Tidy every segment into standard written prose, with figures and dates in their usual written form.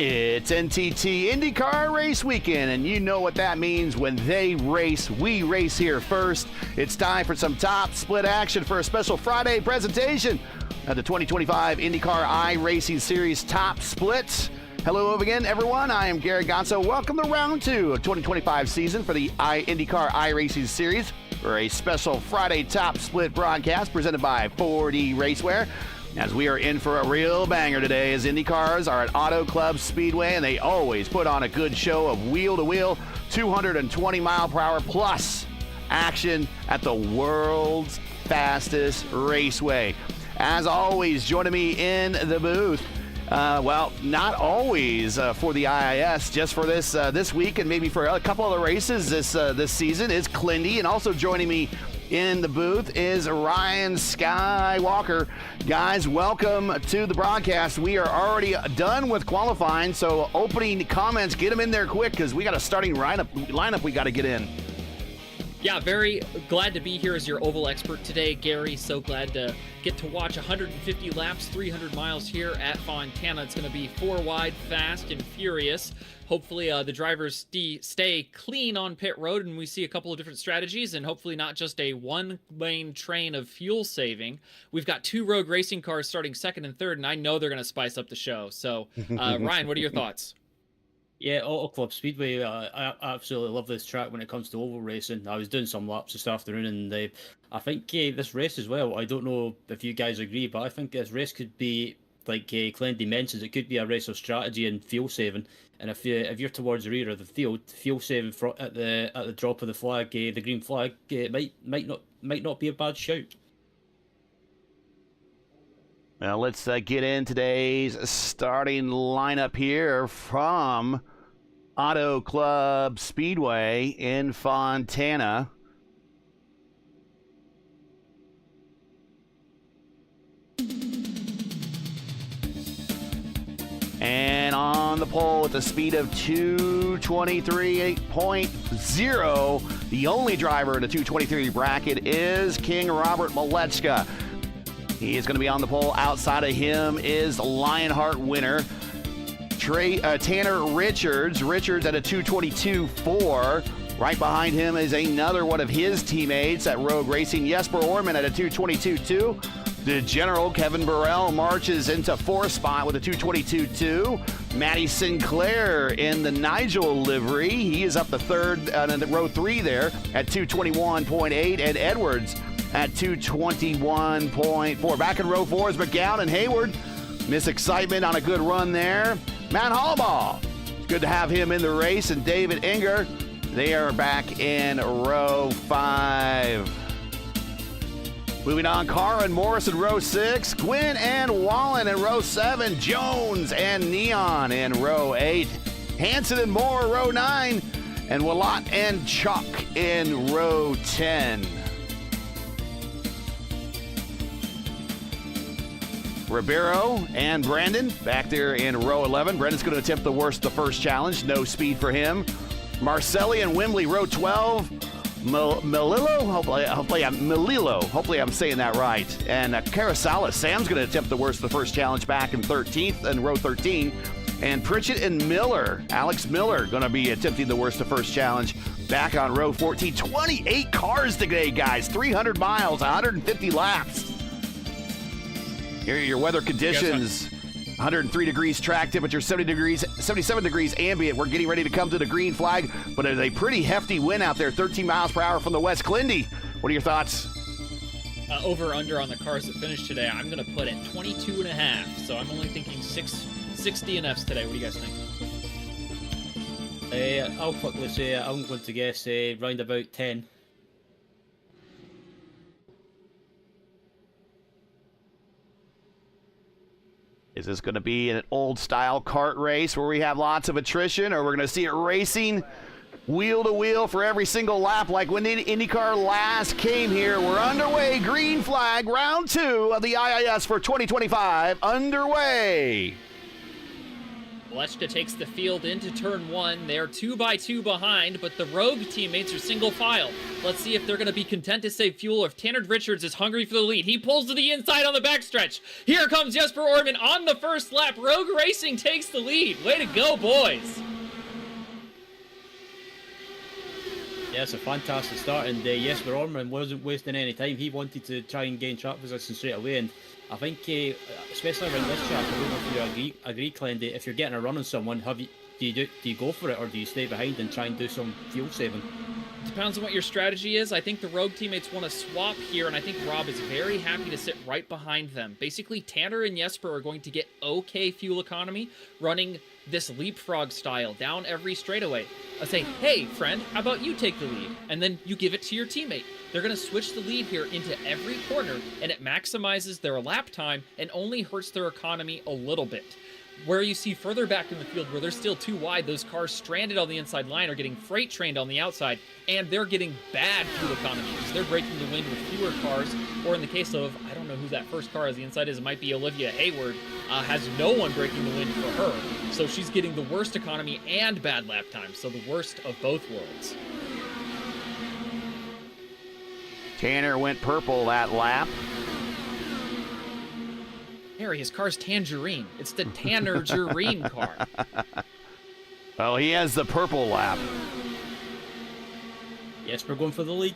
It's NTT IndyCar Race Weekend, and you know what that means. When they race, we race here first. It's time for some top split action for a special Friday presentation of the 2025 IndyCar iRacing Series Top Splits. Hello again, everyone. I am Garrett Gonzo. Welcome to round two of 2025 season for the IndyCar iRacing Series for a special Friday top split broadcast presented by 4D Racewear. As we are in for a real banger today, as IndyCars are at Auto Club Speedway, and they always put on a good show of wheel-to-wheel, 220-mile-per-hour plus action at the world's fastest raceway. As always, joining me in the booth, well, not always for the IIS, just for this week and maybe for a couple other races this season, is Clindy, and also joining me in the booth is Ryan Skywalker. Guys, welcome to the broadcast. We are already done with qualifying, so opening comments, get them in there quick because we got a starting lineup we got to get in. Yeah, very glad to be here as your oval expert today, Gary. So glad to get to watch 150 laps, 300 miles here at Fontana. It's going to be four wide, fast, and furious. Hopefully the drivers stay clean on pit road, and we see a couple of different strategies, and hopefully not just a one-lane train of fuel saving. We've got two rogue racing cars starting second and third, and I know they're going to spice up the show. So, Ryan, what are your thoughts? Yeah, Auto Club Speedway, I absolutely love this track when it comes to oval racing. I was doing some laps this afternoon, and I think this race as well, I don't know if you guys agree, but I think this race could be, like Clendy mentions, it could be a race of strategy and fuel saving. And if you're towards the rear of the field, fuel saving at the drop of the flag, the green flag, might not be a bad shout. Now let's get in today's starting lineup here from Auto Club Speedway in Fontana. And on the pole at the speed of 223.0, the only driver in the 223 bracket is King Robert Malechka. He is going to be on the pole. Outside of him is Lionheart winner Tanner Richards. Richards at a 222.4. Right behind him is another one of his teammates at Rogue Racing, Jesper Orman at a 222.2. The General Kevin Burrell marches into fourth spot with a 222.2. Matty Sinclair in the Nigel livery. He is up the third in the row three there at 221.8. And Edwards at 221.4. Back in row four is McGowan and Hayward. Miss Excitement on a good run there. Matt Hallball, good to have him in the race. And David Inger, they are back in row five. Moving on, Carr and Morris in row six. Gwynn and Wallen in row seven. Jones and Neon in row eight. Hansen and Moore, row nine. And Willott and Chuck in row 10. Ribeiro and Brandon back there in row 11. Brandon's going to attempt the worst, the first challenge. No speed for him. Marcelli and Wimbley, row 12. Melillo, hopefully I'm saying that right. And Carasala, Sam's going to attempt the worst, the first challenge back in 13th and row 13. And Pritchett and Miller, Alex Miller, going to be attempting the worst, the first challenge back on row 14. 28 cars today, guys. 300 miles, 150 laps. Here are your weather conditions. 103 degrees track temperature, 77 degrees ambient. We're getting ready to come to the green flag, but it's a pretty hefty wind out there, 13 miles per hour from the west. Clindy, what are your thoughts? Over under on the cars that finished today, I'm going to put it 22.5. So I'm only thinking 6 DNFs today. What do you guys think? I'll quickly say I'm going to guess round about 10. Is this going to be an old-style kart race where we have lots of attrition, or we're going to see it racing wheel-to-wheel for every single lap like when IndyCar last came here? We're underway. Green flag, round two of the IIS for 2025 underway. Lechta takes the field into turn 1. They're 2 by 2 behind, but the Rogue teammates are single file. Let's see if they're going to be content to save fuel or if Tanner Richards is hungry for the lead. He pulls to the inside on the backstretch. Here comes Jesper Orman on the first lap. Rogue Racing takes the lead. Way to go, boys. Yeah, it's a fantastic start, and Jesper Orman wasn't wasting any time. He wanted to try and gain track position straight away, and I think, especially around this track, I don't know if you agree, Clendy, if you're getting a run on someone, do you go for it, or do you stay behind and try and do some fuel saving? Depends on what your strategy is. I think the Rogue teammates want to swap here, and I think Rob is very happy to sit right behind them. Basically, Tanner and Jesper are going to get okay fuel economy running this leapfrog style down every straightaway. I say, hey, friend, how about you take the lead? And then you give it to your teammate. They're going to switch the lead here into every corner, and it maximizes their lap time and only hurts their economy a little bit. Where you see further back in the field where they're still too wide, those cars stranded on the inside line are getting freight trained on the outside, and they're getting bad fuel economy because they're breaking the wind with fewer cars, or in the case of, I don't know who that first car on the inside is, it might be Olivia Hayward, has no one breaking the wind for her, so she's getting the worst economy and bad lap time, so the worst of both worlds. Tanner went purple that lap. Harry, his car's Tangerine. It's the Tanner-Gerine car. Well, he has the purple lap. Yes, we're going for the lead.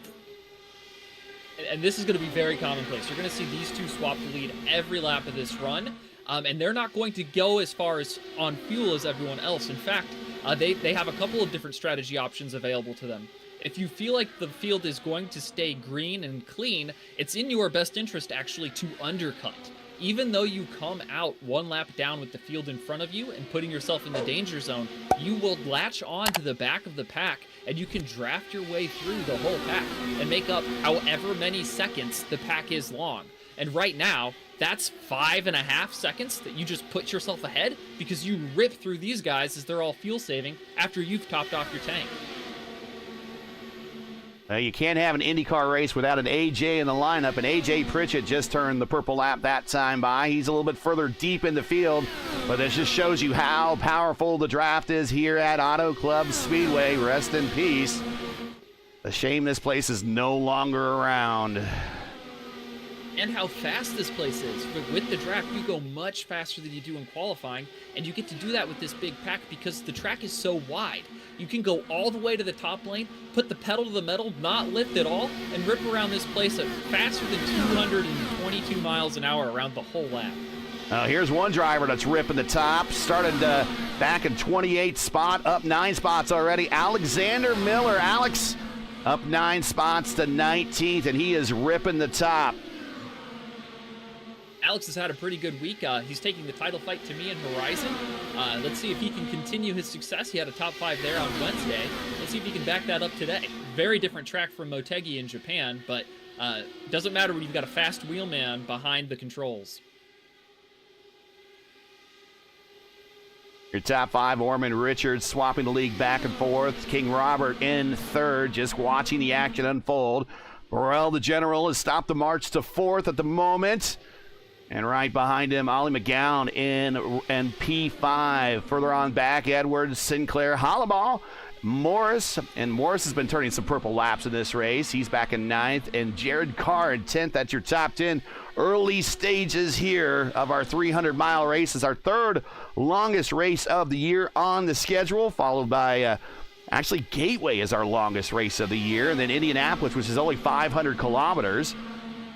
And this is going to be very commonplace. You're going to see these two swap the lead every lap of this run. And they're not going to go as far as on fuel as everyone else. In fact, they have a couple of different strategy options available to them. If you feel like the field is going to stay green and clean, it's in your best interest actually to undercut. Even though you come out one lap down with the field in front of you and putting yourself in the danger zone, you will latch on to the back of the pack and you can draft your way through the whole pack and make up however many seconds the pack is long. And right now, that's 5.5 seconds that you just put yourself ahead because you rip through these guys as they're all fuel saving after you've topped off your tank. You can't have an IndyCar race without an AJ in the lineup, and AJ Pritchett just turned the purple lap that time by. He's a little bit further deep in the field, but this just shows you how powerful the draft is here at Auto Club Speedway. Rest in peace. A shame this place is no longer around. And how fast this place is. With the draft, you go much faster than you do in qualifying, and you get to do that with this big pack because the track is so wide. You can go all the way to the top lane, put the pedal to the metal, not lift at all, and rip around this place at faster than 222 miles an hour around the whole lap. Here's one driver that's ripping the top. Started back in 28th spot, up 9 spots already. Alexander Miller. Alex up 9 spots to 19th, and he is ripping the top. Alex has had a pretty good week. He's taking the title fight to me in Horizon. Let's see if he can continue his success. He had a top 5 there on Wednesday. Let's see if he can back that up today. Very different track from Motegi in Japan, but doesn't matter when you've got a fast wheelman behind the controls. Your top 5, Orman, Richards swapping the league back and forth. King Robert in 3rd, just watching the action unfold. Burrell, the general, has stopped the march to 4th at the moment. And right behind him, Ollie McGowan in P5. Further on back, Edwards, Sinclair, Hollaball, Morris. And Morris has been turning some purple laps in this race. He's back in 9th. And Jared Carr in 10th. That's your top 10 early stages here of our 300-mile race. It's our 3rd longest race of the year on the schedule, followed by actually Gateway is our longest race of the year. And then Indianapolis, which is only 500 kilometers.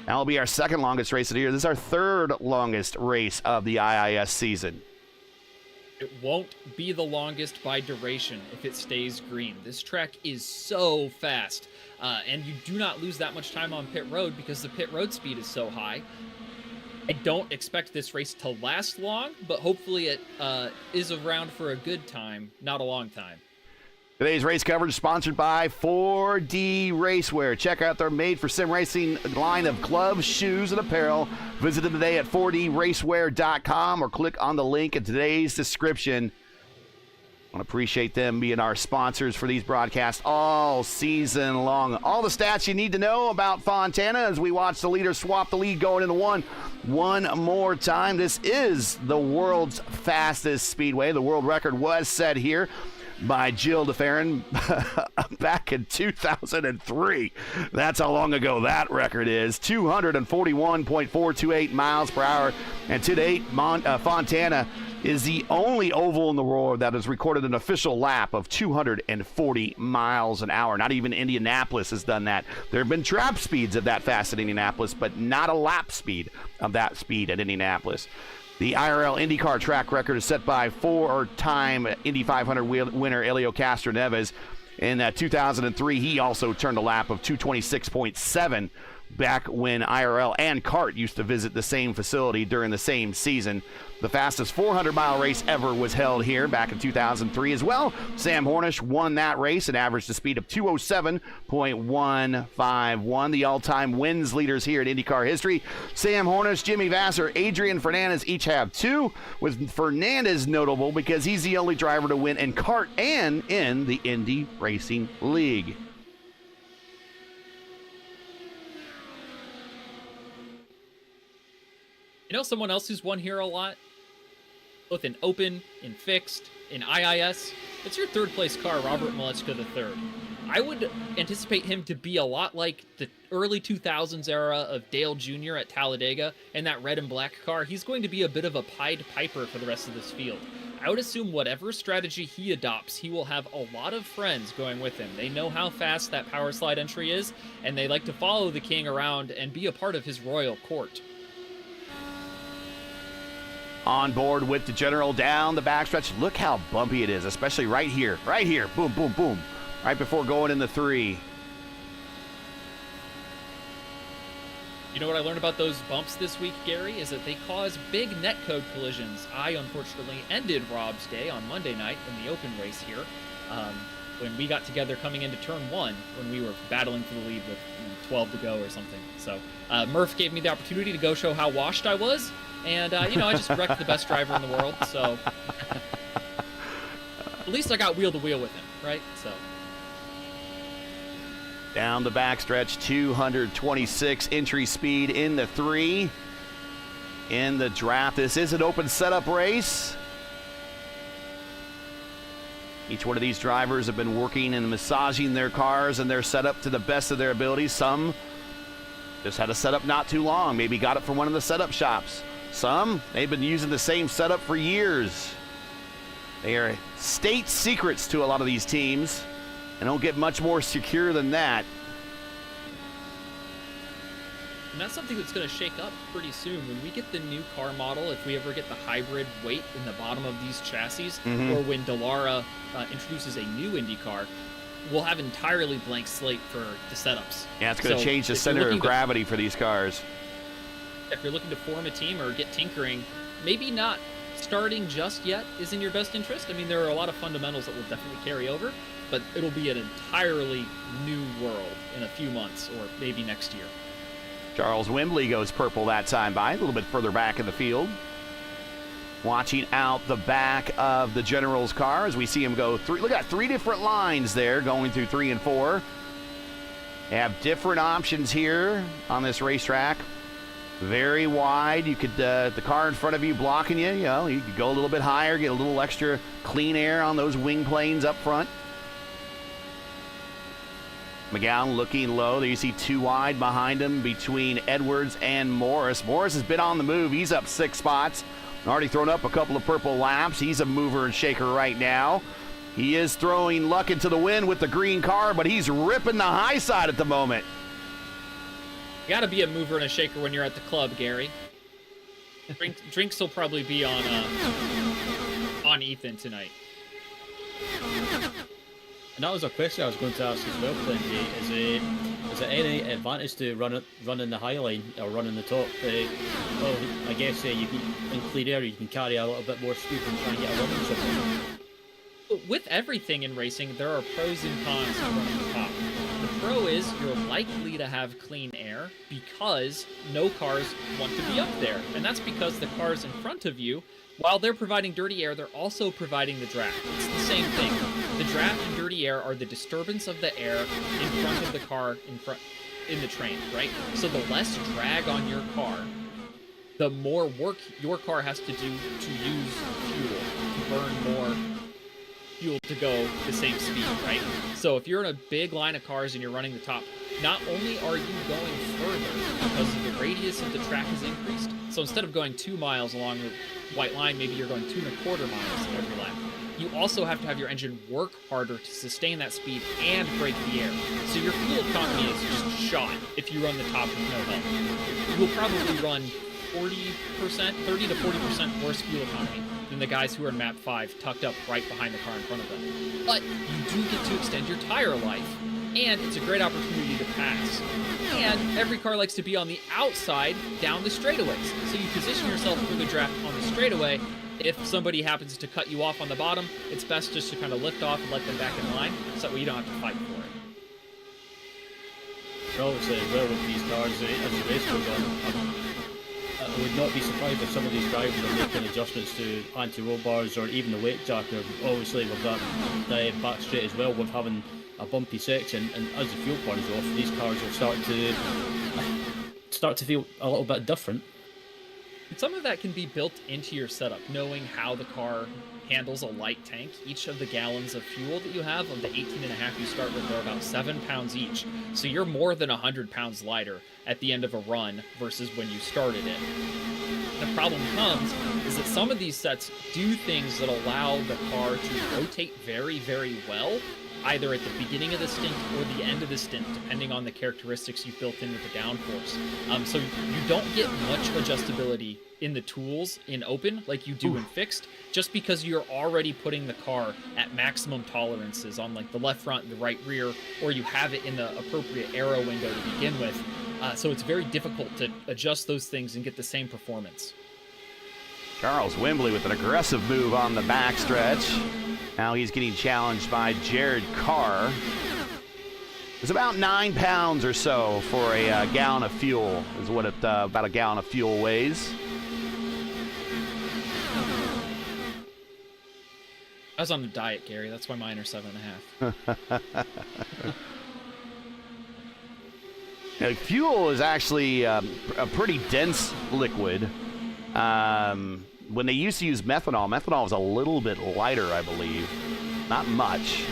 That'll be our 2nd longest race of the year. This is our 3rd longest race of the IIS season. It won't be the longest by duration if it stays green. This track is so fast, and you do not lose that much time on pit road because the pit road speed is so high. I don't expect this race to last long, but hopefully it is around for a good time, not a long time. Today's race coverage is sponsored by 4D Racewear. Check out their made-for-sim racing line of gloves, shoes, and apparel. Visit them today at 4dracewear.com or click on the link in today's description. I appreciate them being our sponsors for these broadcasts all season long. All the stats you need to know about Fontana as we watch the leaders swap the lead going into one more time. This is the world's fastest speedway. The world record was set here by Jill DeFerrin back in 2003. That's how long ago that record is. 241.428 miles per hour. And to date, Fontana is the only oval in the world that has recorded an official lap of 240 miles an hour. Not even Indianapolis has done that. There have been trap speeds of that fast at Indianapolis, but not a lap speed of that speed at Indianapolis. The IRL IndyCar track record is set by four-time Indy 500 winner Helio Castroneves. In 2003, he also turned a lap of 226.7 back when IRL and CART used to visit the same facility during the same season. The fastest 400-mile race ever was held here back in 2003 as well. Sam Hornish won that race and averaged a speed of 207.151. The all-time wins leaders here in IndyCar history, Sam Hornish, Jimmy Vasser, Adrian Fernandez each have 2, with Fernandez notable because he's the only driver to win in CART and in the Indy Racing League. You know someone else who's won here a lot? Both in Open, in Fixed, in IIS. It's your third place car, Robert Malechka III. I would anticipate him to be a lot like the early 2000s era of Dale Jr. at Talladega and that red and black car. He's going to be a bit of a Pied Piper for the rest of this field. I would assume whatever strategy he adopts, he will have a lot of friends going with him. They know how fast that power slide entry is, and they like to follow the king around and be a part of his royal court. On board with the general down the backstretch. Look how bumpy it is, especially right here. Right here. Boom, boom, boom. Right before going in the 3. You know what I learned about those bumps this week, Gary? Is that they cause big netcode collisions. I, unfortunately, ended Rob's day on Monday night in the open race here when we got together coming into turn 1 when we were battling for the lead with 12 to go or something. So Murph gave me the opportunity to go show how washed I was. And, I just wrecked the best driver in the world, so at least I got wheel-to-wheel with him, right? So down the backstretch, 226 entry speed in the 3. In the draft, this is an open setup race. Each one of these drivers have been working and massaging their cars and their setup to the best of their abilities. Some just had a setup not too long, maybe got it from one of the setup shops. Some, they've been using the same setup for years. They are state secrets to a lot of these teams and don't get much more secure than that. And that's something that's going to shake up pretty soon. When we get the new car model, if we ever get the hybrid weight in the bottom of these chassis, or when Dallara introduces a new Indy car, we'll have an entirely blank slate for the setups. Yeah, it's going to change the center of gravity for these cars. If you're looking to form a team or get tinkering, maybe not starting just yet is in your best interest. I mean, there are a lot of fundamentals that will definitely carry over, but it'll be an entirely new world in a few months or maybe next year. Charles Wembley goes purple that time by, a little bit further back in the field. Watching out the back of the General's car as we see him go through. Look at 3 different lines there going through 3 and 4. They have different options here on this racetrack. Very wide. You could, the car in front of you blocking you, you could go a little bit higher, get a little extra clean air on those wing planes up front. McGowan looking low. There you see 2 wide behind him between Edwards and Morris. Morris has been on the move. He's up 6 spots. Already thrown up a couple of purple laps. He's a mover and shaker right now. He is throwing luck into the wind with the green car, but he's ripping the high side at the moment. You gotta be a mover and a shaker when you're at the club, Gary. Drinks will probably be on Ethan tonight. And that was a question I was going to ask as well, Plenty. Is there any advantage to running the high line or running the top? Well, I guess you can, in clear air you can carry a little bit more speed and try and get a run or something. With everything in racing, there are pros and cons to running the top. The pro is you're likely to have clean air because no cars want to be up there. And that's because the cars in front of you, while they're providing dirty air, they're also providing the draft. It's the same thing. The draft and dirty air are the disturbance of the air in front of the car in the train, right? So the less drag on your car, the more work your car has to do to use fuel, to burn more fuel to go the same speed, right? So if you're in a big line of cars and you're running the top, not only are you going further because the radius of the track is increased, so instead of going 2 miles along the white line, maybe you're going 2.25 miles every lap. You also have to have your engine work harder to sustain that speed and break the air. So your fuel economy is just shot if you run the top with no help. You will probably run 40%, 30 to 40% worse fuel economy than the guys who are in map 5 tucked up right behind the car in front of them. But you do get to extend your tire life, and it's a great opportunity to pass. And every car likes to be on the outside down the straightaways. So you position yourself for the draft on the straightaway. If somebody happens to cut you off on the bottom, it's best just to kind of lift off and let them back in line, so that way you don't have to fight for it. Obviously, as well with these cars, as the race goes on, I would not be surprised if some of these drivers are making adjustments to anti-roll bars or even the weight jacker. Obviously, with that back straight as well, with having a bumpy section, and as the fuel burns off, these cars will start to feel a little bit different. And some of that can be built into your setup, knowing how the car handles a light tank. Each of the gallons of fuel that you have, of the 18.5 you start with, are about 7 pounds each. So you're more than 100 pounds lighter at the end of a run versus when you started it. The problem comes is that some of these sets do things that allow the car to rotate very, very well, either at the beginning of the stint or the end of the stint, depending on the characteristics you've built into the downforce. So you don't get much adjustability in the tools in open like you do in fixed, just because you're already putting the car at maximum tolerances on like the left front and the right rear, or you have it in the appropriate aero window to begin with. So it's very difficult to adjust those things and get the same performance. Charles Wembley with an aggressive move on the backstretch. Now he's getting challenged by Jared Carr. It's about 9 pounds or so for a gallon of fuel, is what about a gallon of fuel weighs. I was on a diet, Gary. That's why mine are 7.5. Now, fuel is actually a pretty dense liquid. When they used to use methanol, methanol was a little bit lighter, I believe. Not much.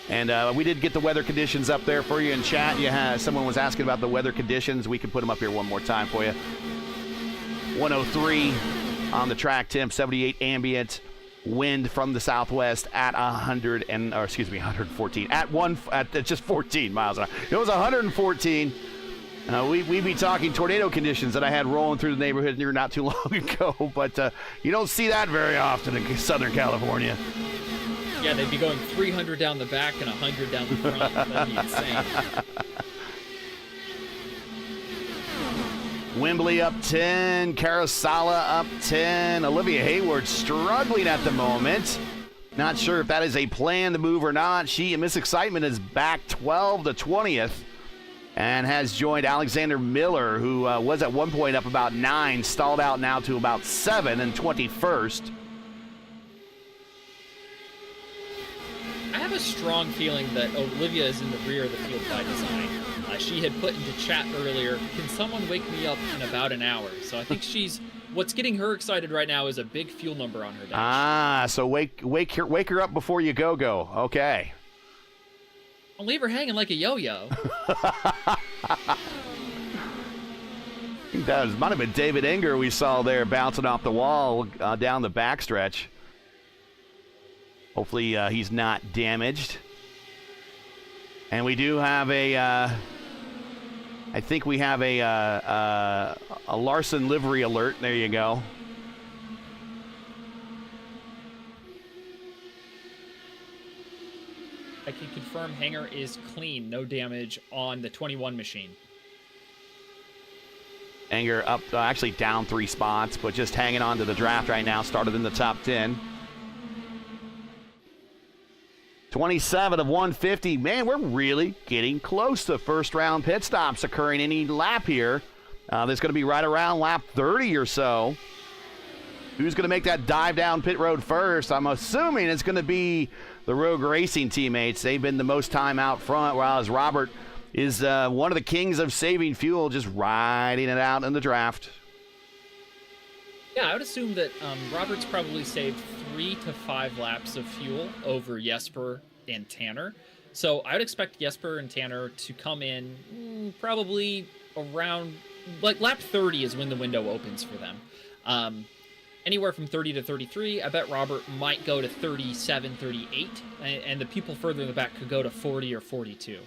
And we did get the weather conditions up there for you in chat. Someone was asking about the weather conditions. We can put them up here one more time for you. 103 on the track temp, 78 ambient. Wind from the southwest at 114 at just 14 miles an hour. It was 114. We'd be talking tornado conditions that I had rolling through the neighborhood here not too long ago, but you don't see that very often in Southern California. Yeah, they'd be going 300 down the back and 100 down the front. That'd be insane. Wembley up 10, Carosala up 10. Olivia Hayward struggling at the moment. Not sure if that is a planned move or not. She, Miss Excitement, is back 12 to 20th and has joined Alexander Miller, who was at one point up about 9, stalled out now to about 7 and 21st. I have a strong feeling that Olivia is in the rear of the field by design. She had put into chat earlier, can someone wake me up in about an hour? So I think what's getting her excited right now is a big fuel number on her dash. So wake her up before you go. Okay. I'll leave her hanging like a yo-yo. That might have been David Enger we saw there bouncing off the wall down the backstretch. Hopefully he's not damaged. And we do have I think we have a Larson livery alert. There you go. I can confirm hangar is clean, no damage on the 21 machine. Enger up, actually down 3 spots, but just hanging on to the draft right now. Started in the top 10. 27 of 150. Man, we're really getting close to first-round pit stops occurring any lap here. That's going to be right around lap 30 or so. Who's going to make that dive down pit road first? I'm assuming it's going to be the Rogue Racing teammates. They've been the most time out front, whereas Robert is one of the kings of saving fuel, just riding it out in the draft. Yeah, I would assume that Robert's probably saved 3 to 5 laps of fuel over Jesper and Tanner. So I would expect Jesper and Tanner to come in probably around, like lap 30 is when the window opens for them. Anywhere from 30 to 33. I bet Robert might go to 37, 38, and the people further in the back could go to 40 or 42.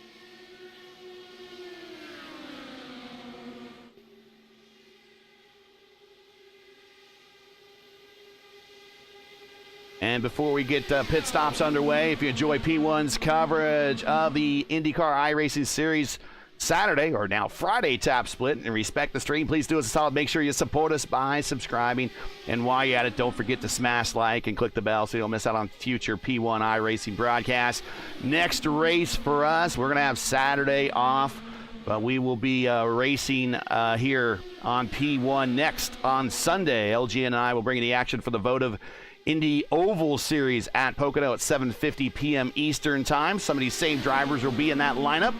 And before we get pit stops underway, if you enjoy P1's coverage of the IndyCar iRacing Series Saturday, or now Friday tap split, and respect the stream, please do us a solid. Make sure you support us by subscribing. And while you're at it, don't forget to smash like and click the bell so you don't miss out on future P1 iRacing broadcasts. Next race for us, we're going to have Saturday off, but we will be racing here on P1 next on Sunday. LG and I will bring you the action for the votive Indy Oval Series at Pocono at 7:50 p.m. Eastern Time. Some of these same drivers will be in that lineup.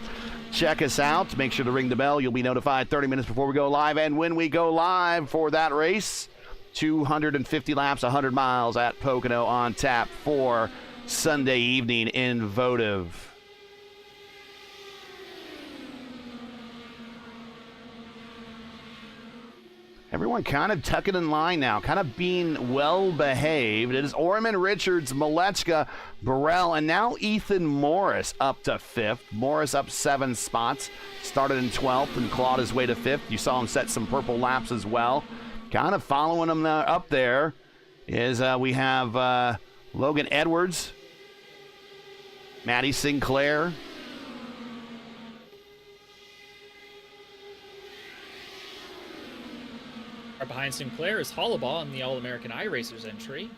Check us out. Make sure to ring the bell. You'll be notified 30 minutes before we go live. And when we go live for that race, 250 laps, 100 miles at Pocono on tap for Sunday evening in votive. Everyone kind of tucking in line now, kind of being well-behaved. It is Orman, Richards, Malechka, Burrell, and now Ethan Morris up to 5th. Morris up 7 spots, started in 12th and clawed his way to 5th. You saw him set some purple laps as well. Kind of following him up there is we have Logan Edwards, Matty Sinclair, Right behind Sinclair is Hollabaugh in the All-American iRacers entry.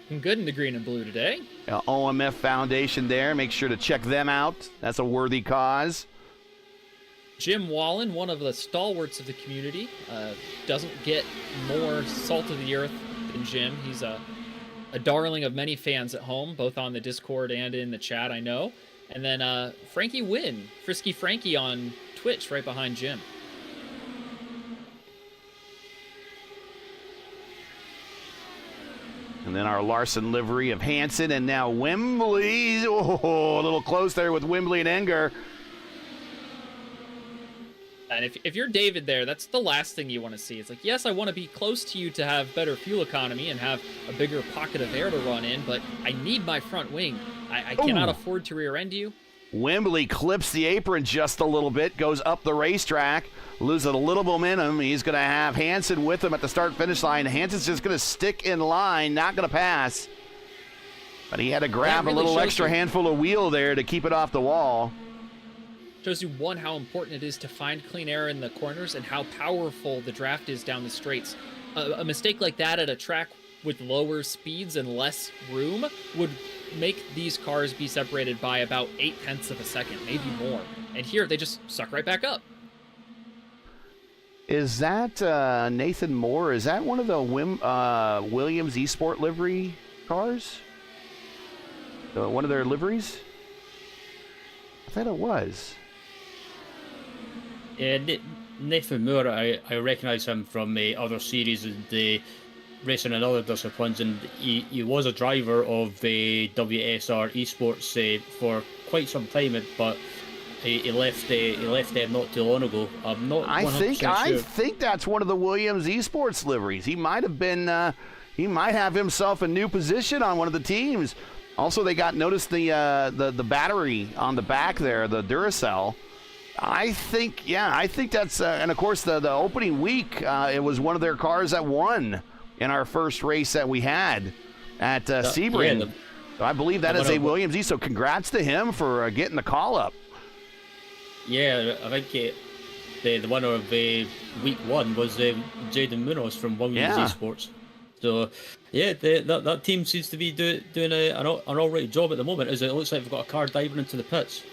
Looking good in the green and blue today. OMF Foundation there. Make sure to check them out. That's a worthy cause. Jim Wallen, one of the stalwarts of the community, doesn't get more salt of the earth than Jim. He's a darling of many fans at home, both on the Discord and in the chat, I know. And then Frankie Wynn, Frisky Frankie on Twitch, right behind Jim. And then our Larson livery of Hansen, and now Wembley. Oh, a little close there with Wembley and Enger. And if you're David there, that's the last thing you want to see. It's like, yes, I want to be close to you to have better fuel economy and have a bigger pocket of air to run in, but I need my front wing. I cannot afford to rear end you. Wembley clips the apron just a little bit, goes up the racetrack, loses a little momentum. He's going to have Hansen with him at the start-finish line. Hansen's just going to stick in line, not going to pass. But he had to grab a little extra handful of wheel there to keep it off the wall. Shows you, one, how important it is to find clean air in the corners and how powerful the draft is down the straights. A mistake like that at a track with lower speeds and less room would make these cars be separated by about 0.8 of a second, maybe more. And here, they just suck right back up. Is that Nathan Moore? Is that one of the Williams eSport livery cars? One of their liveries? I thought it was. Yeah, Nathan Moore, I recognise him from other series and racing in other disciplines, and he was a driver of the WSR eSports for quite some time, but he left them not too long ago. I'm not 100% sure. I think that's one of the Williams eSports liveries. He might have been. He might have himself a new position on one of the teams. Also, they noticed the battery on the back there, the Duracell. I think that's and of course the opening week it was one of their cars that won in our first race that we had at Sebring. Yeah, so I believe that is a Williams E. So congrats to him for getting the call up. Yeah, I think the winner of week 1 was Jaden Munoz from Williams Esports. So, yeah, that team seems to be doing an all right job at the moment, as it looks like they've got a car diving into the pits.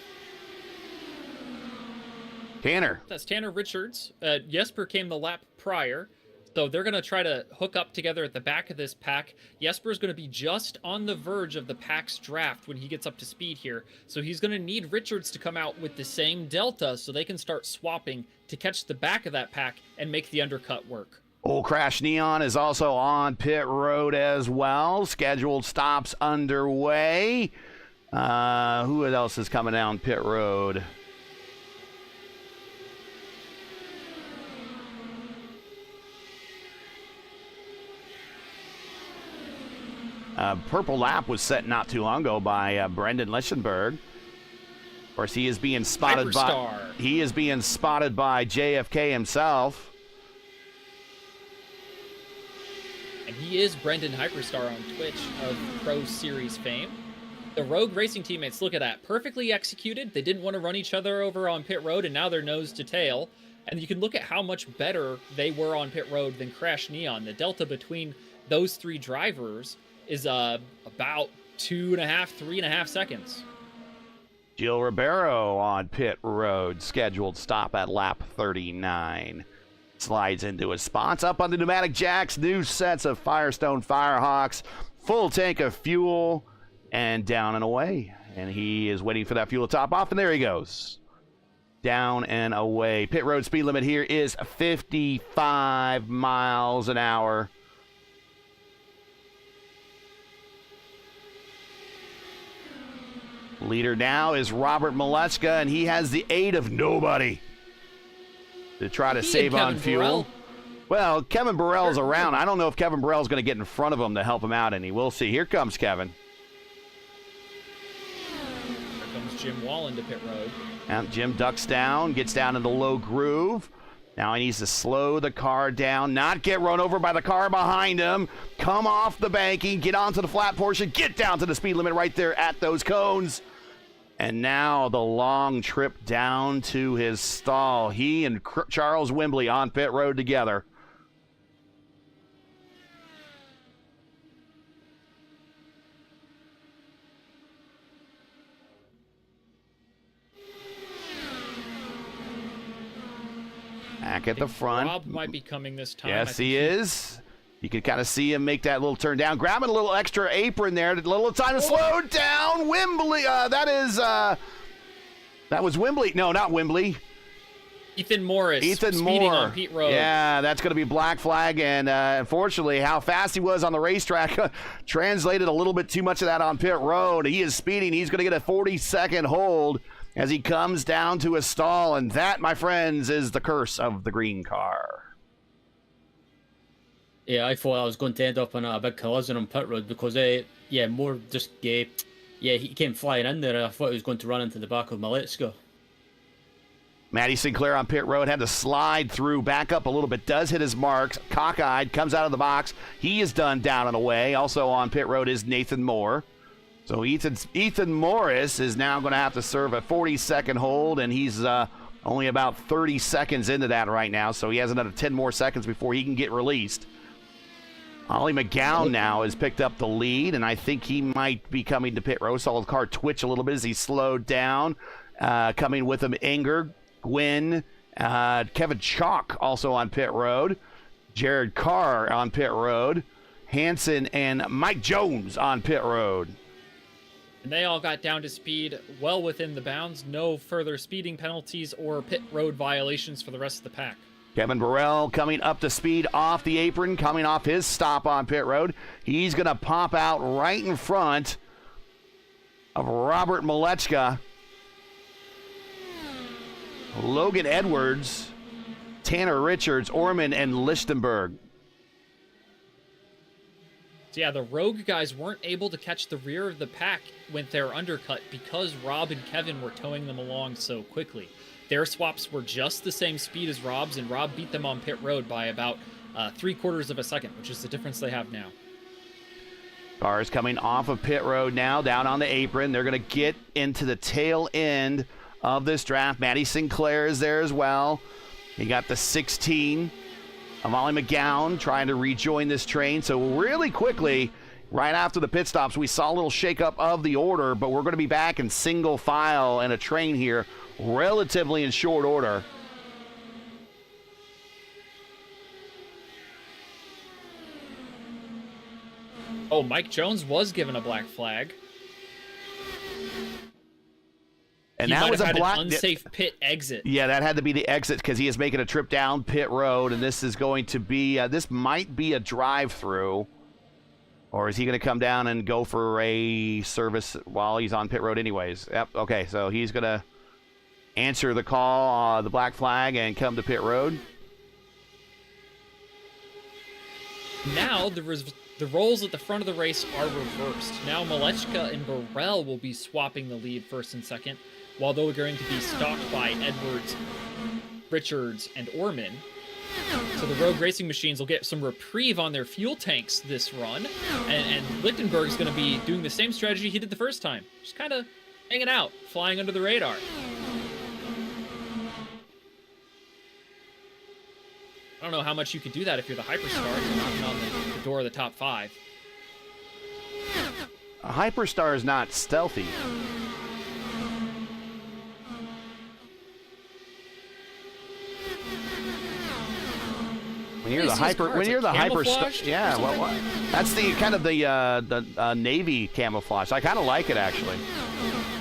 Tanner. That's Tanner Richards. Jesper came the lap prior, so they're going to try to hook up together at the back of this pack. Jesper's going to be just on the verge of the pack's draft when he gets up to speed here, so he's going to need Richards to come out with the same delta so they can start swapping to catch the back of that pack and make the undercut work. Old Crash Neon is also on pit road as well. Scheduled stops underway. Who else is coming down pit road? Purple lap was set not too long ago by Brendan Lichtenberg. Of course, he is being spotted Hyperstar. by JFK himself. And he is Brendan Hyperstar on Twitch of Pro Series fame. The Rogue Racing teammates, look at that. Perfectly executed. They didn't want to run each other over on pit road, and now they're nose to tail. And you can look at how much better they were on pit road than Crash Neon. The delta between those three drivers is about 3.5 seconds. Gil Ribeiro on pit road. Scheduled stop at lap 39. Slides into his spots. Up on the pneumatic jacks. New sets of Firestone Firehawks. Full tank of fuel. And down and away. And he is waiting for that fuel to top off. And there he goes. Down and away. Pit road speed limit here is 55 miles an hour. Leader now is Robert Malechka, and he has the aid of nobody to try to save on fuel. Burrell. Well, Kevin Burrell's around. I don't know if Kevin Burrell's going to get in front of him to help him out any. We'll see. Here comes Kevin. Here comes Jim Wallen to pit road. And Jim ducks down, gets down in the low groove. Now he needs to slow the car down, not get run over by the car behind him. Come off the banking, get onto the flat portion, get down to the speed limit right there at those cones. And now the long trip down to his stall. He and Charles Wembley on pit road together. Back at the front. Rob might be coming this time. Yes, he is. You can kind of see him make that little turn down, grabbing a little extra apron there, a little time to slow down. Wembley, that was Wembley. No, not Wembley. Ethan Morris. Ethan speeding Moore. on pit road. Yeah, that's going to be black flag, and unfortunately, how fast he was on the racetrack translated a little bit too much of that on pit road. He is speeding. He's going to get a 40-second hold as he comes down to a stall, and that, my friends, is the curse of the green car. Yeah, I thought I was going to end up on a big collision on pit road because, Moore just, he came flying in there. I thought he was going to run into the back of Malechka. Matty Sinclair on pit road had to slide through, back up a little bit, does hit his marks, cockeyed, comes out of the box. He is done down and away. Also on pit road is Nathan Moore. So Ethan Morris is now going to have to serve a 40-second hold, and he's only about 30 seconds into that right now, so he has another 10 more seconds before he can get released. Ollie McGowan now has picked up the lead, and I think he might be coming to pit road. Saw the car twitch a little bit as he slowed down. Coming with him, Inger, Gwynn, Kevin Chalk also on pit road. Jared Carr on pit road. Hansen and Mike Jones on pit road. And they all got down to speed well within the bounds. No further speeding penalties or pit road violations for the rest of the pack. Kevin Burrell coming up to speed off the apron, coming off his stop on pit road. He's going to pop out right in front of Robert Malechka. Logan Edwards, Tanner Richards, Orman, and Lichtenberg. So yeah, the Rogue guys weren't able to catch the rear of the pack with their undercut because Rob and Kevin were towing them along so quickly. Their swaps were just the same speed as Rob's, and Rob beat them on pit road by about 3/4 of a second, which is the difference they have now. Cars coming off of pit road now, down on the apron. They're going to get into the tail end of this draft. Matty Sinclair is there as well. He got the 16. Molly McGowan trying to rejoin this train. So really quickly, right after the pit stops, we saw a little shakeup of the order, but we're going to be back in single file and a train here relatively in short order. Oh, Mike Jones was given a black flag. And he that was a an black unsafe pit exit. Yeah, that had to be the exit because he is making a trip down pit road, and this is going to be this might be a drive-through, or is he going to come down and go for a service while he's on pit road anyways? Yep. Okay, so he's going to answer the call, the black flag, and come to pit road. Now the roles at the front of the race are reversed. Now Malechka and Burrell will be swapping the lead first and second, while they're going to be stalked by Edwards, Richards, and Orman. So the Rogue Racing machines will get some reprieve on their fuel tanks this run, and Lichtenberg's going to be doing the same strategy he did the first time, just kind of hanging out, flying under the radar. I don't know how much you could do that if you're the Hyperstar and you're knocking on the door of the top 5. A Hyperstar is not stealthy. When you're the Hyperstar, yeah, well, what? That's the kind of the Navy camouflage. I kind of like it actually.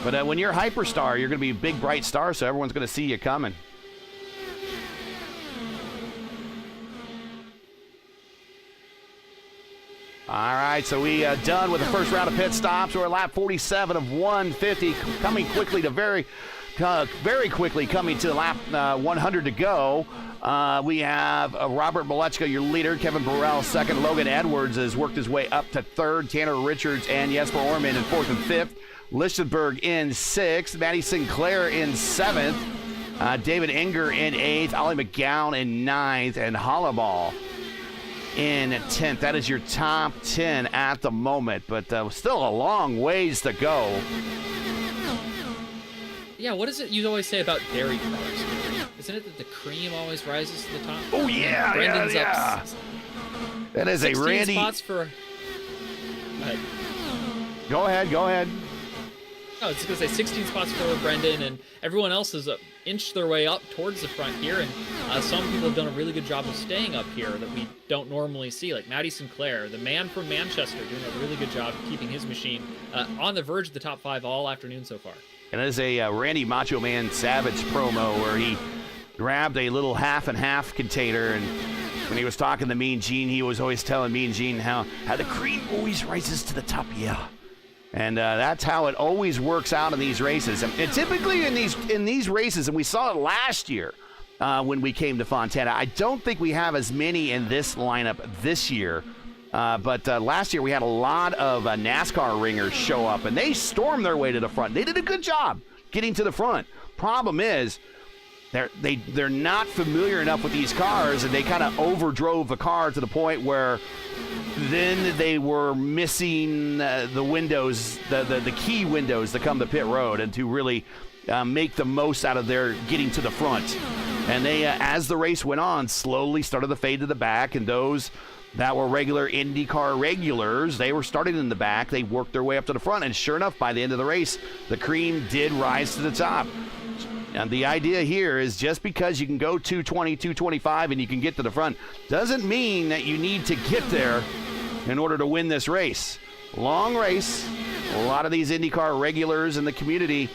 But when you're Hyperstar, you're going to be a big bright star, so everyone's going to see you coming. All right, so we done with the first round of pit stops. We're at lap 47 of 150, coming quickly to very quickly coming to lap 100 to go. We have Robert Malechka, your leader, Kevin Burrell second, Logan Edwards has worked his way up to third, Tanner Richards and Jesper Orman in fourth and fifth, Lichtenberg in sixth, Matty Sinclair in seventh, David Enger in eighth, Ollie McGowan in ninth, and Hollaball in 10th. That is your top 10 at the moment, but still a long ways to go. Yeah, what is it you always say about dairy cars? Isn't it that the cream always rises to the top? Oh, yeah, Brendan's yeah. That is a Randy. Spots for... Go ahead. No, it's going to say 16 spots for Brendan, and everyone else has inched their way up towards the front here, and some people have done a really good job of staying up here that we don't normally see, like Matty Sinclair, the man from Manchester, doing a really good job of keeping his machine on the verge of the top 5 all afternoon so far. And it is a Randy Macho Man Savage promo where he grabbed a little half and half container, and when he was talking to Mean Gene, he was always telling Mean Gene how the cream always rises to the top, yeah. And that's how it always works out in these races. And typically in these races, and we saw it last year when we came to Fontana, I don't think we have as many in this lineup this year. But last year we had a lot of NASCAR ringers show up, and they stormed their way to the front. They did a good job getting to the front. Problem is, they're not familiar enough with these cars, and they kind of overdrove the car to the point where then they were missing the windows, the key windows that come to pit road, and to really make the most out of their getting to the front. And they, as the race went on, slowly started to fade to the back, and those that were regular IndyCar regulars, they were starting in the back. They worked their way up to the front, and sure enough, by the end of the race, the cream did rise to the top. And the idea here is just because you can go 220, 225, and you can get to the front, doesn't mean that you need to get there in order to win this race. Long race. A lot of these IndyCar regulars in the community,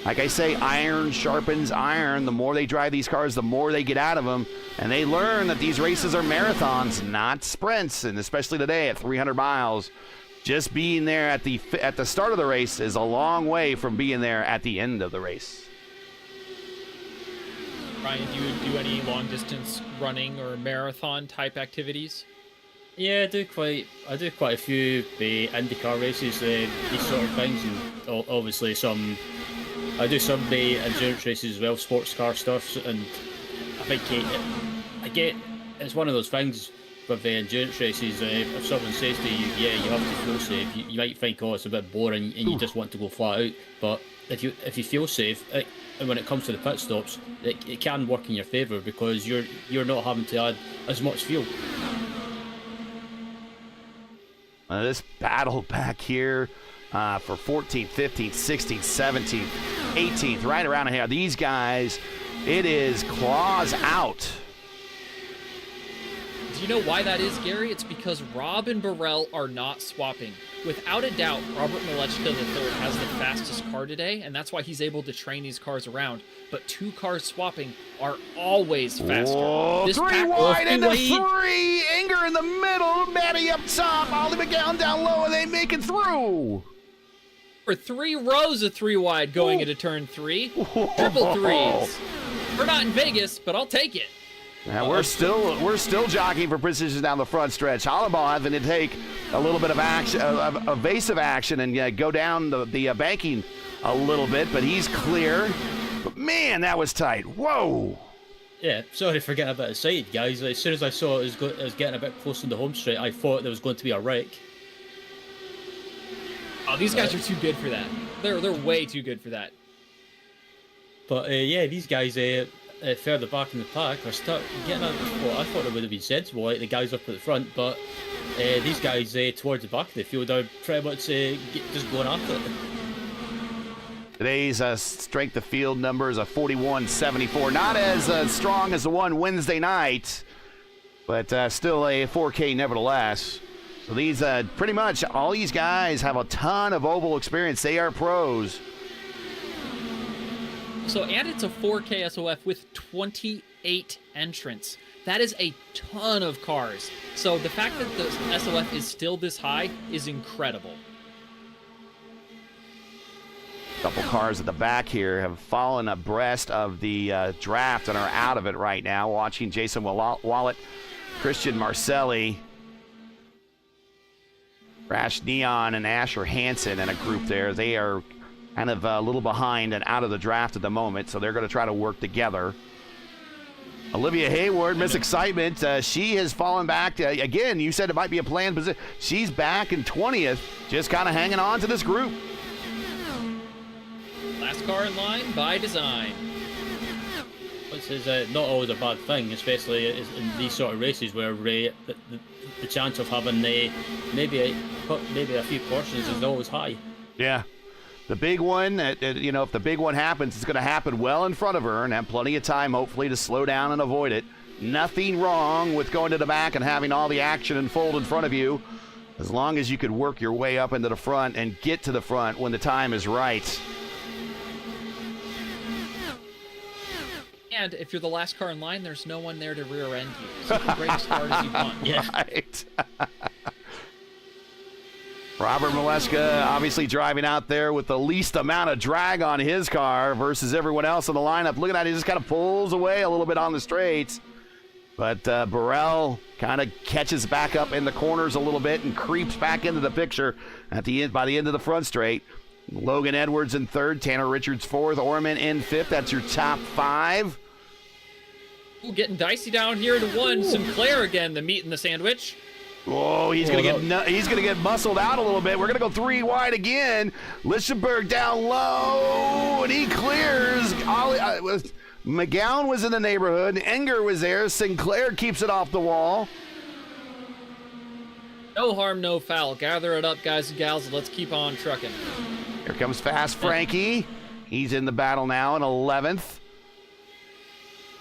like I say, iron sharpens iron. The more they drive these cars, the more they get out of them. And they learn that these races are marathons, not sprints. And especially today at 300 miles, just being there at the start of the race is a long way from being there at the end of the race. Ryan, do you do any long distance running or marathon type activities? Yeah, I do quite a few IndyCar races, these sort of things, and obviously I do some endurance races as well, sports car stuff, and I think it's one of those things. with the endurance races, if someone says to you, yeah, you have to fuel save, you might think, oh, it's a bit boring and you just want to go flat out. But if you fuel save, and when it comes to the pit stops, it can work in your favour because you're not having to add as much fuel. This battle back here for 14th, 15th, 16th, 17th, 18th, right around here. These guys, it is claws out. Do you know why that is, Gary? It's because Rob and Burrell are not swapping. Without a doubt, Robert Malechka III has the fastest car today, and that's why he's able to train these cars around. But 2 cars swapping are always faster. Whoa, This 3 pack wide into will 3. Inger in the middle, Matty up top, Ollie McGowan down low, and they make it through. For 3 rows of 3 wide going into turn 3. Triple threes. We're not in Vegas, but I'll take it. Now we're still jockeying for precision down the front stretch. Hollenbaugh having to take a little bit of action, evasive action, and go down the banking a little bit, but he's clear. But man, that was tight. Whoa. Yeah, sorry for getting a bit excited, guys. As soon as I saw it was getting a bit close to the home straight, I thought there was going to be a wreck. Oh, these guys are too good for that. They're way too good for that. But yeah, these guys further back in the pack are getting out of the spot. I thought it would have been sensible, like the guys up at the front, but these guys towards the back of the field are pretty much just going after it. Today's strength of field number is a 41.74. Not as strong as the one Wednesday night, but still a 4K nevertheless. So these pretty much all these guys have a ton of oval experience. They are pros. So, and it's a 4K SOF with 28 entrants. That is a ton of cars. So the fact that the SOF is still this high is incredible. Couple cars at the back here have fallen abreast of the draft and are out of it right now. Watching Jason Wallet, Christian Marcelli, Rash Neon, and Asher Hansen in a group there. They are kind of a little behind and out of the draft at the moment, so they're going to try to work together. Olivia Hayward, Miss Excitement, she has fallen back. Again, you said it might be a planned position. She's back in 20th, just kind of hanging on to this group. Last car in line by design. Which is not always a bad thing, especially in these sort of races where the chance of having maybe a few portions is always high. Yeah. The big one, if the big one happens, it's going to happen well in front of her and have plenty of time, hopefully, to slow down and avoid it. Nothing wrong with going to the back and having all the action unfold in front of you, as long as you could work your way up into the front and get to the front when the time is right. And if you're the last car in line, there's no one there to rear end you. So you can brake as hard as you want. Yeah. Right. Robert Maleska obviously driving out there with the least amount of drag on his car versus everyone else in the lineup. Looking at it, he just kind of pulls away a little bit on the straights. But Burrell kind of catches back up in the corners a little bit and creeps back into the picture at the end by the end of the front straight. Logan Edwards in third, Tanner Richards fourth, Orman in fifth. That's your top 5. Ooh, getting dicey down here to 1. Sinclair again, the meat in the sandwich. Oh, he's gonna get muscled out a little bit. We're gonna go 3 wide again. Lichtenberg down low, and he clears. McGowan was in the neighborhood. Enger was there. Sinclair keeps it off the wall. No harm, no foul. Gather it up, guys and gals, and let's keep on trucking. Here comes Fast Frankie. He's in the battle now in 11th.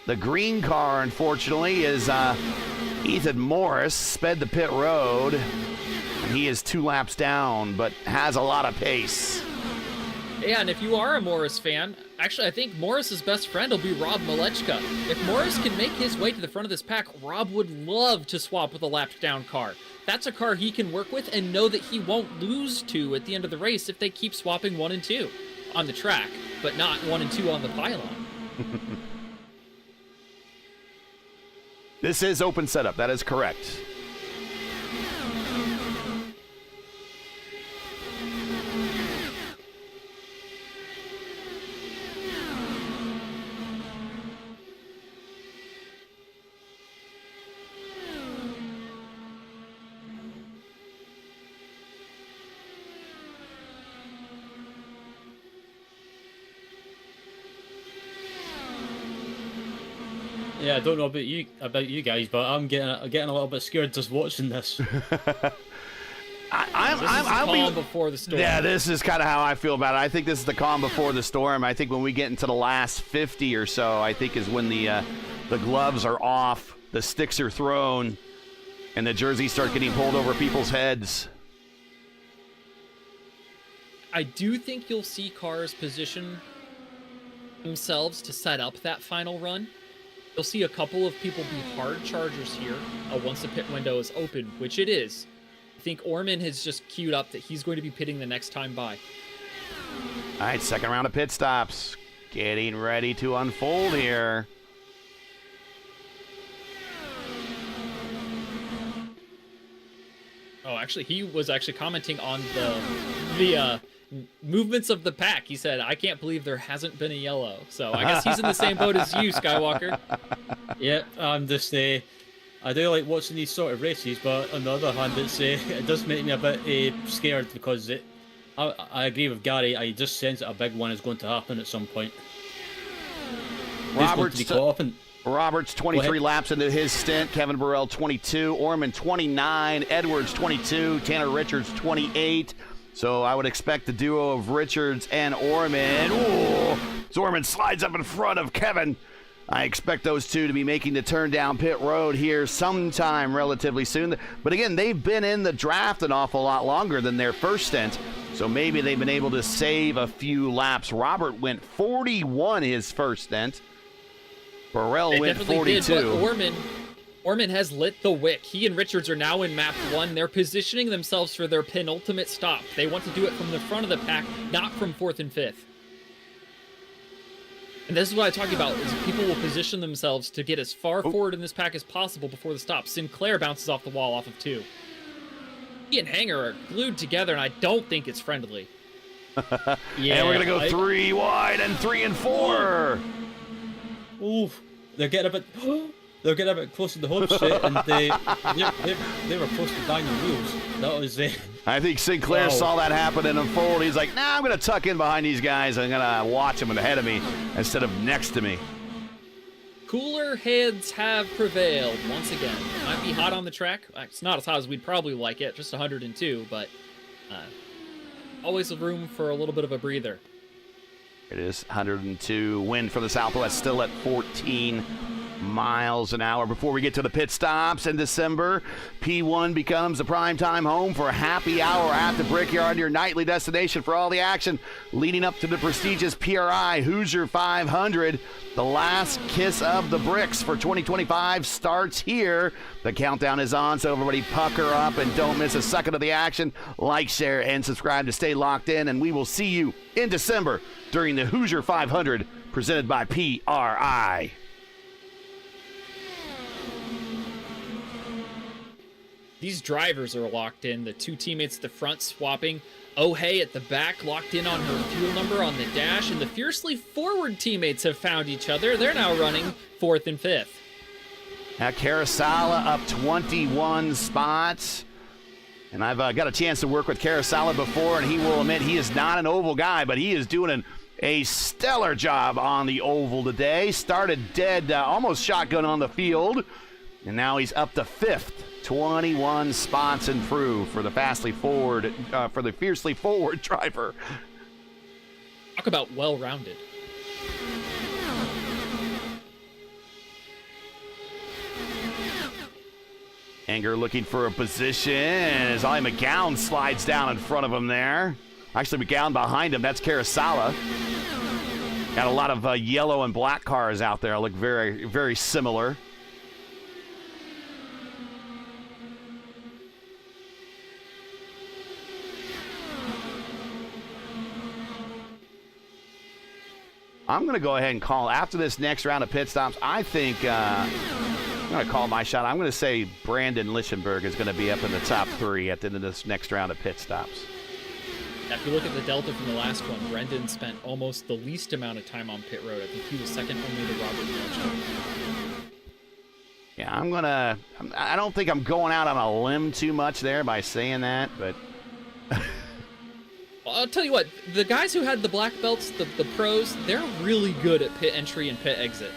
The green car, unfortunately, is Ethan Morris, sped the pit road. He is 2 laps down, but has a lot of pace. Yeah, and if you are a Morris fan, actually, I think Morris's best friend will be Rob Malechka. If Morris can make his way to the front of this pack, Rob would love to swap with a lapped down car. That's a car he can work with and know that he won't lose to at the end of the race if they keep swapping 1 and 2 on the track, but not 1 and 2 on the pylon. This is open setup. That is correct. Yeah, I don't know about you guys, but I'm getting a little bit scared just watching this. I'll be before the storm. Yeah, this is kind of how I feel about it. I think this is the calm before the storm. I think when we get into the last 50 or so, I think is when the gloves are off, the sticks are thrown, and the jerseys start getting pulled over people's heads. I do think you'll see cars position themselves to set up that final run. You'll see a couple of people be hard chargers here once the pit window is open, which it is. I think Orman has just queued up that he's going to be pitting the next time by. All right, second round of pit stops. Getting ready to unfold here. Oh, actually, he was actually commenting on the movements of the pack. He said, I can't believe there hasn't been a yellow. So I guess he's in the same boat as you, Skywalker. Yeah, I'm just I do like watching these sort of races, but on the other hand, it does make me a bit scared because I agree with Gary. I just sense that a big one is going to happen at some point. Roberts 23 laps into his stint. Kevin Burrell 22. Orman 29. Edwards 22. Tanner Richards 28. So I would expect the duo of Richards and Orman. Ooh, so Orman slides up in front of Kevin. I expect those two to be making the turn down pit road here sometime relatively soon. But again, they've been in the draft an awful lot longer than their first stint. So maybe they've been able to save a few laps. Robert went 41 his first stint. Burrell went 42. Orman has lit the wick. He and Richards are now in map 1. They're positioning themselves for their penultimate stop. They want to do it from the front of the pack, not from 4th and 5th. And this is what I'm talking about, is people will position themselves to get as far forward in this pack as possible before the stop. Sinclair bounces off the wall off of 2. He and Hanger are glued together, and I don't think it's friendly. Yeah, and we're going to go 3 wide and 3 and 4. Oof, they're getting a bit close to the home straight, and they were close to banging the wheels. That was I think Sinclair saw that happen and unfold. He's like, nah, I'm going to tuck in behind these guys. I'm going to watch them ahead of me instead of next to me. Cooler heads have prevailed once again. Might be hot on the track. It's not as hot as we'd probably like it, just 102, but always a room for a little bit of a breather. It is 102. Wind from the southwest still at 14 miles an hour. Before we get to the pit stops in December, P1 becomes a primetime home for a happy hour at the Brickyard, your nightly destination for all the action leading up to the prestigious PRI Hoosier 500. The last kiss of the bricks for 2025 starts here. The countdown is on, so everybody pucker up and don't miss a second of the action. Like, share, and subscribe to stay locked in, and we will see you in December during the Hoosier 500 presented by PRI. These drivers are locked in. The 2 teammates at the front swapping. Oh Hey at the back locked in on her fuel number on the dash. And the fiercely forward teammates have found each other. They're now running 4th and 5th. Now Carousala up 21 spots. And I've got a chance to work with Carousala before, and he will admit he is not an oval guy, but he is doing a stellar job on the oval today. Started dead, almost shotgun on the field, and now he's up to 5th. 21 spots improved for the fiercely forward driver. Talk about well-rounded. Anger looking for a position as Ollie McGowan slides down in front of him there. Actually, McGowan behind him. That's Carousala. Got a lot of yellow and black cars out there. Look very, very similar. I'm going to go ahead and call, after this next round of pit stops, I think I'm going to call my shot. I'm going to say Brandon Lichtenberg is going to be up in the top 3 at the end of this next round of pit stops. If you look at the delta from the last one, Brendan spent almost the least amount of time on pit road. I think he was second only to Robert Milch. Yeah, I don't think I'm going out on a limb too much there by saying that, but... Well, I'll tell you what, the guys who had the black belts, the pros, they're really good at pit entry and pit exit.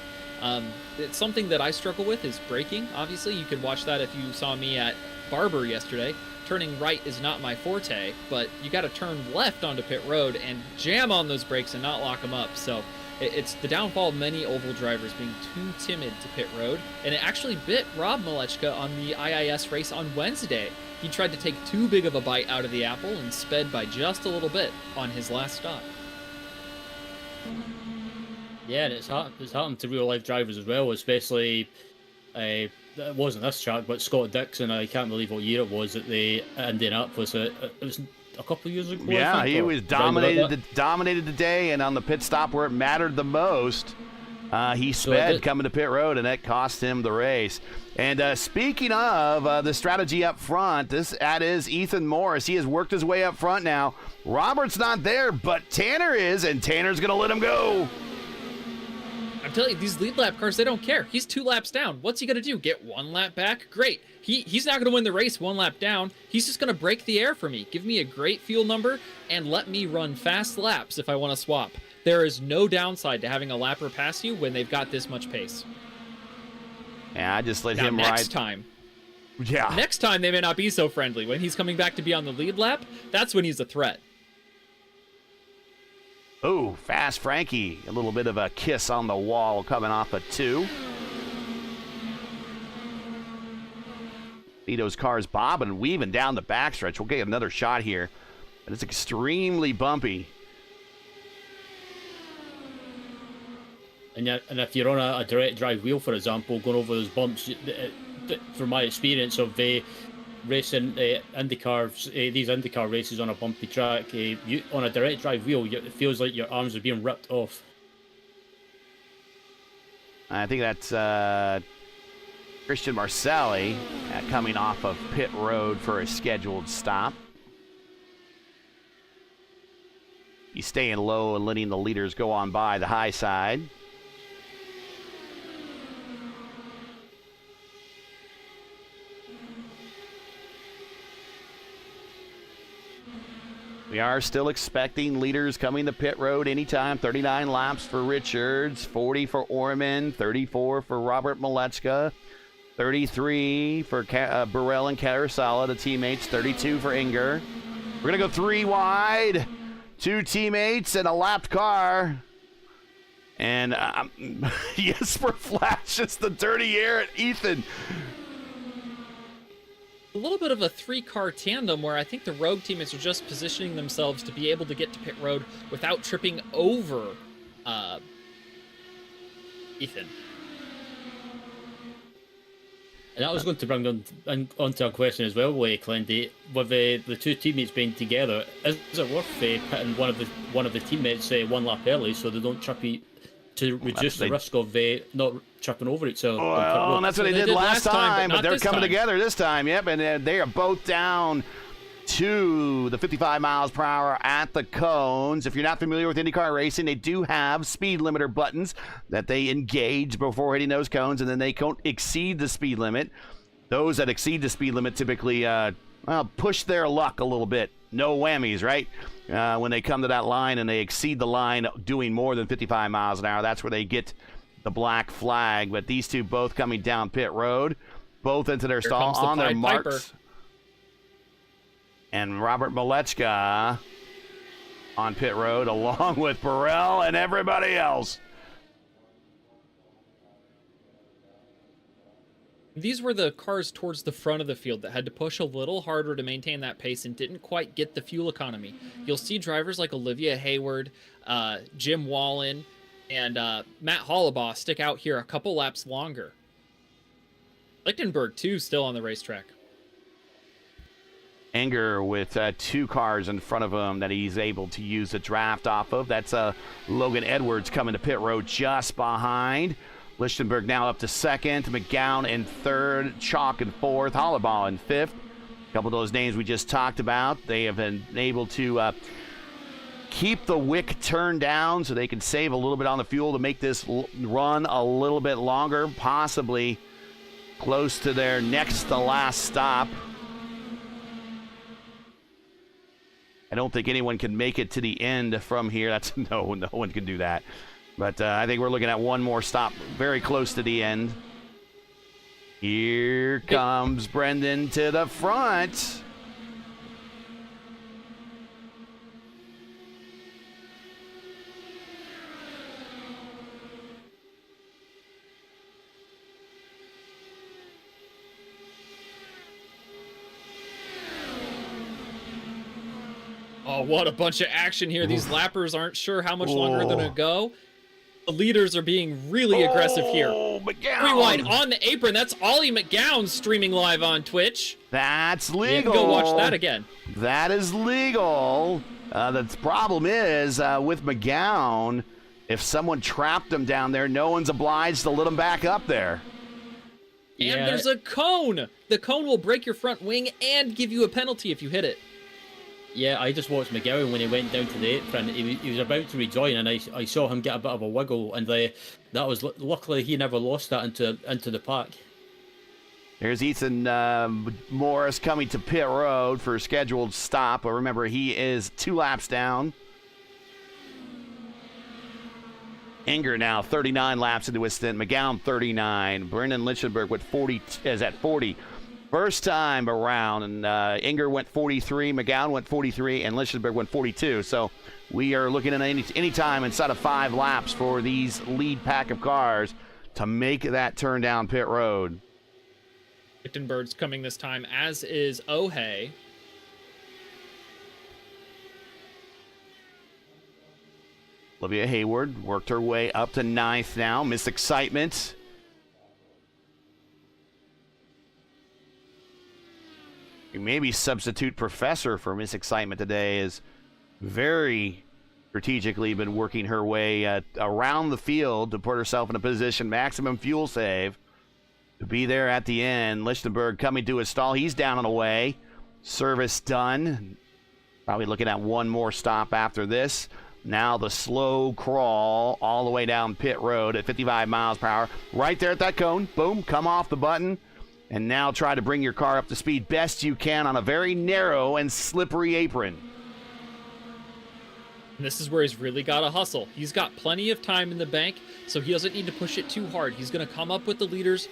It's something that I struggle with is braking. Obviously, you could watch that if you saw me at Barber yesterday. Turning right is not my forte, but you got to turn left onto pit road and jam on those brakes and not lock them up. So it's the downfall of many oval drivers being too timid to pit road, and it actually bit Rob Malechka on the IIS race on Wednesday. He tried to take too big of a bite out of the apple and sped by just a little bit on his last stop. Yeah, and it's happened to real life drivers as well, especially it wasn't this track, but Scott Dixon. I can't believe what year it was at the Indianapolis. It was a couple of years ago. Yeah, I think, he or was dominated the day, and on the pit stop where it mattered the most, he sped coming to pit road, and that cost him the race. And speaking of the strategy up front, that is Ethan Morris. He has worked his way up front now. Robert's not there, but Tanner is, and Tanner's going to let him go. I'm telling you, these lead lap cars, they don't care. He's 2 laps down. What's he going to do? Get 1 lap back? Great. He's not going to win the race 1 lap down. He's just going to break the air for me. Give me a great fuel number and let me run fast laps if I want to swap. There is no downside to having a lapper pass you when they've got this much pace. Yeah, I just let Now, him next time. Yeah. Next time, they may not be so friendly. When he's coming back to be on the lead lap, that's when he's a threat. Oh, Fast Frankie. A little bit of a kiss on the wall coming off a 2. Vito's car's bobbing and weaving down the backstretch. We'll get another shot here. But it's extremely bumpy. And if you're on a direct drive wheel, for example, going over those bumps, from my experience of racing IndyCar, these IndyCar races on a bumpy track, on a direct drive wheel, it feels like your arms are being ripped off. I think that's Christian Marcelli coming off of pit road for a scheduled stop. He's staying low and letting the leaders go on by the high side. We are still expecting leaders coming to pit road anytime. 39 laps for Richards, 40 for Orman, 34 for Robert Malechka, 33 for Burrell and Catarasala, the teammates, 32 for Inger. We're going to go 3 wide, 2 teammates, and a lapped car. And Jesper flashes the dirty air at Ethan. A little bit of a 3-car tandem where I think the Rogue teammates are just positioning themselves to be able to get to pit road without tripping over Ethan. And that was going to bring onto a question as well, Clendy. With the 2 teammates being together, is it worth pitting one of the teammates 1 lap early so they don't trip to reduce the risk of not tripping over each other? Well, and that's what they did last time, but they're coming time. together this time. Yep, and they are both down to the 55 miles per hour at the cones. If you're not familiar with IndyCar racing, they do have speed limiter buttons that they engage before hitting those cones, and then they don't exceed the speed limit. Those that exceed the speed limit typically push their luck a little bit. No whammies, right? When they come to that line and they exceed the line doing more than 55 miles an hour, that's where they get the black flag. But these two both coming down pit road, both into their stall on their marks. And Robert Malechka on pit road along with Burrell and everybody else. These were the cars towards the front of the field that had to push a little harder to maintain that pace and didn't quite get the fuel economy. You'll see drivers like Olivia Hayward, Jim Wallen, and Matt Hollabaugh stick out here a couple laps longer. Lichtenberg, too, still on the racetrack. Enger with 2 cars in front of him that he's able to use the draft off of. That's Logan Edwards coming to pit road just behind. Lichtenberg now up to 2nd, McGowan in 3rd, Chalk in 4th, Hollabaugh in 5th. A couple of those names we just talked about. They have been able to keep the wick turned down so they can save a little bit on the fuel to make this run a little bit longer, possibly close to their next to last stop. I don't think anyone can make it to the end from here. No one can do that. But I think we're looking at one more stop very close to the end. Here comes Brendan to the front. Oh, what a bunch of action here. These lappers aren't sure how much longer they're going to go. The leaders are being really aggressive here. McGowan. Rewind on the apron. That's Ollie McGowan streaming live on Twitch. That's legal. You can go watch that again. That is legal. The problem is with McGowan, if someone trapped him down there, no one's obliged to let him back up there. And there's a cone. The cone will break your front wing and give you a penalty if you hit it. Yeah, I just watched McGowan when he went down to the apron. He was about to rejoin, and I saw him get a bit of a wiggle, and that was luckily he never lost that into the pack. Here's Ethan Morris coming to pit road for a scheduled stop. But remember, he is 2 laps down. Inger now 39 laps into his stint. McGowan 39. Brendan Lichtenberg with 40 is at 40. First time around, and Inger went 43, McGowan went 43, and Lichtenberg went 42. So we are looking at any time inside of 5 laps for these lead pack of cars to make that turn down pit road. Lichtenberg's coming this time, as is Ohe. Olivia Hayward worked her way up to 9th now. Miss Excitement. Maybe substitute professor for Miss Excitement today is very strategically been working her way around the field to put herself in a position, maximum fuel save, to be there at the end. Lichtenberg coming to his stall. He's down and away. Service done. Probably looking at one more stop after this. Now the slow crawl all the way down pit road at 55 miles per hour. Right there at that cone. Boom. Come off the button. And now try to bring your car up to speed best you can on a very narrow and slippery apron. And this is where he's really got to hustle. He's got plenty of time in the bank, so he doesn't need to push it too hard. He's going to come up with the leaders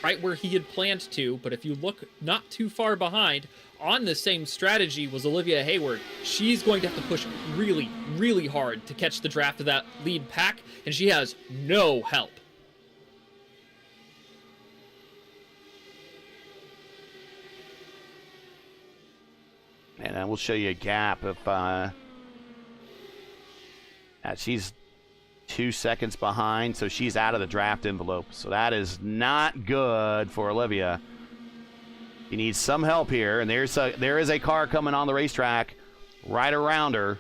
right where he had planned to, but if you look not too far behind, on the same strategy was Olivia Hayward. She's going to have to push really, really hard to catch the draft of that lead pack, and she has no help. And I will show you a gap if she's 2 seconds behind, so she's out of the draft envelope. So that is not good for Olivia. You need some help here, and there is a car coming on the racetrack right around her.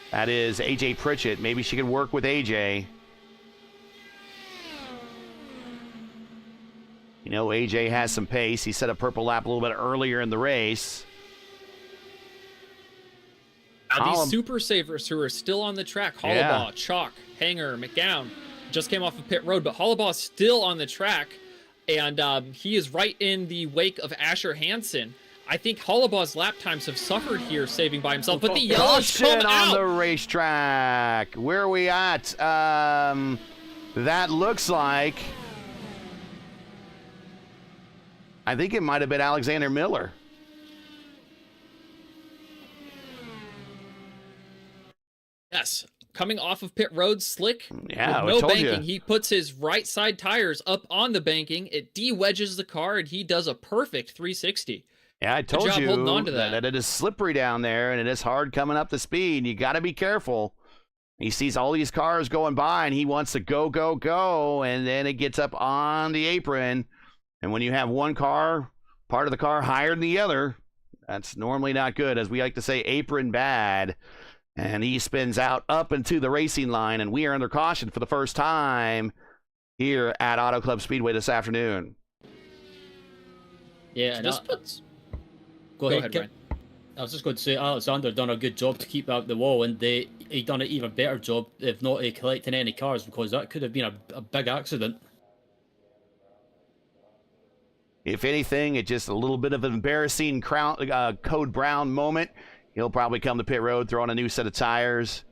That is AJ Pritchett. Maybe she can work with AJ. You know, AJ has some pace. He set a purple lap a little bit earlier in the race. Now these super savers who are still on the track, Hollabaugh, Chalk, Hanger, McGowan, just came off of pit road, but Hollabaugh's still on the track, and he is right in the wake of Asher Hansen. I think Hollabaugh's lap times have suffered here, saving by himself, but the yellows come out. On the racetrack. Where are we at? That looks like, I think it might have been Alexander Miller. Yes, coming off of pit road, slick, yeah, with no banking. He puts his right side tires up on the banking. It de-wedges the car, and he does a perfect 360. Yeah, I told you holding on to that it is slippery down there, and it is hard coming up the speed. You got to be careful. He sees all these cars going by, and he wants to go, go, go, and then it gets up on the apron. And when you have one car, part of the car higher than the other, that's normally not good. As we like to say, apron bad. And he spins out up into the racing line, and we are under caution for the first time here at Auto Club Speedway this afternoon. Yeah, this puts... Go ahead, Ryan. I was just going to say, Alexander done a good job to keep out the wall, and he done an even better job, if not collecting any cars, because that could have been a big accident. If anything, it's just a little bit of an embarrassing Code Brown moment. He'll probably come to pit road, throw on a new set of tires,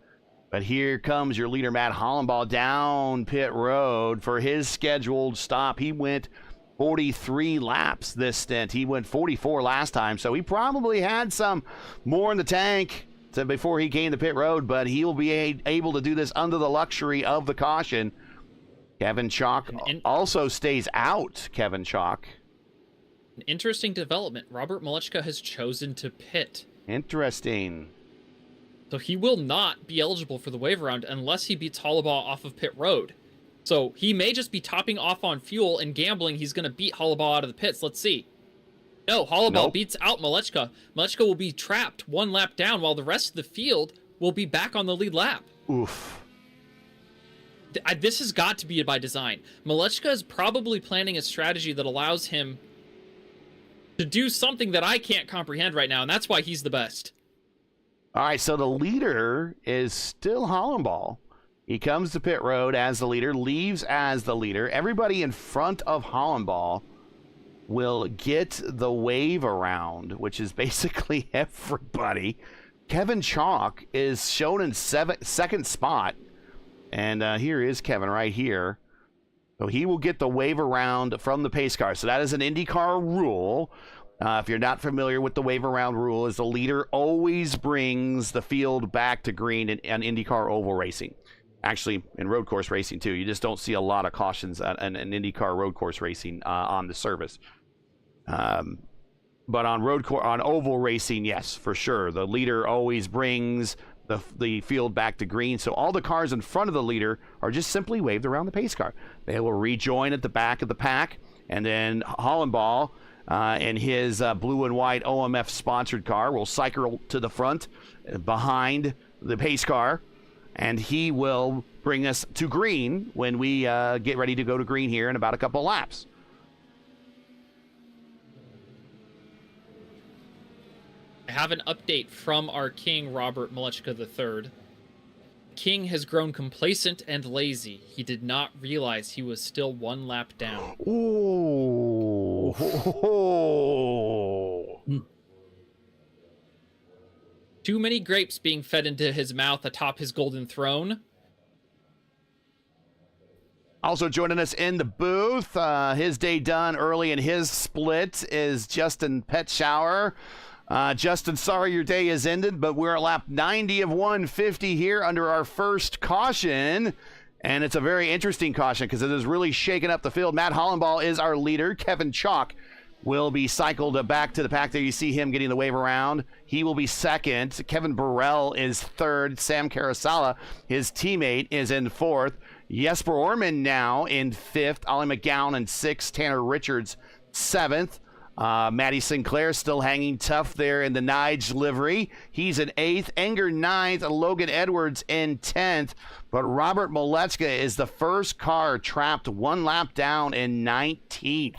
But here comes your leader, Matt Hollenbaugh, down pit road for his scheduled stop. He went 43 laps this stint. He went 44 last time, so he probably had some more in the tank before he came to pit road, but he'll be able to do this under the luxury of the caution. Kevin Chalk also stays out, Kevin Chalk. An interesting development. Robert Malechka has chosen to pit. Interesting. So he will not be eligible for the waiver round unless he beats Hollenbaugh off of pit road. So he may just be topping off on fuel and gambling he's going to beat Hollenbaugh out of the pits. Let's see. No, Hollenbaugh beats out Malechka. Malechka will be trapped one lap down while the rest of the field will be back on the lead lap. Oof. This has got to be by design. Malechka is probably planning a strategy that allows him to do something that I can't comprehend right now, and that's why he's the best. All right, so the leader is still Hollenbaugh. He comes to pit road as the leader, leaves as the leader. Everybody in front of Hollenbaugh will get the wave around, which is basically everybody. Kevin Chalk is shown in second spot. And here is Kevin right here. So he will get the wave around from the pace car. So that is an IndyCar rule. If you're not familiar with the wave around rule, is the leader always brings the field back to green in IndyCar oval racing. Actually, in road course racing, too. You just don't see a lot of cautions in IndyCar road course racing on the service. But on oval racing, yes, for sure. The leader always brings the field back to green. So all the cars in front of the leader are just simply waved around the pace car. They will rejoin at the back of the pack. And then Hollenbaugh and his blue and white OMF sponsored car will cycle to the front behind the pace car. And he will bring us to green when we get ready to go to green here in about a couple laps. I have an update from our king, Robert Malechka III. King has grown complacent and lazy. He did not realize he was still one lap down. Ooh. Too many grapes being fed into his mouth atop his golden throne. Also joining us in the booth, his day done early in his split, is Justin Petschauer. Justin, sorry your day has ended, but we're at lap 90 of 150 here under our first caution. And it's a very interesting caution because it is really shaking up the field. Matt Hollenbaugh is our leader. Kevin Chalk will be cycled back to the pack there. You see him getting the wave around. He will be second. Kevin Burrell is third. Sam Carasala, his teammate, is in fourth. Jesper Orman now in fifth. Ollie McGowan in sixth. Tanner Richards, seventh. Matty Sinclair still hanging tough there in the Nige livery. He's in eighth. Enger ninth. Logan Edwards in 10th. But Robert Malechka is the first car trapped one lap down in 19th.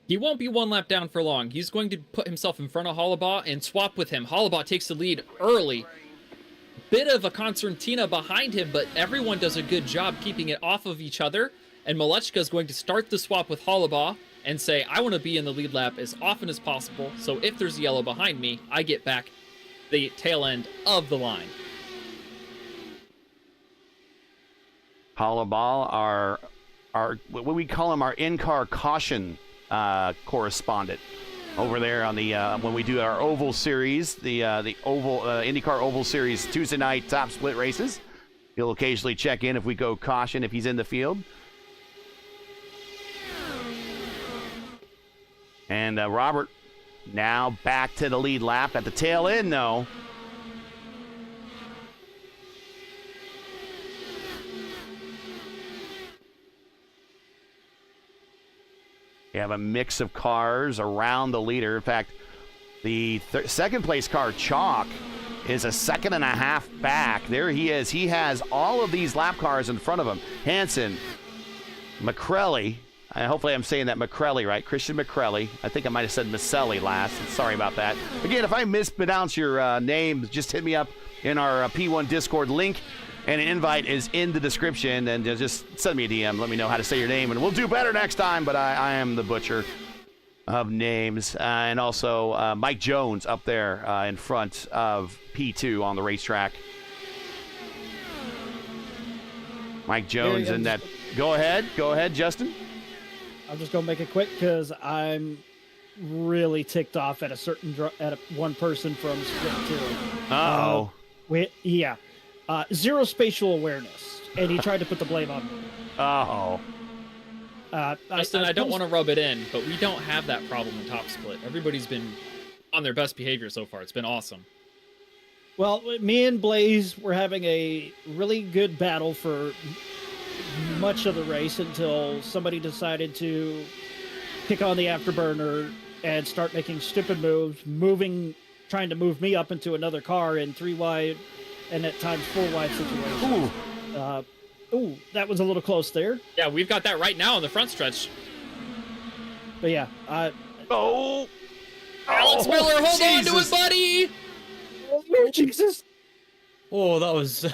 He won't be one lap down for long. He's going to put himself in front of Hollenbaugh and swap with him. Hollenbaugh takes the lead early. Bit of a concertina behind him, but everyone does a good job keeping it off of each other. And Malechka is going to start the swap with Hollenbaugh and say, I want to be in the lead lap as often as possible, so if there's yellow behind me, I get back the tail end of the line. Hollenbaugh, our what we call him, our in-car caution correspondent over there on the when we do our oval series, the oval IndyCar oval series Tuesday night top split races. He'll occasionally check in if we go caution if he's in the field. And Robert now back to the lead lap at the tail end, though. You have a mix of cars around the leader. In fact, the second place car, Chalk, is a second and a half back. There he is. He has all of these lap cars in front of him. Hansen, McCrelly. Hopefully I'm saying that McCrelly right. Christian McCrelly. I think I might have said Maselli last. Sorry about that. Again, if I mispronounce your name, just hit me up in our P1 Discord link. And an invite is in the description. And just send me a DM. Let me know how to say your name. And we'll do better next time. But I am the butcher of names. And also Mike Jones up there in front of P2 on the racetrack. Mike Jones in that. Go ahead, Justin. I'm just gonna make it quick because I'm really ticked off at one person from Split 2. Zero spatial awareness, and he tried to put the blame on me. Justin, I don't want to rub it in, but we don't have that problem in Top Split. Everybody's been on their best behavior so far. It's been awesome. Well, me and Blaze were having a really good battle for much of the race until somebody decided to kick on the afterburner and start making stupid moves, trying to move me up into another car in 3 wide and at times 4 wide situations. That was a little close there. Yeah, we've got that right now on the front stretch. But yeah, Alex Miller, hold on to it, buddy! Oh, Jesus! Oh, that was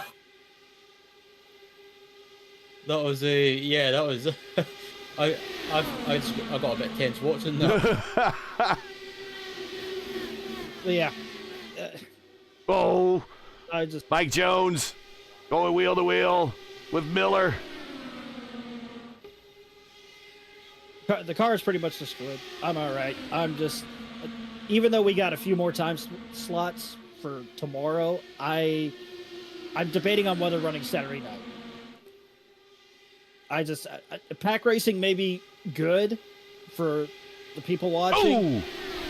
I got a bit tense watching that. Yeah. Mike Jones going wheel to wheel with Miller. The car is pretty much destroyed. I'm all right. I'm just, even though we got a few more time slots for tomorrow, I'm debating on whether running Saturday night. Pack racing may be good for the people watching.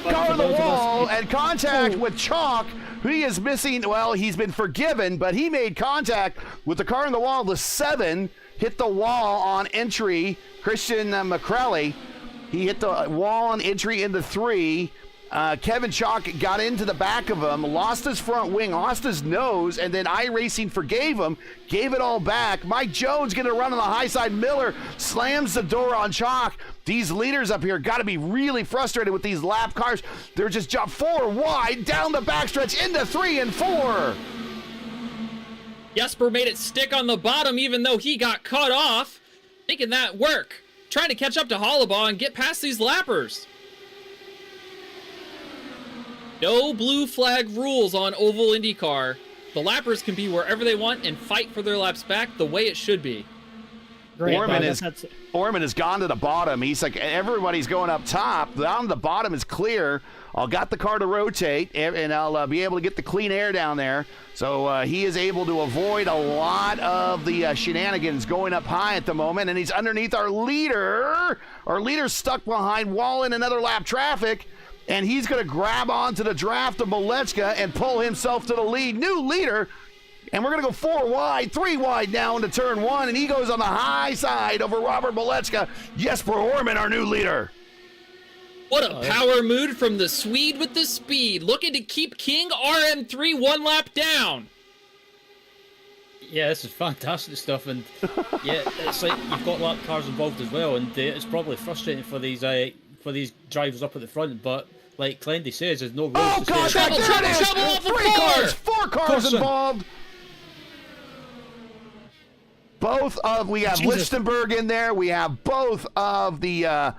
Car on the wall and contact with Chalk. He is missing. Well, he's been forgiven, but he made contact with the car on the wall. The 7 hit the wall on entry. Christian McCrelly, he hit the wall on entry into 3. Kevin Chalk got into the back of him, lost his front wing, lost his nose, and then iRacing forgave him, gave it all back. Mike Jones going to run on the high side. Miller slams the door on Chalk. These leaders up here got to be really frustrated with these lap cars. They're just jumped 4 wide, down the backstretch, into 3 and 4. Jesper made it stick on the bottom even though he got cut off. Making that work. Trying to catch up to Hollabaugh and get past these lappers. No blue flag rules on Oval IndyCar. The lappers can be wherever they want and fight for their laps back the way it should be. Orman has gone to the bottom. He's like, everybody's going up top. Down the bottom is clear. I'll got the car to rotate, and I'll be able to get the clean air down there. So he is able to avoid a lot of the shenanigans going up high at the moment, and he's underneath our leader. Our leader's stuck behind wall in another lap traffic. And he's going to grab onto the draft of Malecka and pull himself to the lead. New leader. And we're going to go 4 wide, 3 wide now into turn 1. And he goes on the high side over Robert Malecka. Jesper Orman, our new leader. What a power move from the Swede with the speed. Looking to keep King RM3 1 lap down. Yeah, this is fantastic stuff. And yeah, it's like you've got lap cars involved as well. And it's probably frustrating for these drivers up at the front, but like Clendy says, there's no rules to stay. Trouble, 4 cars involved. We have Lichtenberg in there. We have both of the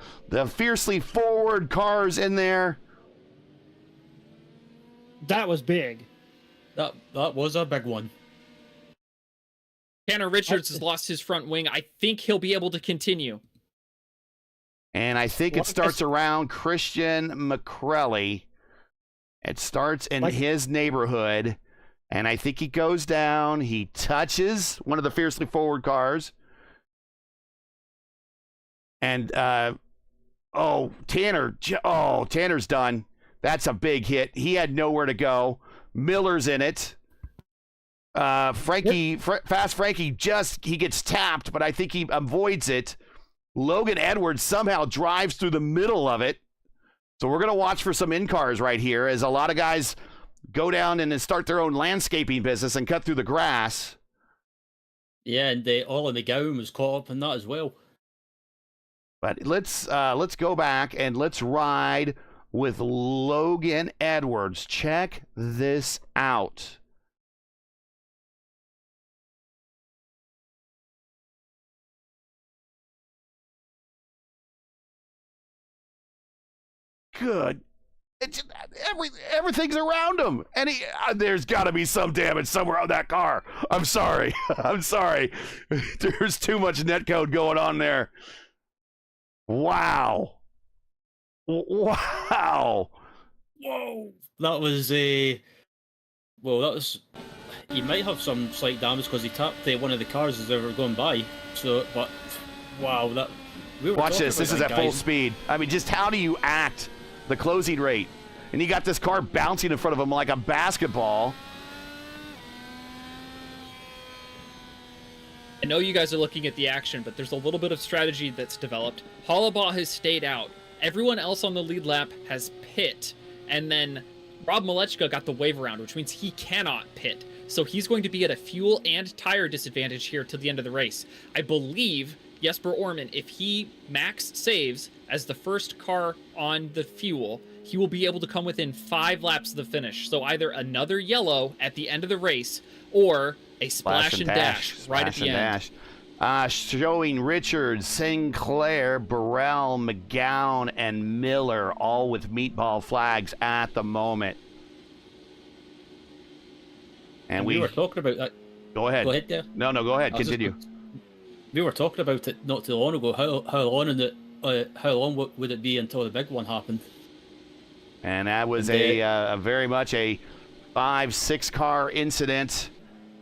fiercely forward cars in there. That was big. That was a big one. Tanner Richards has lost his front wing. I think he'll be able to continue. And I think it starts around Christian McCrelly. It starts in his neighborhood. And I think he goes down. He touches one of the fiercely forward cars. And, Tanner's done. That's a big hit. He had nowhere to go. Miller's in it. Fast Frankie he gets tapped, but I think he avoids it. Logan Edwards somehow drives through the middle of it. So we're going to watch for some in-cars right here as a lot of guys go down and start their own landscaping business and cut through the grass. Yeah, and Ollie McGowan was caught up in that as well. But let's go back and let's ride with Logan Edwards. Check this out. Good. Everything's around him, and there's got to be some damage somewhere on that car. I'm sorry. I'm sorry. There's too much netcode going on there. Wow. Wow. Whoa. That was a... Well, that was... He might have some slight damage because he tapped one of the cars as they were going by. So, but... Wow, that... Watch this. This is at full speed. I mean, just how do you act the closing rate? And you got this car bouncing in front of him like a basketball. I know you guys are looking at the action, but there's a little bit of strategy that's developed. Hollabaugh has stayed out. Everyone else on the lead lap has pit. And then Rob Malechka got the wave around, which means he cannot pit. So he's going to be at a fuel and tire disadvantage here till the end of the race. I believe Jesper Orman, if he max saves as the first car on the fuel, he will be able to come within 5 laps of the finish. So either another yellow at the end of the race or a splash and dash right at the end. Showing Richards, Sinclair, Burrell, McGowan, and Miller, all with meatball flags at the moment. And we were talking about that. Go ahead. Go ahead, yeah. No, go ahead. Continue. We were talking about it not too long ago. How long would it be until the big one happened? And that was a very much a 5-6 car incident.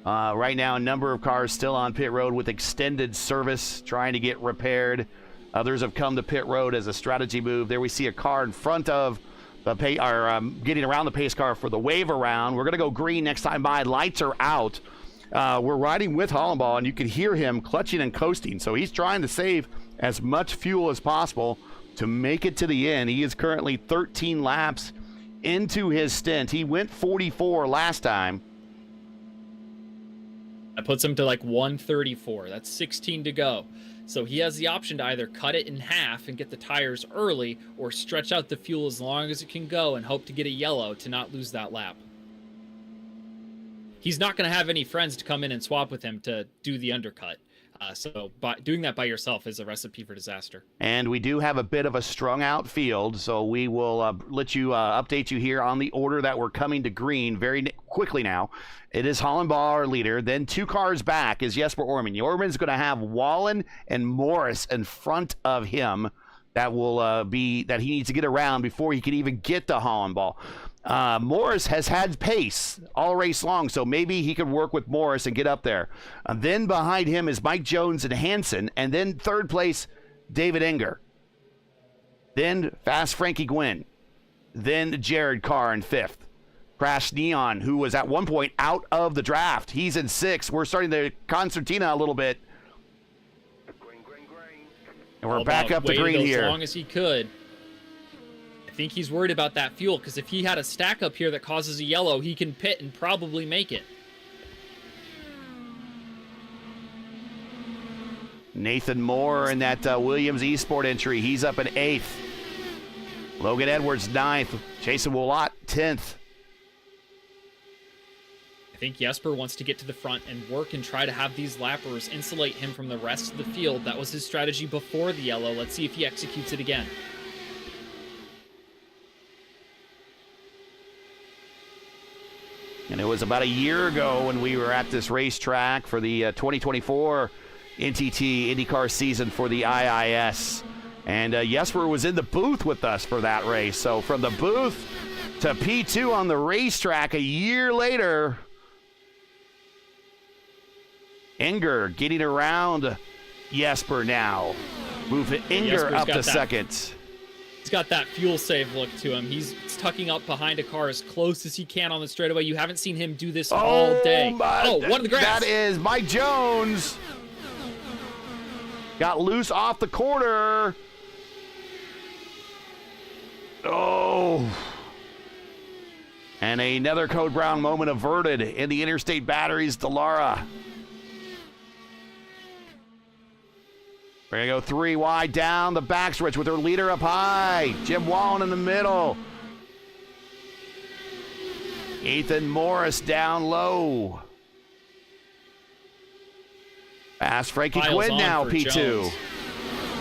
Right now, a number of cars still on pit road with extended service trying to get repaired. Others have come to pit road as a strategy move. There we see a car in front of the getting around the pace car for the wave around. We're going to go green next time by. Lights are out. We're riding with Hollabaugh, and you can hear him clutching and coasting. So he's trying to save as much fuel as possible to make it to the end. He is currently 13 laps into his stint. He went 44 last time. That puts him to like 134. That's 16 to go. So he has the option to either cut it in half and get the tires early or stretch out the fuel as long as it can go and hope to get a yellow to not lose that lap. He's not going to have any friends to come in and swap with him to do the undercut. So doing that by yourself is a recipe for disaster. And we do have a bit of a strung out field, so we will let you update you here on the order that we're coming to green very quickly now. It is Hollabaugh, our leader. Then 2 cars back is Jesper Orman. Orman's going to have Wallen and Morris in front of him. That will be that he needs to get around before he can even get to Hollabaugh. Morris has had pace all race long, so maybe he could work with Morris and get up there. Then behind him is Mike Jones and Hansen, and then 3rd place, David Enger. Then Fast Frankie Gwynn. Then Jared Carr in 5th. Crash Neon, who was at one point out of the draft. He's in 6th. We're starting to concertina a little bit. And we're back up to green here. As long as he could. I think he's worried about that fuel, because if he had a stack up here that causes a yellow, he can pit and probably make it. Nathan Moore in that Williams eSport entry. He's up in 8th. Logan Edwards 9th. Jason Willott 10th. I think Jesper wants to get to the front and work and try to have these lappers insulate him from the rest of the field. That was his strategy before the yellow. Let's see if he executes it again. And it was about a year ago when we were at this racetrack for the 2024 NTT IndyCar season for the IIS. And Jesper was in the booth with us for that race. So from the booth to P2 on the racetrack a year later, Enger getting around Jesper now. Move Enger up to 2nd. He's got that fuel save look to him. He's tucking up behind a car as close as he can on the straightaway. You haven't seen him do this all day. One of the grass. That is Mike Jones. Got loose off the corner. Oh. And another Code Brown moment averted in the Interstate Batteries Dallara. We're going to go 3 wide down the backstretch with her leader up high. Jim Wallen in the middle. Ethan Morris down low. Fast Frankie Gwynn now, P2.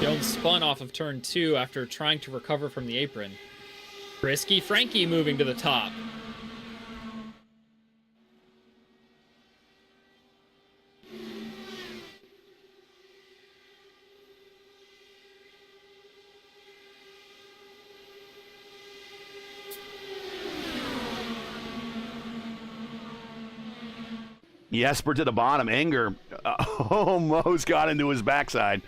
Jones spun off of turn 2 after trying to recover from the apron. Risky Frankie moving to the top. Jesper to the bottom. Enger almost got into his backside.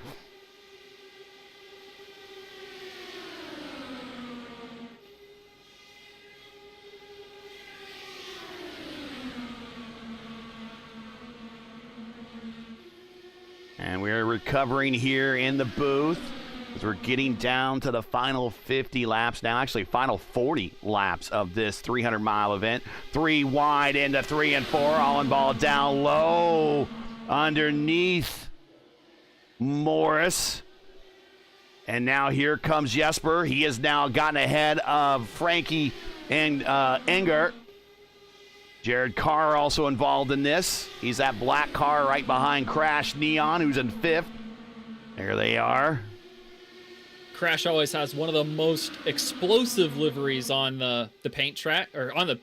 And we're recovering here in the booth as we're getting down to the final 50 laps now. Actually, final 40 laps of this 300-mile event. 3 wide into 3 and 4. Hollenball down low underneath Morris. And now here comes Jesper. He has now gotten ahead of Frankie and Enger. Jared Carr also involved in this. He's that black car right behind Crash Neon, who's in 5th. There they are. Crash always has one of the most explosive liveries on the paint track, or on the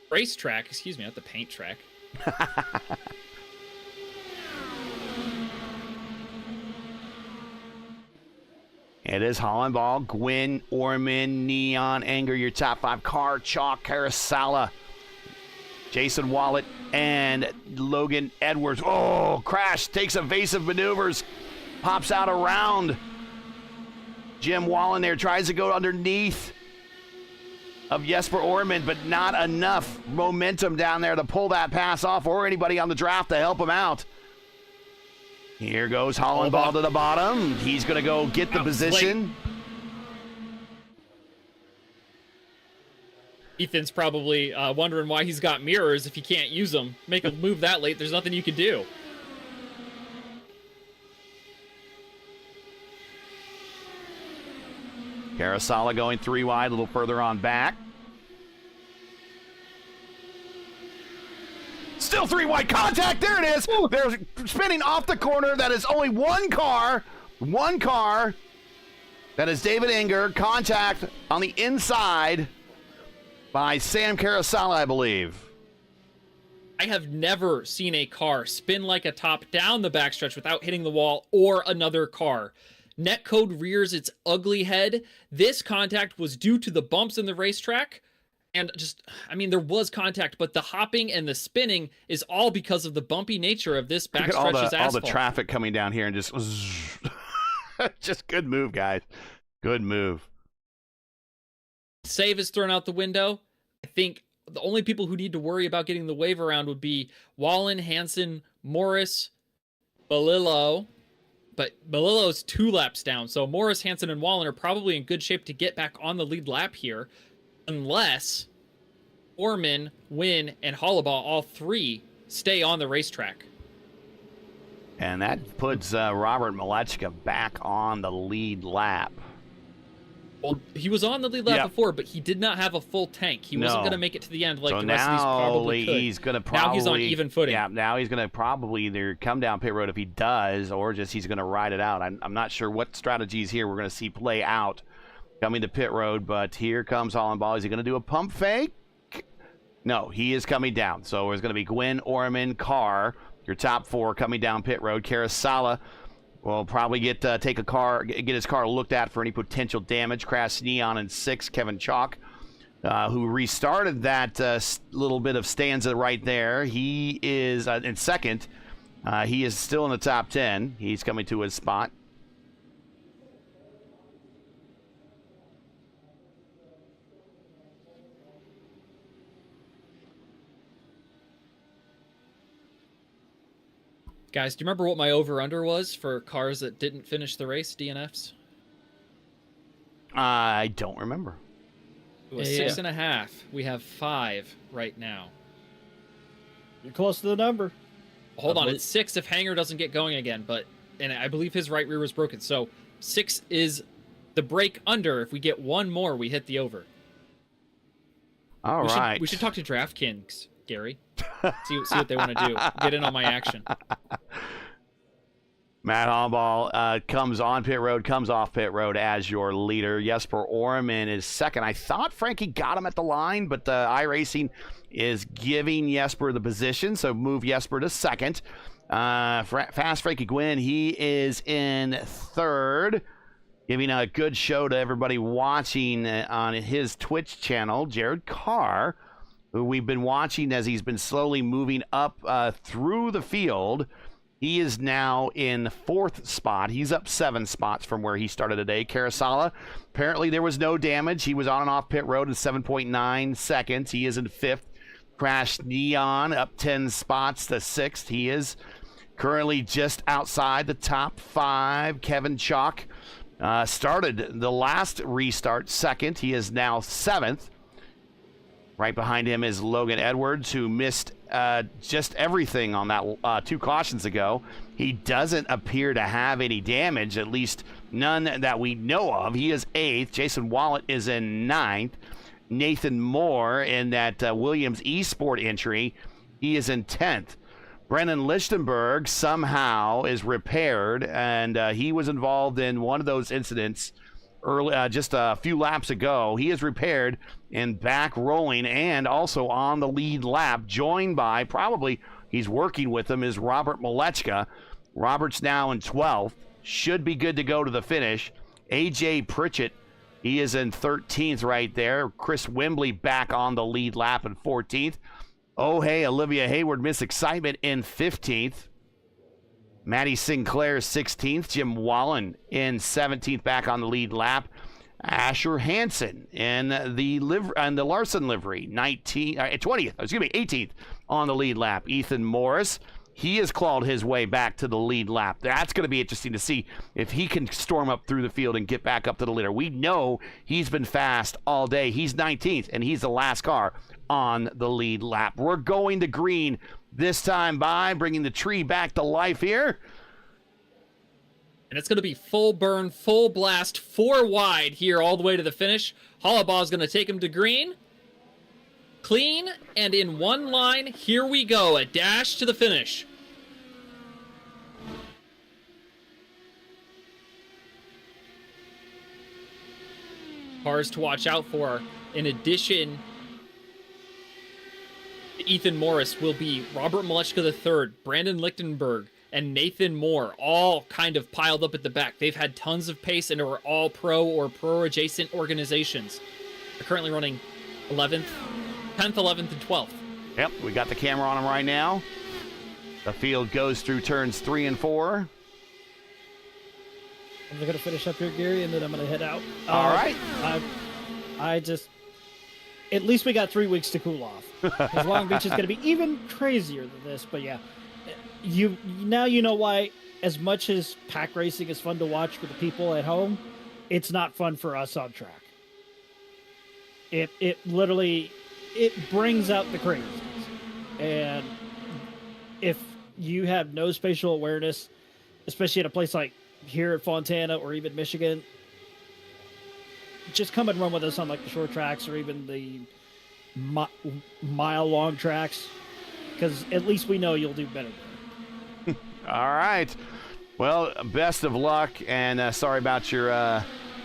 racetrack, excuse me, not the paint track. It is Hollenball, Gwynn, Orman, Neon, Enger, your top 5. Carr, Chalk, Carasala, Jason Wallet, and Logan Edwards. Oh, Crash takes evasive maneuvers, pops out around. Jim Wallen there tries to go underneath of Jesper Orman, but not enough momentum down there to pull that pass off, or anybody on the draft to help him out. Here goes Hollenball to the bottom. He's going to go get the position. Ethan's probably wondering why he's got mirrors if he can't use them. Make a move that late, there's nothing you can do. Carasala going 3 wide, a little further on back. Still 3 wide contact. There it is. They're spinning off the corner. That is only one car. One car. That is David Enger. Contact on the inside by Sam Carasala, I believe. I have never seen a car spin like a top down the backstretch without hitting the wall or another car. Netcode rears its ugly head. This contact was due to the bumps in the racetrack. And just, I mean, there was contact, but the hopping and the spinning is all because of the bumpy nature of this backstretch's asphalt. All the traffic coming down here and just, just good move, guys. Good move. Save is thrown out the window. I think the only people who need to worry about getting the wave around would be Wallen, Hansen, Morris, Balillo. But Balillo's 2 laps down, so Morris, Hansen, and Wallen are probably in good shape to get back on the lead lap here. Unless Orman, Wynn, and Hollaball, all 3, stay on the racetrack. And that puts Robert Malechka back on the lead lap. Well, he was on the lead lap before, but he did not have a full tank. He wasn't going to make it to the end like the rest of these probably could. He's going to probably... Now he's on even footing. Yeah, now he's going to probably either come down pit road if he does, or just he's going to ride it out. I'm not sure what strategies here we're going to see play out coming to pit road, but here comes Hollenball. Is he going to do a pump fake? No, he is coming down. So there's going to be Gwynn, Orman, Carr, your top 4 coming down pit road. Carasala will probably get his car looked at for any potential damage. Crash Neon in 6th. Kevin Chalk, who restarted that little bit of stanza right there. He is in 2nd. He is still in the top 10. He's coming to his spot. Guys, do you remember what my over-under was for cars that didn't finish the race, DNFs? I don't remember. It was 6.5. We have 5 right now. You're close to the number. Hold on, it's 6 if Hanger doesn't get going again, and I believe his right rear was broken. So 6 is the break under. If we get one more, we hit the over. All right. We should talk to DraftKings, Gary. See what they want to do. Get in on my action. Matt Homball comes on pit road, comes off pit road as your leader. Jesper Orman is second. I thought Frankie got him at the line, but iRacing is giving Jesper the position, so move Jesper to second. Fast Frankie Gwynn, he is in third, giving a good show to everybody watching on his Twitch channel. Jared Carr, who we've been watching as he's been slowly moving up through the field. He is now in fourth spot. He's up 7 spots from where he started today. Karasala, apparently there was no damage. He was on and off pit road in 7.9 seconds. He is in fifth. Crash Neon up 10 spots to sixth. He is currently just outside the top 5. Kevin Chalk started the last restart second. He is now 7th. Right behind him is Logan Edwards, who missed just everything on that 2 cautions ago. He doesn't appear to have any damage, at least none that we know of. He is 8th. Jason Wallet is in 9th. Nathan Moore in that Williams eSport entry, he is in 10th. Brennan Lichtenberg somehow is repaired, and he was involved in one of those incidents early, just a few laps ago. He is repaired and back rolling, and also on the lead lap, joined by, probably he's working with him, is Robert Malechka. Robert's now in 12th, should be good to go to the finish. AJ Pritchett, he is in 13th right there. Chris Wembley back on the lead lap in 14th. Oh, hey, Olivia Hayward, Miss Excitement in 15th. Maddie Sinclair 16th. Jim Wallen in 17th, back on the lead lap. Asher Hansen in the Larson livery, 20th, 18th on the lead lap. Ethan Morris, he has clawed his way back to the lead lap. That's going to be interesting to see if he can storm up through the field and get back up to the leader. We know he's been fast all day. He's 19th, and he's the last car on the lead lap. We're going to green this time by, bringing the tree back to life here. And it's going to be full burn, full blast, 4 wide here all the way to the finish. Hollabaugh is going to take him to green. Clean, and in one line, here we go, a dash to the finish. Cars to watch out for. In addition, Ethan Morris will be Robert Malechka III, Brandon Lichtenberg, and Nathan Moore, all kind of piled up at the back. They've had tons of pace and are all pro or pro-adjacent organizations. They're currently running 11th, 10th, 11th, and 12th. Yep, we got the camera on them right now. The field goes through turns 3 and 4. I'm going to finish up here, Gary, and then I'm going to head out. All right. I just... At least we got 3 weeks to cool off. Because Long Beach is going to be even crazier than this. But yeah, now you know why, as much as pack racing is fun to watch for the people at home, it's not fun for us on track. It literally, it brings out the crazies. And if you have no spatial awareness, especially at a place like here at Fontana or even Michigan, just come and run with us on like the short tracks or even the mile-long tracks, because at least we know you'll do better. All right. Well, best of luck, and sorry about your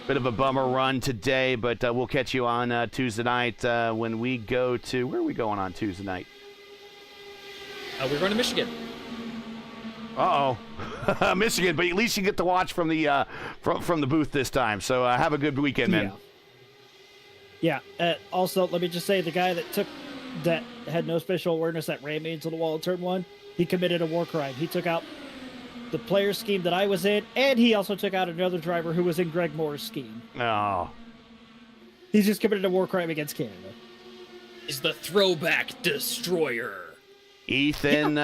bit of a bummer run today, but we'll catch you on Tuesday night when we go to... Where are we going on Tuesday night? We're going to Michigan. Uh-oh. Michigan, but at least you get to watch from the from the booth this time. So have a good weekend, man. Yeah. Also, let me just say, the guy that had no spatial awareness that ran me into the wall in turn 1, he committed a war crime. He took out the player scheme that I was in, and he also took out another driver who was in Greg Moore's scheme. Oh. He just committed a war crime against Canada. Is the throwback destroyer. Ethan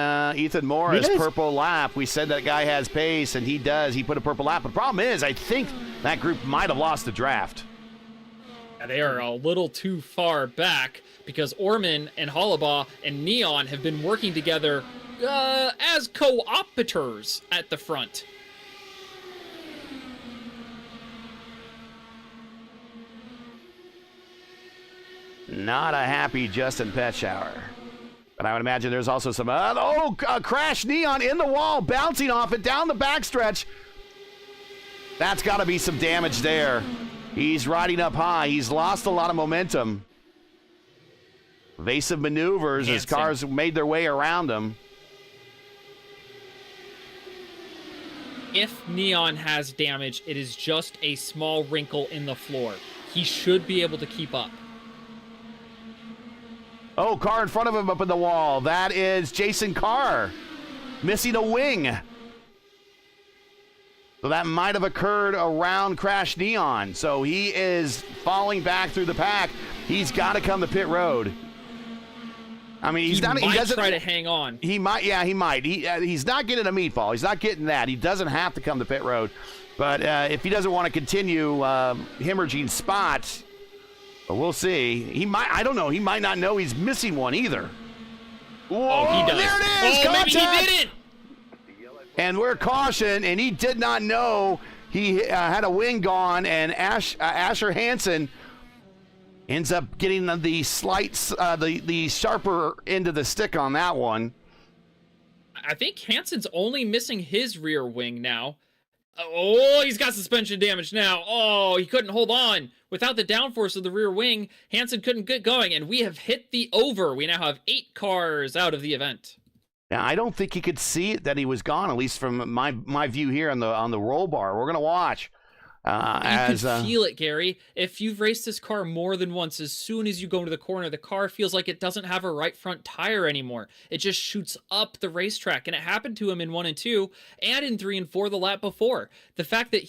Morris, purple lap. We said that guy has pace, and he does. He put a purple lap. The problem is, I think that group might have lost the draft. Yeah, they are a little too far back because Orman and Hollabaugh and Neon have been working together as co-opeters at the front. Not a happy Justin Petschauer. But I would imagine there's also some, crash Neon in the wall, bouncing off it down the backstretch. That's got to be some damage there. He's riding up high. He's lost a lot of momentum. Evasive maneuvers as cars made their way around him. If Neon has damage, it is just a small wrinkle in the floor. He should be able to keep up. Oh, car in front of him up in the wall. That is Jason Carr missing a wing. So that might have occurred around Crash Neon. So he is falling back through the pack. He's got to come to pit road. I mean, he doesn't try to hang on. He might. Yeah, he might. He's not getting a meatball. He's not getting that. He doesn't have to come to pit road. But if he doesn't want to continue hemorrhaging spots, we'll see. He might. I don't know. He might not know he's missing one either. Whoa, oh, he does. There it is. Oh, Contact. maybe he didn't. And we're cautioned, and he did not know he had a wing gone, and Asher Hansen ends up getting the the sharper end of the stick on that one. I think Hansen's only missing his rear wing now. Oh, he's got suspension damage now. Oh, he couldn't hold on. Without the downforce of the rear wing, Hansen couldn't get going, and we have hit the over. We now have 8 cars out of the event. Now, I don't think he could see it that he was gone, at least from my view here on the roll bar. We're going to watch. You can feel it, Gary. If you've raced this car more than once, as soon as you go into the corner, the car feels like it doesn't have a right front tire anymore. It just shoots up the racetrack, and it happened to him in 1 and 2, and in 3 and 4 the lap before. The fact that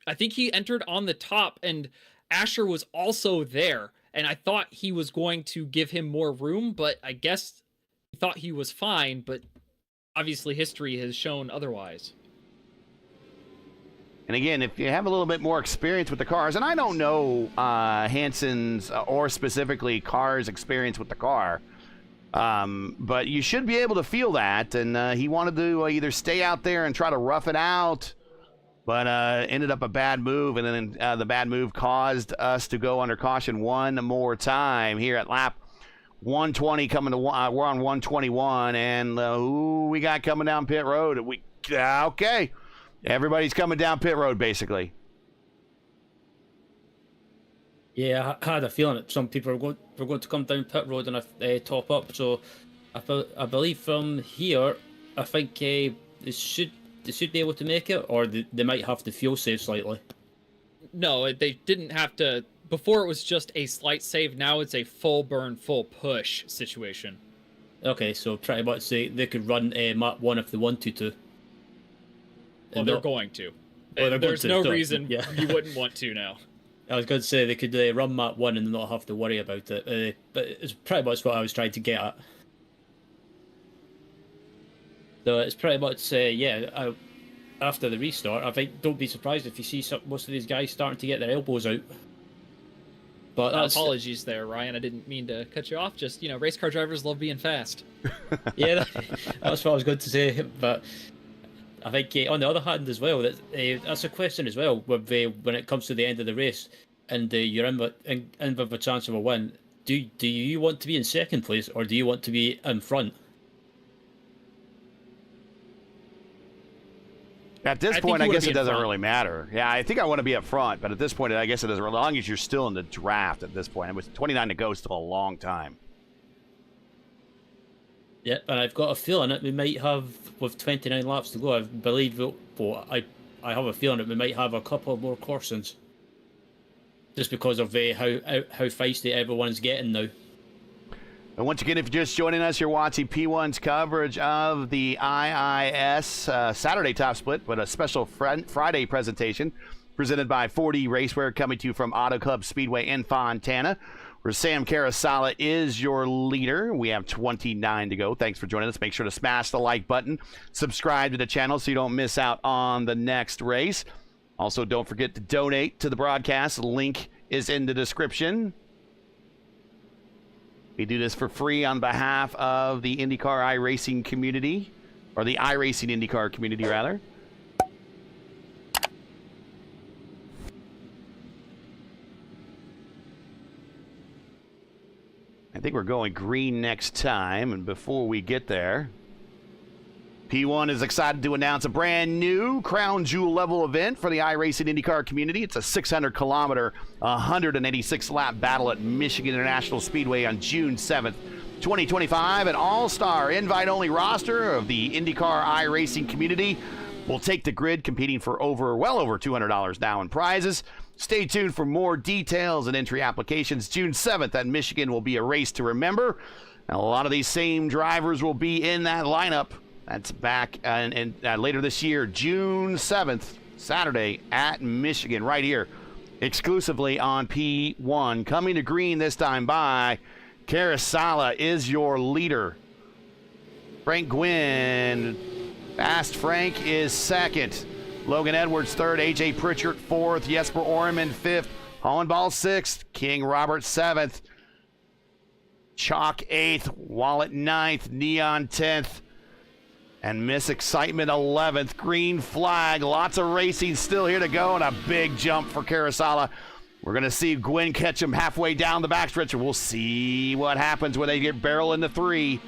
I think he entered on the top, and Asher was also there, and I thought he was going to give him more room, but I guess he thought he was fine, but obviously history has shown otherwise. And again, if you have a little bit more experience with the cars, and I don't know Hansen's or specifically Carr's experience with the car, but you should be able to feel that. And he wanted to either stay out there and try to rough it out, but ended up a bad move. And then the bad move caused us to go under caution one more time here at lap 120 coming to we're on 121. And who we got coming down pit road? Okay. Everybody's coming down pit road, basically. Yeah, I had a feeling that some people were going to come down pit road and top up. So I believe from here, I think they should be able to make it, or they might have to fuel save slightly. No, they didn't have to. Before it was just a slight save. Now it's a full burn, full push situation. Okay, so pretty much they could run map 1 if they wanted to. Well, they're going to. There's no reason you wouldn't want to now. I was going to say they could run map 1 and not have to worry about it, but it's pretty much what I was trying to get at. So it's pretty much, after the restart, I think don't be surprised if you see most of these guys starting to get their elbows out. But apologies there, Ryan. I didn't mean to cut you off. Just, race car drivers love being fast. Yeah, that's what I was going to say, but I think on the other hand as well, that's a question as well. When it comes to the end of the race and you're in with a chance of a win, do you want to be in second place or do you want to be in front? At this point, I guess it doesn't really matter. Yeah, I think I want to be up front, but at this point, I guess it doesn't. As long as you're still in the draft at this point, and with 29 to go, still a long time. Yeah, and I've got a feeling that we might have, with 29 laps to go, I believe, I have a feeling that we might have a couple more cautions. Just because of how feisty everyone's getting now. And once again, if you're just joining us, you're watching P1's coverage of the IIS Saturday Top Split, but a special Friday presentation presented by 4D Racewear, coming to you from Auto Club Speedway in Fontana, where Sam Carasala is your leader. We have 29 to go. Thanks for joining us. Make sure to smash the like button, subscribe to the channel so you don't miss out on the next race. Also, don't forget to donate to the broadcast. The link is in the description. We do this for free on behalf of the IndyCar iRacing community, or the iRacing IndyCar community, rather. I think we're going green next time, and before we get there, P1 is excited to announce a brand new crown jewel level event for the iRacing IndyCar community. It's a 600-kilometer, 186-lap battle at Michigan International Speedway on June 7th, 2025. An all-star invite-only roster of the IndyCar iRacing community will take the grid, competing for well over $200 now in prizes. Stay tuned for more details and entry applications. June 7th at Michigan will be a race to remember. Now, a lot of these same drivers will be in that lineup. That's back and later this year, June 7th, Saturday at Michigan, right here, exclusively on P1. Coming to green this time by Carousala is your leader. Frank Gwynn, Fast Frank is second. Logan Edwards third, AJ Pritchard fourth, Jesper Orman fifth, Hollenball sixth, King Robert seventh, Chalk eighth, Wallet ninth, Neon 10th. And Miss Excitement 11th. Green flag. Lots of racing still here to go, and a big jump for Carousala. We're going to see Gwynn catch him halfway down the backstretch, and we'll see what happens when they get barrel into 3.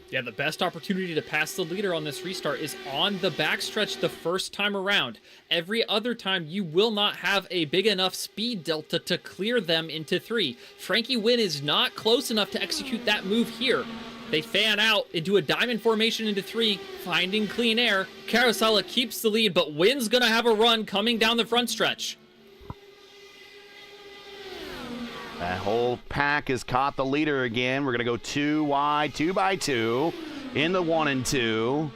Yeah, the best opportunity to pass the leader on this restart is on the backstretch the first time around. Every other time, you will not have a big enough speed delta to clear them into 3. Frankie Wynn is not close enough to execute that move here. They fan out into a diamond formation into 3, finding clean air. Carousala keeps the lead, but Wynn's going to have a run coming down the front stretch. That whole pack has caught the leader again. We're going to go 2 wide, 2 by 2 in the 1 and 2.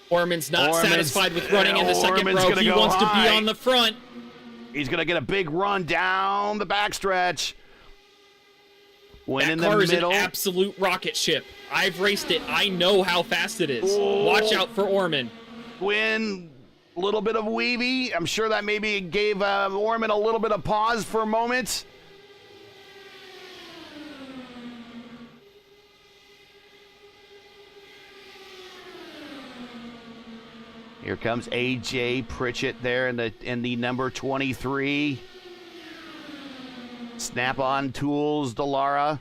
Orman's not satisfied with running in the second row. He wants to be on the front. He's going to get a big run down the backstretch. That car is an absolute rocket ship. I've raced it. I know how fast it is. Watch out for Orman. Gwynn, a little bit of weavy. I'm sure that maybe gave Orman a little bit of pause for a moment. Here comes AJ Pritchett there in the number 23. Snap-on tools, Delara.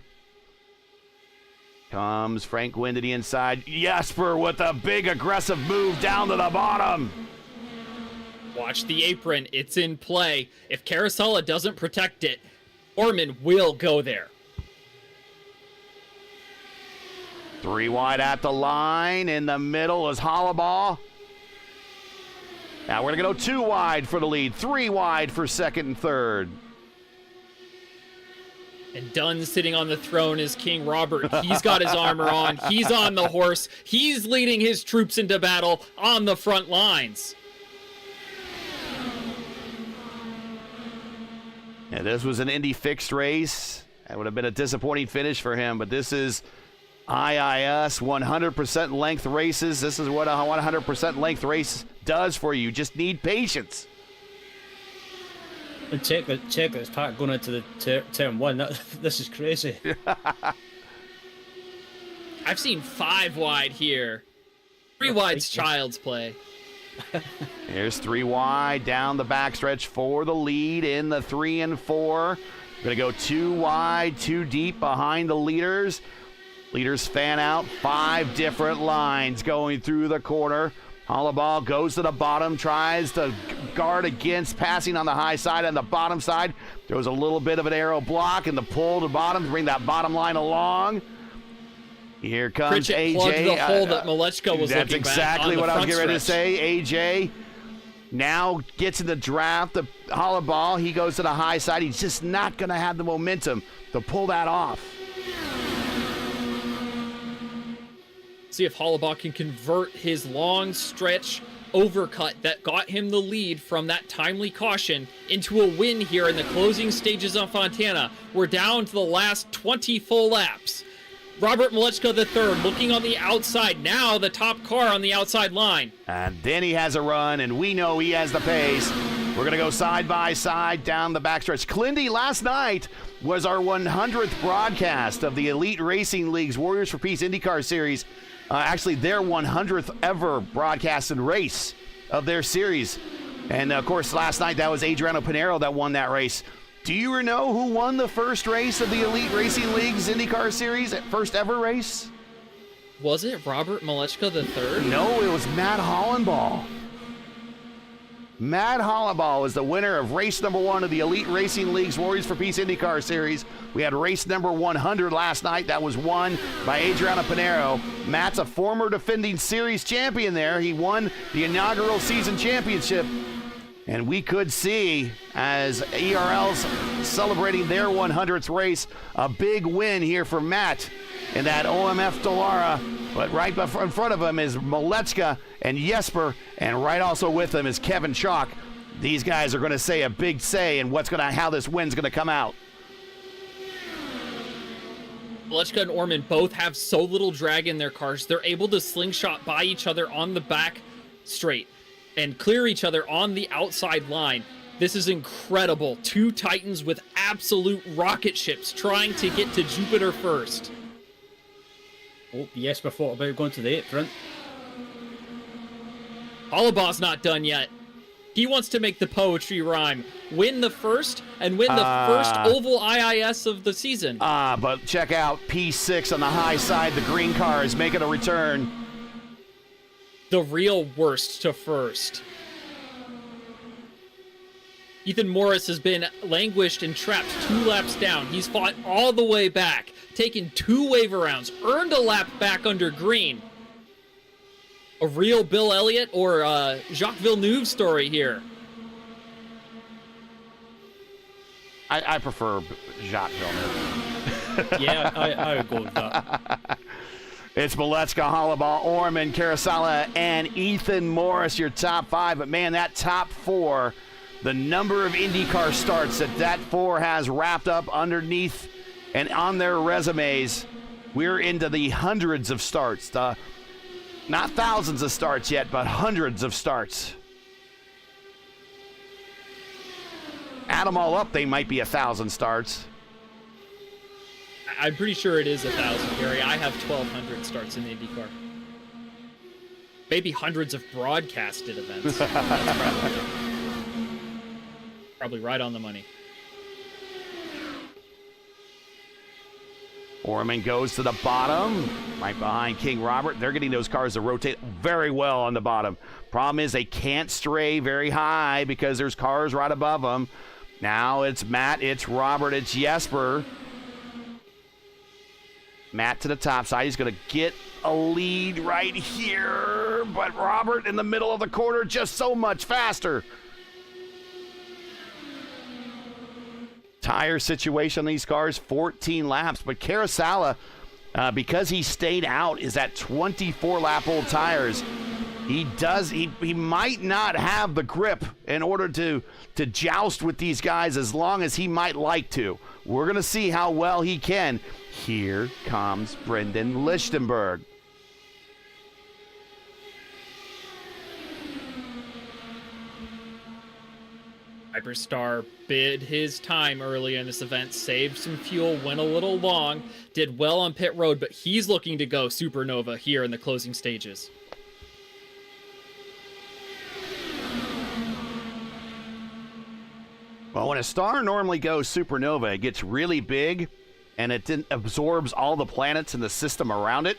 Comes Frank Gwynn to the inside. Jesper with a big aggressive move down to the bottom. Watch the apron. It's in play. If Carousala doesn't protect it, Orman will go there. 3 wide at the line. In the middle is Hollaball. Now we're going to go 2 wide for the lead. 3 wide for second and third. And Dunn sitting on the throne is King Robert. He's got his armor on. He's on the horse. He's leading his troops into battle on the front lines. Yeah, this was an Indy fixed race. That would have been a disappointing finish for him, but this is IIS 100% length races. This is what a 100% length race does for you. You just need patience. And check this pack going into the turn 1. This is crazy. I've seen 5 wide here. 3 wide's child's play. Here's 3 wide down the backstretch for the lead in the 3 and 4. Going to go 2 wide, 2 deep behind the leaders. Leaders fan out. 5 different lines going through the corner. Hollaball goes to the bottom, tries to guard against passing on the high side and the bottom side. There was a little bit of an arrow block and the pull to the bottom to bring that bottom line along. Here comes Pritchett AJ. Plugged the hole that Malechko was That's looking exactly back what I was getting ready to stretch. say. AJ now gets in the draft. The Hollaball, he goes to the high side. He's just not going to have the momentum to pull that off. See if Hollaball can convert his long stretch overcut that got him the lead from that timely caution into a win here in the closing stages of Fontana. We're down to the last 20 full laps. Robert Malechko III looking on the outside. Now the top car on the outside line. And then he has a run, and we know he has the pace. We're going to go side by side down the backstretch. Clindy, last night was our 100th broadcast of the Elite Racing League's Warriors for Peace IndyCar Series. Actually, their 100th ever broadcasted race of their series. And, of course, last night that was Adriano Pinheiro that won that race. Do you know who won the first race of the Elite Racing League's IndyCar Series? First ever race? Was it Robert Malechka III? No, it was Matt Hollenball. Matt Hollenball is the winner of race number 1 of the Elite Racing League's Warriors for Peace IndyCar Series. We had race number 100 last night. That was won by Adriano Pinheiro. Matt's a former defending series champion there. He won the inaugural season championship. And we could see, as ERL's celebrating their 100th race, a big win here for Matt in that OMF Dallara. But right in front of him is Malechka and Jesper, and right also with him is Kevin Chalk. These guys are going to say a big say in how this win's going to come out. Malechka and Orman both have so little drag in their cars. They're able to slingshot by each other on the back straight and clear each other on the outside line. This is incredible. 2 Titans with absolute rocket ships trying to get to Jupiter first. Oh, Jesper thought about going to the apron. Hollabaw's not done yet. He wants to make the poetry rhyme. Win the first and win the first oval IIS of the season. But check out P6 on the high side. The green car is making a return. The real worst to first. Ethan Morris has been languished and trapped 2 laps down. He's fought all the way back, taken 2 wave rounds, earned a lap back under green. A real Bill Elliott or Jacques Villeneuve story here. I prefer Jacques Villeneuve. Yeah, I would go with that. It's Malechka, Hollaball, Orman, Karasala, and Ethan Morris, your top 5. But, man, that top 4, the number of IndyCar starts that 4 has wrapped up underneath and on their resumes, we're into the hundreds of starts. Not thousands of starts yet, but hundreds of starts. Add them all up, they might be 1,000 starts. I'm pretty sure it is 1,000, Gary. I have 1,200 starts in the IndyCar. Maybe hundreds of broadcasted events. That's probably right on the money. Orman goes to the bottom, right behind King Robert. They're getting those cars to rotate very well on the bottom. Problem is they can't stray very high because there's cars right above them. Now it's Matt, it's Robert, it's Jesper. Matt to the top side. He's going to get a lead right here. But Robert in the middle of the corner just so much faster. Tire situation on these cars, 14 laps. But Karasala, because he stayed out, is at 24-lap-old tires. He might not have the grip in order to joust with these guys as long as he might like to. We're going to see how well he can. Here comes Brendan Lichtenberg. Hyperstar bid his time early in this event, saved some fuel, went a little long, did well on pit road, but he's looking to go supernova here in the closing stages. Well, when a star normally goes supernova, it gets really big, and it absorbs all the planets in the system around it.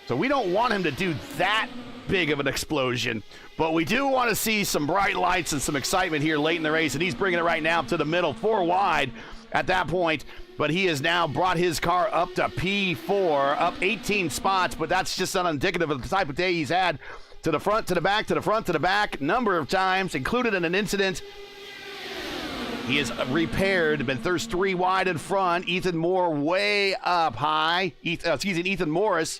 So we don't want him to do that big of an explosion, but we do want to see some bright lights and some excitement here late in the race, and he's bringing it right now to the middle, 4 wide at that point, but he has now brought his car up to P4, up 18 spots, but that's just not indicative of the type of day he's had. To the front, to the back, to the front, to the back, number of times, included in an incident. He is repaired, but there's 3 wide in front. Ethan Moore way up high. Ethan Morris.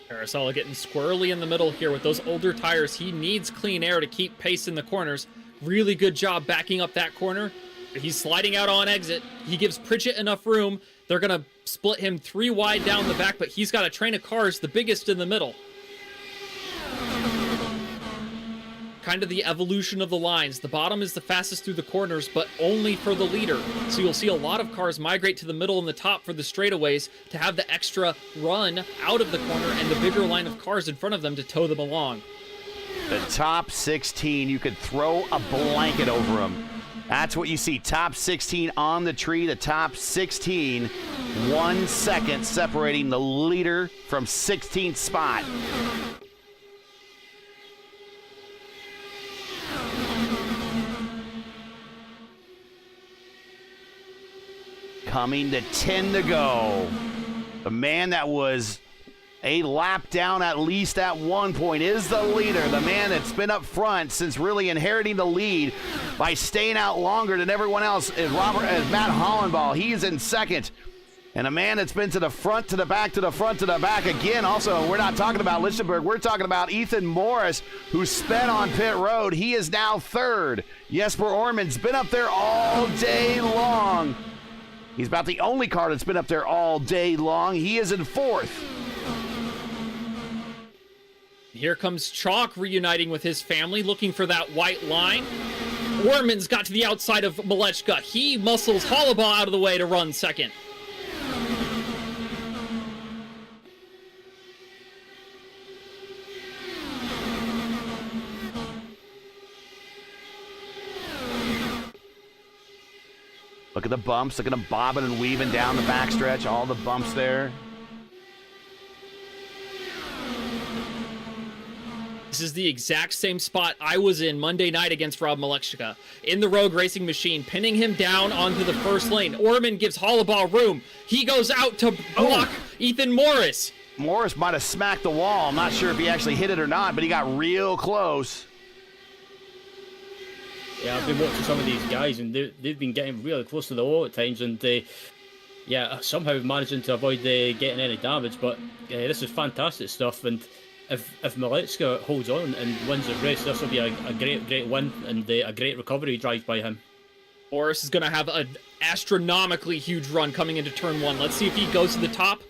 Karasala getting squirrely in the middle here with those older tires. He needs clean air to keep pace in the corners. Really good job backing up that corner. He's sliding out on exit. He gives Pritchett enough room. They're going to split him 3 wide down the back, but he's got a train of cars, the biggest in the middle. kind of the evolution of the lines. The bottom is the fastest through the corners, but only for the leader. So you'll see a lot of cars migrate to the middle and the top for the straightaways to have the extra run out of the corner and the bigger line of cars in front of them to tow them along. The top 16, you could throw a blanket over them. That's what you see. Top 16 on the tree. The top 16, 1 second separating the leader from 16th spot. Coming to 10 to go. The man that was a lap down at least at one point is the leader. The man that's been up front since really inheriting the lead by staying out longer than everyone else is Matt Hollenball. He's in second. And a man that's been to the front, to the back, to the front, to the back again. Also, we're not talking about Lichtenberg. We're talking about Ethan Morris, who sped on pit road. He is now third. Jesper Orman's been up there all day long. He's about the only car that's been up there all day long. He is in fourth. Here comes Chalk reuniting with his family, looking for that white line. Orman's got to the outside of Malechka. He muscles Hollenball out of the way to run second. Look at the bumps. Look at them bobbing and weaving down the backstretch. All the bumps there. This is the exact same spot I was in Monday night against Rob Malechka in the Rogue Racing machine, pinning him down onto the first lane. Orman gives Hollenball room. He goes out to block Ethan Morris. Morris might have smacked the wall. I'm not sure if he actually hit it or not, but he got real close. Yeah, I've been watching some of these guys, and they've been getting really close to the wall at times, and yeah, somehow managing to avoid getting any damage. But this is fantastic stuff, and if Malechka holds on and wins the race, this will be a great win and a great recovery drive by him. Morris is going to have an astronomically huge run coming into turn one. Let's see if he goes to the top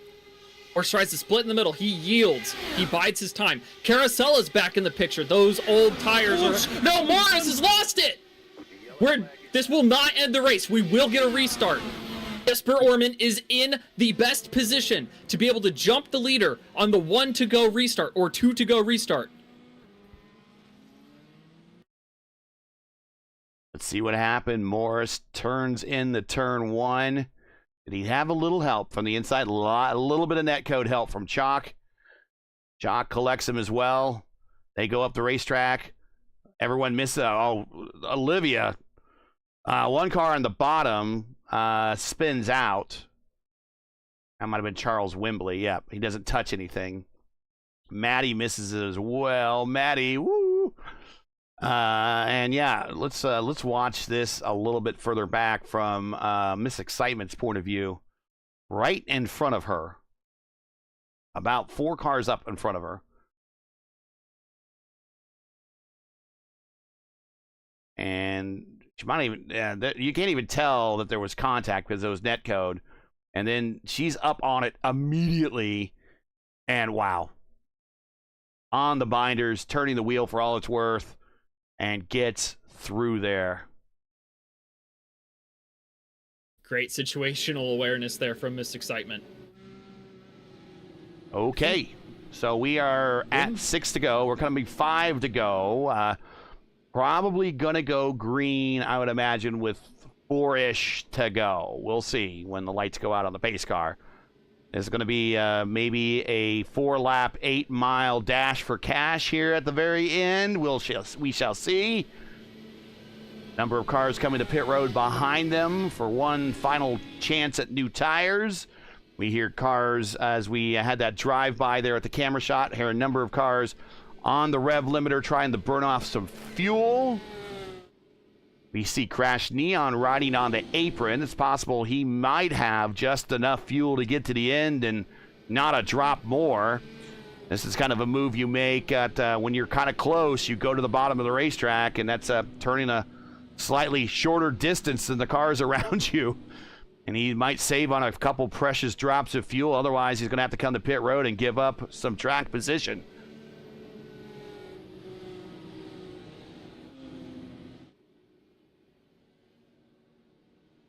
or tries to split in the middle. He yields. He bides his time. Carasella's back in the picture. Those old tires are... No, Morris has lost it! This will not end the race. We will get a restart. Jesper Orman is in the best position to be able to jump the leader on the 1 to go restart or 2 to go restart. Let's see what happened. Morris turns in the turn one. Did he have a little help from the inside? A little bit of netcode help from Chalk. Chalk collects him as well. They go up the racetrack. Everyone misses. Olivia. One car on the bottom spins out. That might have been Charles Wembley. Yep, he doesn't touch anything. Maddie misses it as well. Maddie, woo! And yeah, let's watch this a little bit further back from Miss Excitement's point of view. Right in front of her, about 4 cars up in front of her, and she might even you can't even tell that there was contact because there was netcode, and then she's up on it immediately, and wow, on the binders, turning the wheel for all it's worth. And gets through there. Great situational awareness there from Miss Excitement. Okay, so we are at 6 to go. We're going to be 5 to go. Probably going to go green, I would imagine, with 4-ish to go. We'll see when the lights go out on the pace car. There's going to be maybe a 4-lap, 8-mile dash for cash here at the very end. We shall see. Number of cars coming to pit road behind them for one final chance at new tires. We hear cars as we had that drive-by there at the camera shot. Here a number of cars on the rev limiter trying to burn off some fuel. We see Crash Neon riding on the apron. It's possible he might have just enough fuel to get to the end and not a drop more. This is kind of a move you make at when you're kind of close. You go to the bottom of the racetrack, and that's turning a slightly shorter distance than the cars around you. And he might save on a couple precious drops of fuel. Otherwise, he's going to have to come to pit road and give up some track position.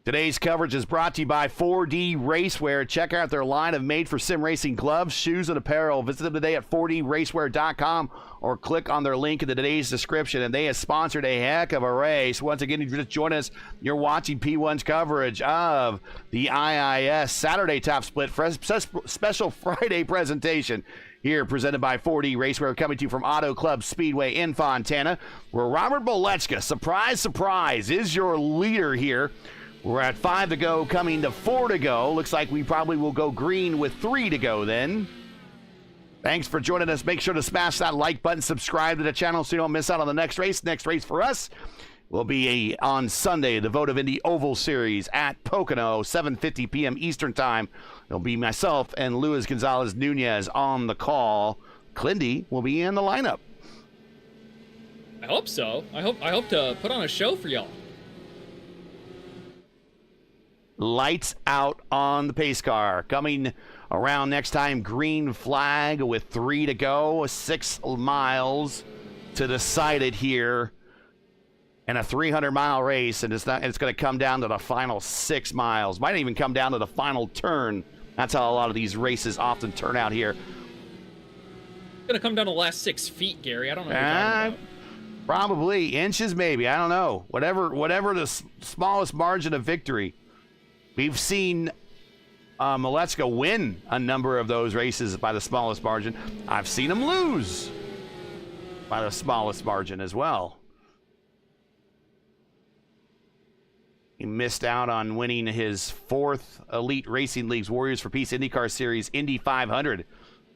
Today's coverage is brought to you by 4D Racewear. Check out their line of made-for-sim racing gloves, shoes, and apparel. Visit them today at 4dracewear.com or click on their link in today's description. And they have sponsored a heck of a race. Once again, if you just join us, you're watching P1's coverage of the IIS Saturday Top Split Special Friday presentation. Here, presented by 4D Racewear, coming to you from Auto Club Speedway in Fontana, where Robert Malechka, surprise, surprise, is your leader here. We're at 5 to go, coming to 4 to go. Looks like we probably will go green with 3 to go then. Thanks for joining us. Make sure to smash that like button, subscribe to the channel so you don't miss out on the next race. Next race for us will be on Sunday, the Vote of Indy Oval Series at Pocono, 7:50 p.m. Eastern Time. It'll be myself and Luis Gonzalez Nunez on the call. Clindy will be in the lineup. I hope so. I hope to put on a show for y'all. Lights out on the pace car. Coming around next time, green flag with 3 to go. 6 miles to decide it here. And a 300-mile race, and it's going to come down to the final 6 miles. Might even come down to the final turn. That's how a lot of these races often turn out here. It's going to come down to the last 6 feet, Gary. I don't know what you're talking about. Probably inches, maybe. I don't know. Whatever the smallest margin of victory. We've seen Malechka win a number of those races by the smallest margin. I've seen him lose by the smallest margin as well. He missed out on winning his 4th Elite Racing League's Warriors for Peace IndyCar Series Indy 500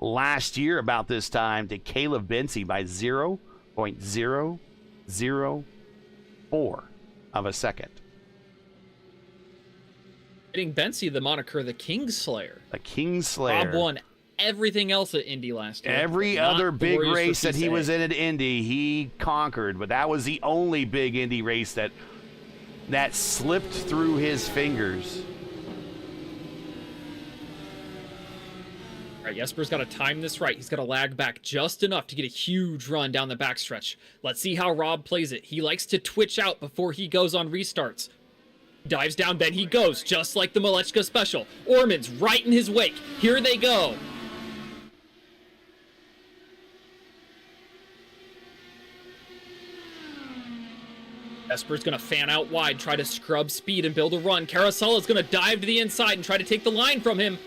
last year about this time to Caleb Bency by 0.004 of a second. Getting Bency the moniker the Kingslayer. The Kingslayer. Rob won everything else at Indy last year. Every other big race that he was in at Indy, he conquered, but that was the only big Indy race that slipped through his fingers. All right, Jesper's got to time this right. He's got to lag back just enough to get a huge run down the backstretch. Let's see how Rob plays it. He likes to twitch out before he goes on restarts. Dives down, then he goes, just like the Malechka special. Orman's right in his wake. Here they go. Esper's going to fan out wide, try to scrub speed and build a run. Carasella's going to dive to the inside and try to take the line from him.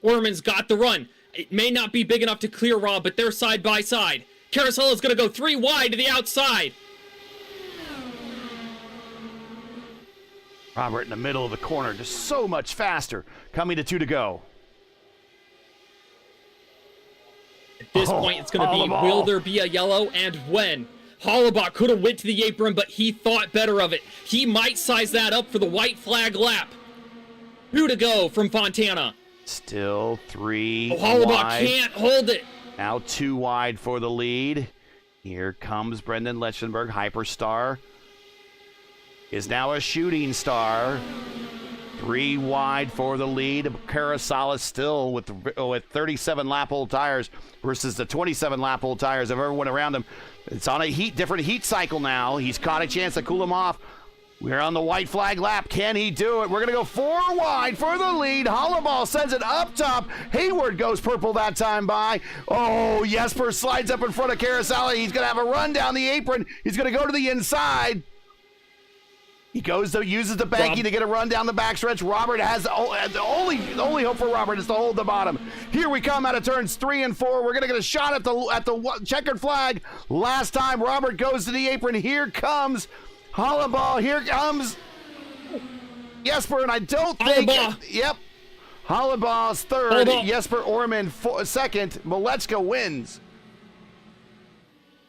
Orman's got the run. It may not be big enough to clear Rob, but they're side by side. Carasella's going to go 3 wide to the outside. Robert in the middle of the corner, just so much faster. Coming to 2 to go. At this point, it's going to be, will there be a yellow, and when? Hollabaugh could have went to the apron, but he thought better of it. He might size that up for the white flag lap. 2 to go from Fontana. Still 3 Hollabaugh wide. can't hold it. Now 2 wide for the lead. Here comes Brendan Lechenberg, Hyperstar. Is now a shooting star. 3 wide for the lead. Carasala still with 37 lap old tires versus the 27 lap old tires of everyone around him. It's on a different heat cycle now. He's caught a chance to cool him off. We're on the white flag lap. Can he do it? We're going to go 4 wide for the lead. Hollabaugh sends it up top. Hayward goes purple that time by. Oh, Jesper slides up in front of Carasala. He's going to have a run down the apron. He's going to go to the inside. He uses the banking to get a run down the backstretch. Robert has the only hope for Robert is to hold the bottom. Here we come out of turns 3 and 4. We're gonna get a shot at the checkered flag. Last time Robert goes to the apron. Here comes Hollabaugh. Here comes Jesper, and I don't think. Yep. Hollabaugh's third. Jesper Orman second. Malechka wins.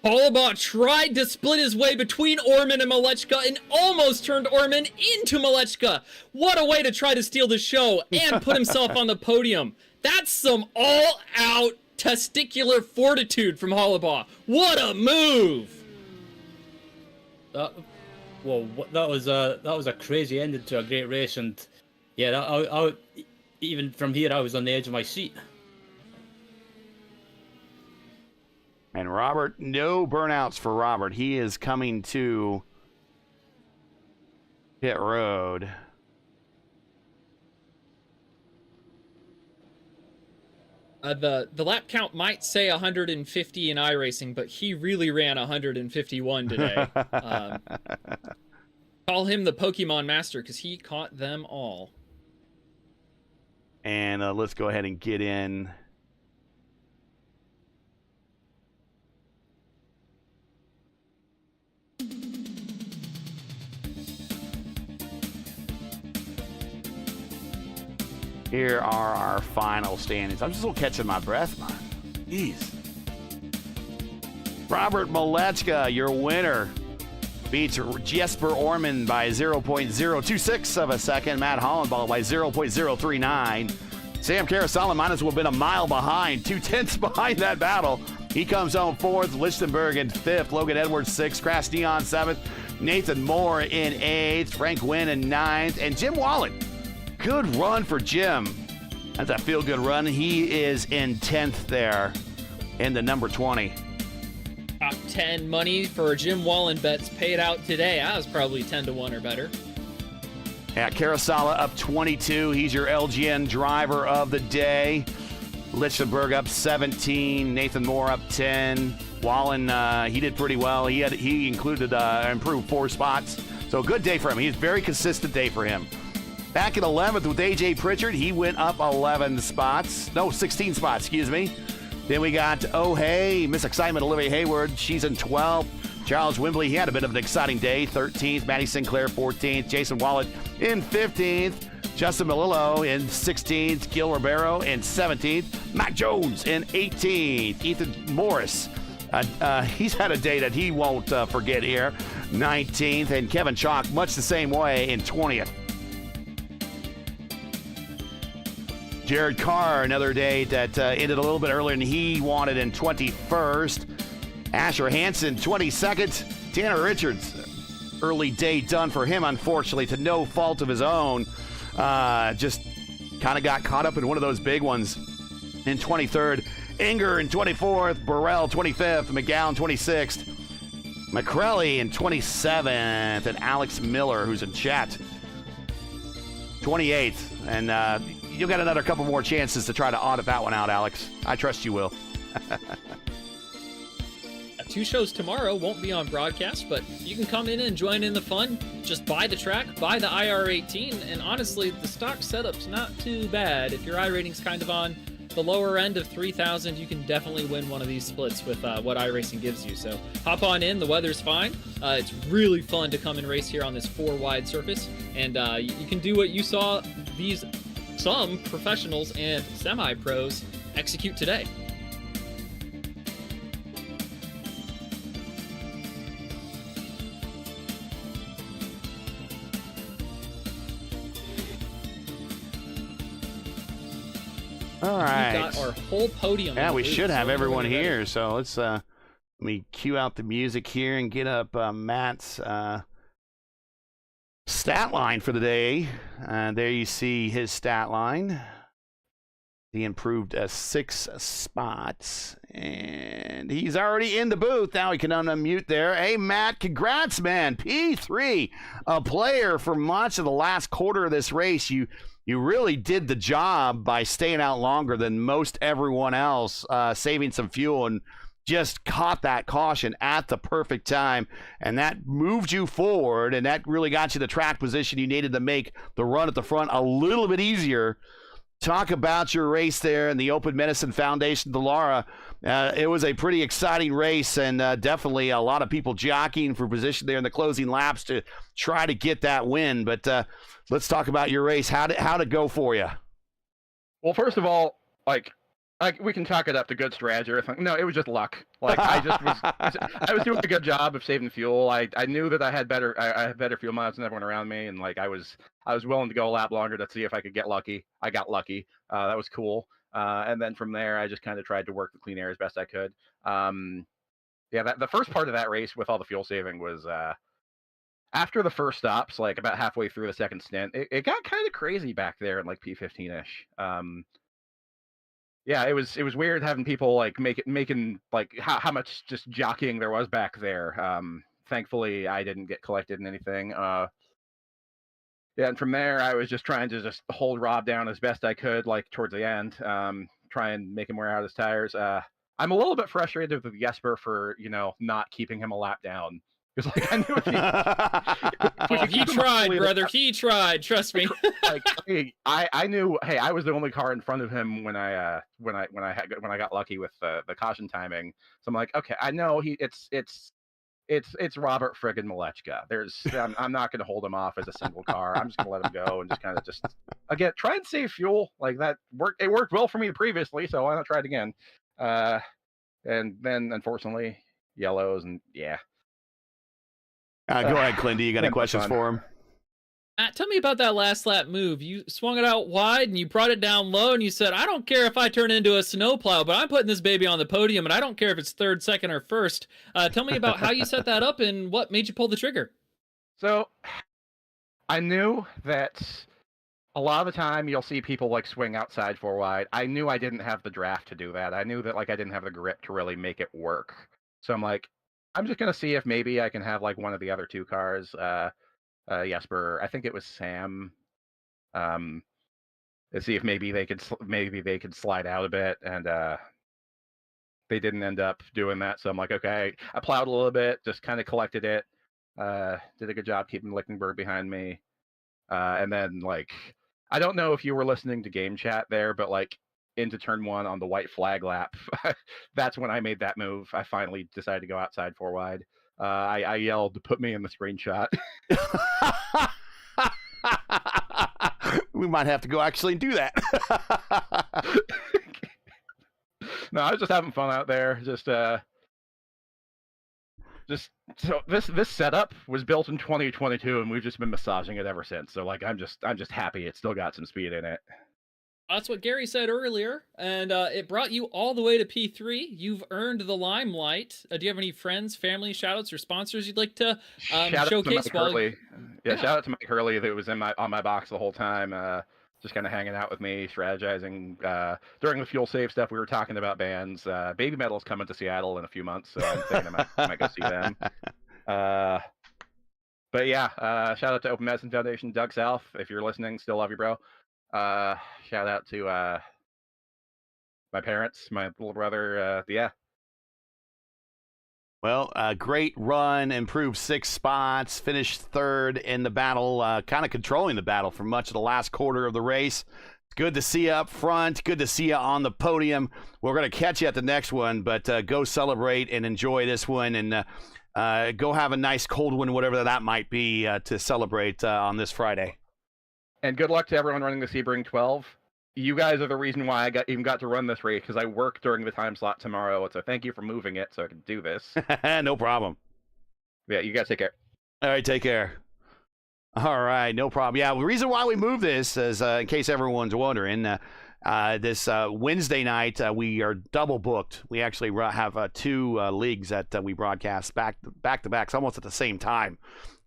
Hollabaugh tried to split his way between Orman and Malechka and almost turned Orman into Malechka. What a way to try to steal the show and put himself on the podium. That's some all-out testicular fortitude from Hollabaugh. What a move! That was a crazy ending to a great race, and yeah, I even from here I was on the edge of my seat. And Robert, no burnouts for Robert. He is coming to pit road. The lap count might say 150 in iRacing, but he really ran 151 today. Call him the Pokemon Master because he caught them all. And let's go ahead and get in. Here are our final standings. I'm just a little catching my breath, man. Jeez. Robert Malechka, your winner, beats Jesper Orman by 0.026 of a second. Matt Hollenball by 0.039. Sam Carasala might as well have been a mile behind, 2/10 behind that battle. He comes home fourth. Lichtenberg in fifth. Logan Edwards sixth. Crash Neon seventh. Nathan Moore in eighth. Frank Wynn in ninth. And Jim Wallen. Good run for Jim. That's a feel-good run. He is in 10th there in the number 20. Top 10 money for Jim Wallen bets paid out today. That was probably 10-1 or better. Yeah, Carasala up 22. He's your LGN driver of the day. Lichtenberg up 17. Nathan Moore up 10. Wallen, he did pretty well. He included improved 4 spots. So a good day for him. He's a very consistent day for him. Back in 11th with A.J. Pritchard, he went up 16 spots, excuse me. Then we got, Miss Excitement, Olivia Hayward, she's in 12th. Charles Wimbley, he had a bit of an exciting day, 13th. Maddie Sinclair, 14th. Jason Wallet in 15th. Justin Melillo in 16th. Gil Ribeiro in 17th. Mac Jones in 18th. Ethan Morris, he's had a day that he won't forget here, 19th. And Kevin Chalk, much the same way, in 20th. Jared Carr, another day that ended a little bit earlier than he wanted, in 21st. Asher Hansen, 22nd. Tanner Richards, early day done for him, unfortunately, to no fault of his own. Just kind of got caught up in one of those big ones in 23rd. Inger in 24th. Burrell, 25th. McGowan, 26th. McCrelly in 27th. And Alex Miller, who's in chat, 28th. And you'll get another couple more chances to try to audit that one out, Alex. I trust you will. 2 shows tomorrow won't be on broadcast, but you can come in and join in the fun. Just buy the track, buy the IR18, and honestly, the stock setup's not too bad. If your iRating's kind of on the lower end of 3,000, you can definitely win one of these splits with what iRacing gives you. So hop on in, the weather's fine. It's really fun to come and race here on this 4-wide surface, and you can do what you saw some professionals and semi-pros execute today. All right. We've got our whole podium. Yeah, we should have everyone here. So let's let me cue out the music here and get up Matt's stat line for the day. There you see his stat line. He improved 6 spots, and he's already in the booth. Now he can unmute there. Hey, Matt, congrats, man. P3, a player for much of the last quarter of this race. You really did the job by staying out longer than most everyone else, saving some fuel, and just caught that caution at the perfect time, and that moved you forward, and that really got you the track position you needed to make the run at the front a little bit easier. Talk about your race there in the Open Medicine Foundation, Delara. It was a pretty exciting race, and definitely a lot of people jockeying for position there in the closing laps to try to get that win. But let's talk about your race. How'd it go for you? Well, first of all, we can chalk it up to good strategy or anything. No, it was just luck. I was doing a good job of saving fuel. I knew that I had better fuel miles than everyone around me, and I was willing to go a lap longer to see if I could get lucky. I got lucky. That was cool. And then from there, I just kind of tried to work the clean air as best I could. The first part of that race with all the fuel saving was after the first stops, about halfway through the second stint, it got kind of crazy back there in P15-ish. Yeah, it was weird having people making how much just jockeying there was back there. Thankfully, I didn't get collected in anything. And from there, I was just trying to hold Rob down as best I could, towards the end. try and make him wear out his tires. I'm a little bit frustrated with Jesper for not keeping him a lap down, because like I knew he tried, brother. He tried. Trust me. like I knew. Hey, I was the only car in front of him when I got lucky with the caution timing. So I'm like, okay, I know it's Robert friggin' Malechka. I'm not going to hold him off as a single car. I'm just going to let him go and just again try and save fuel. Like that worked. It worked well for me previously, so why not try it again? And then unfortunately yellows and yeah. Go ahead, Clindy. You got any questions for him? Matt, tell me about that last lap move. You swung it out wide and you brought it down low and you said, I don't care if I turn into a snowplow, but I'm putting this baby on the podium and I don't care if it's third, second, or first. Tell me about how you set that up and what made you pull the trigger. So I knew that a lot of the time you'll see people like swing outside 4 wide. I knew I didn't have the draft to do that. I knew that like I didn't have the grip to really make it work. So I'm like, I'm just going to see if maybe I can have like one of the other 2 cars, Jesper, I think it was Sam, to see if maybe they could slide out a bit, and they didn't end up doing that. So I'm like, okay, I plowed a little bit, just kind of collected it, did a good job keeping Lichtenberg behind me, and then like I don't know if you were listening to game chat there, but like into turn 1 on the white flag lap, that's when I made that move. I finally decided to go outside 4 wide. I yelled to put me in the screenshot. We might have to go actually do that. No, I was just having fun out there. Just so this setup was built in 2022, and we've just been massaging it ever since. So like I'm just happy it's still got some speed in it. That's what Gary said earlier, and it brought you all the way to P3. You've earned the limelight. Do you have any friends, family, shout-outs, or sponsors you'd like to showcase? Shout out to Mike Hurley that was on my box the whole time, just kind of hanging out with me, strategizing. During the fuel save stuff, we were talking about bands. Baby Metal's coming to Seattle in a few months, so I'm thinking I might go see them. But yeah, shout out to Open Medicine Foundation, Doug South. If you're listening, still love you, bro. Shout out to my parents, my little brother. Yeah. Well, great run, improved 6 spots, finished 3rd in the battle, kind of controlling the battle for much of the last quarter of the race. Good to see you up front. Good to see you on the podium. We're going to catch you at the next one, but go celebrate and enjoy this one, and go have a nice cold one, whatever that might be, to celebrate on this Friday. And good luck to everyone running the Sebring 12. You guys are the reason why I even got to run this race, because I work during the time slot tomorrow. So thank you for moving it so I can do this. No problem. Yeah, you guys take care. All right, take care. All right, no problem. Yeah, the reason why we moved this is, in case everyone's wondering, this Wednesday night we are double booked. We actually have 2 leagues that we broadcast back to back, almost at the same time.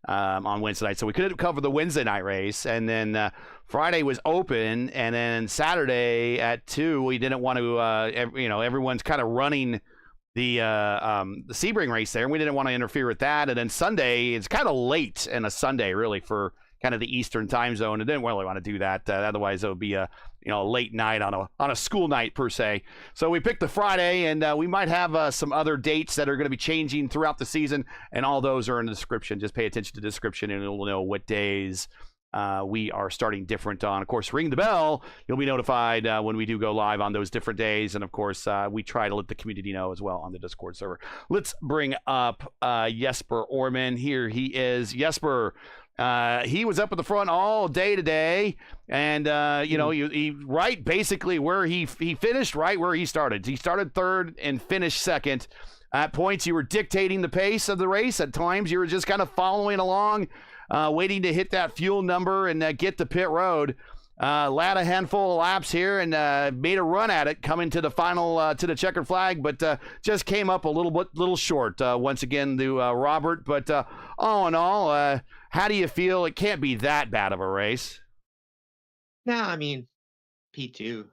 On Wednesday night, so we couldn't cover the Wednesday night race, and then Friday was open, and then Saturday at 2 we didn't want to everyone's kind of running the Sebring race there, and we didn't want to interfere with that. And then Sunday, it's kind of late in a Sunday really for kind of the Eastern time zone, and didn't really want to do that. Otherwise, it would be a late night on a school night per se. So we picked the Friday, and we might have some other dates that are going to be changing throughout the season, and all those are in the description. Just pay attention to the description, and you'll know what days we are starting different on. Of course, ring the bell. You'll be notified when we do go live on those different days, and of course, we try to let the community know as well on the Discord server. Let's bring up Jesper Orman. Here he is. Jesper. He was up at the front all day today, and he right basically where he finished, right where he started. He started 3rd and finished 2nd. At points, you were dictating the pace of the race. At times, you were just kind of following along, waiting to hit that fuel number and get to pit road. Led a handful of laps here and made a run at it, coming to the final to the checkered flag, but just came up a little short once again to Robert. But all in all, how do you feel? It can't be that bad of a race. Nah, I mean, P2.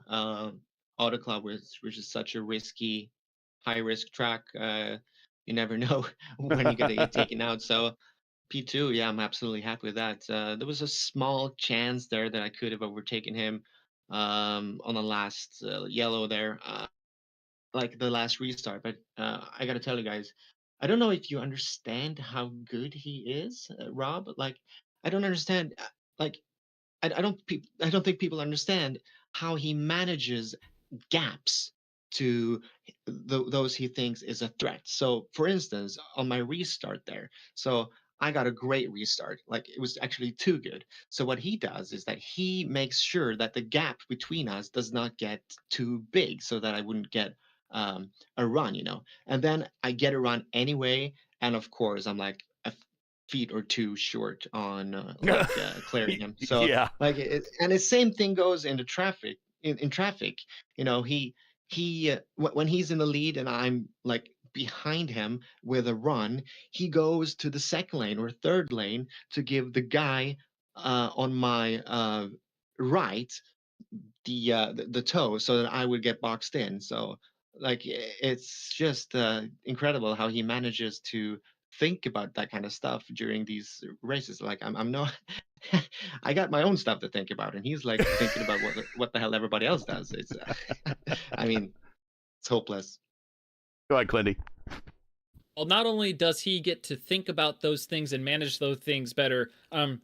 Auto Club was just such a risky, high risk track. You never know when you're gonna get taken out. So P2, yeah, I'm absolutely happy with that. There was a small chance there that I could have overtaken him, on the last yellow there, like the last restart. But I gotta tell you guys, I don't know if you understand how good he is, Rob. Like, I don't understand. Like, I don't think people understand how he manages gaps to those he thinks is a threat. So, for instance, on my restart there, so I got a great restart. Like, it was actually too good. So what he does is that he makes sure that the gap between us does not get too big, so that I wouldn't get a run, you know. And then I get a run anyway, and of course I'm like a feet or two short on clearing him. So Yeah. like, and the same thing goes into traffic. In traffic, you know, when he's in the lead and I'm like behind him with a run, he goes to the second lane or third lane to give the guy on my right the toe so that I would get boxed in. So like, it's just incredible how he manages to think about that kind of stuff during these races. Like, I'm not I got my own stuff to think about, and he's like thinking about what the hell everybody else does. It's I mean, it's hopeless. Go ahead, Clinty. Well, not only does he get to think about those things and manage those things better,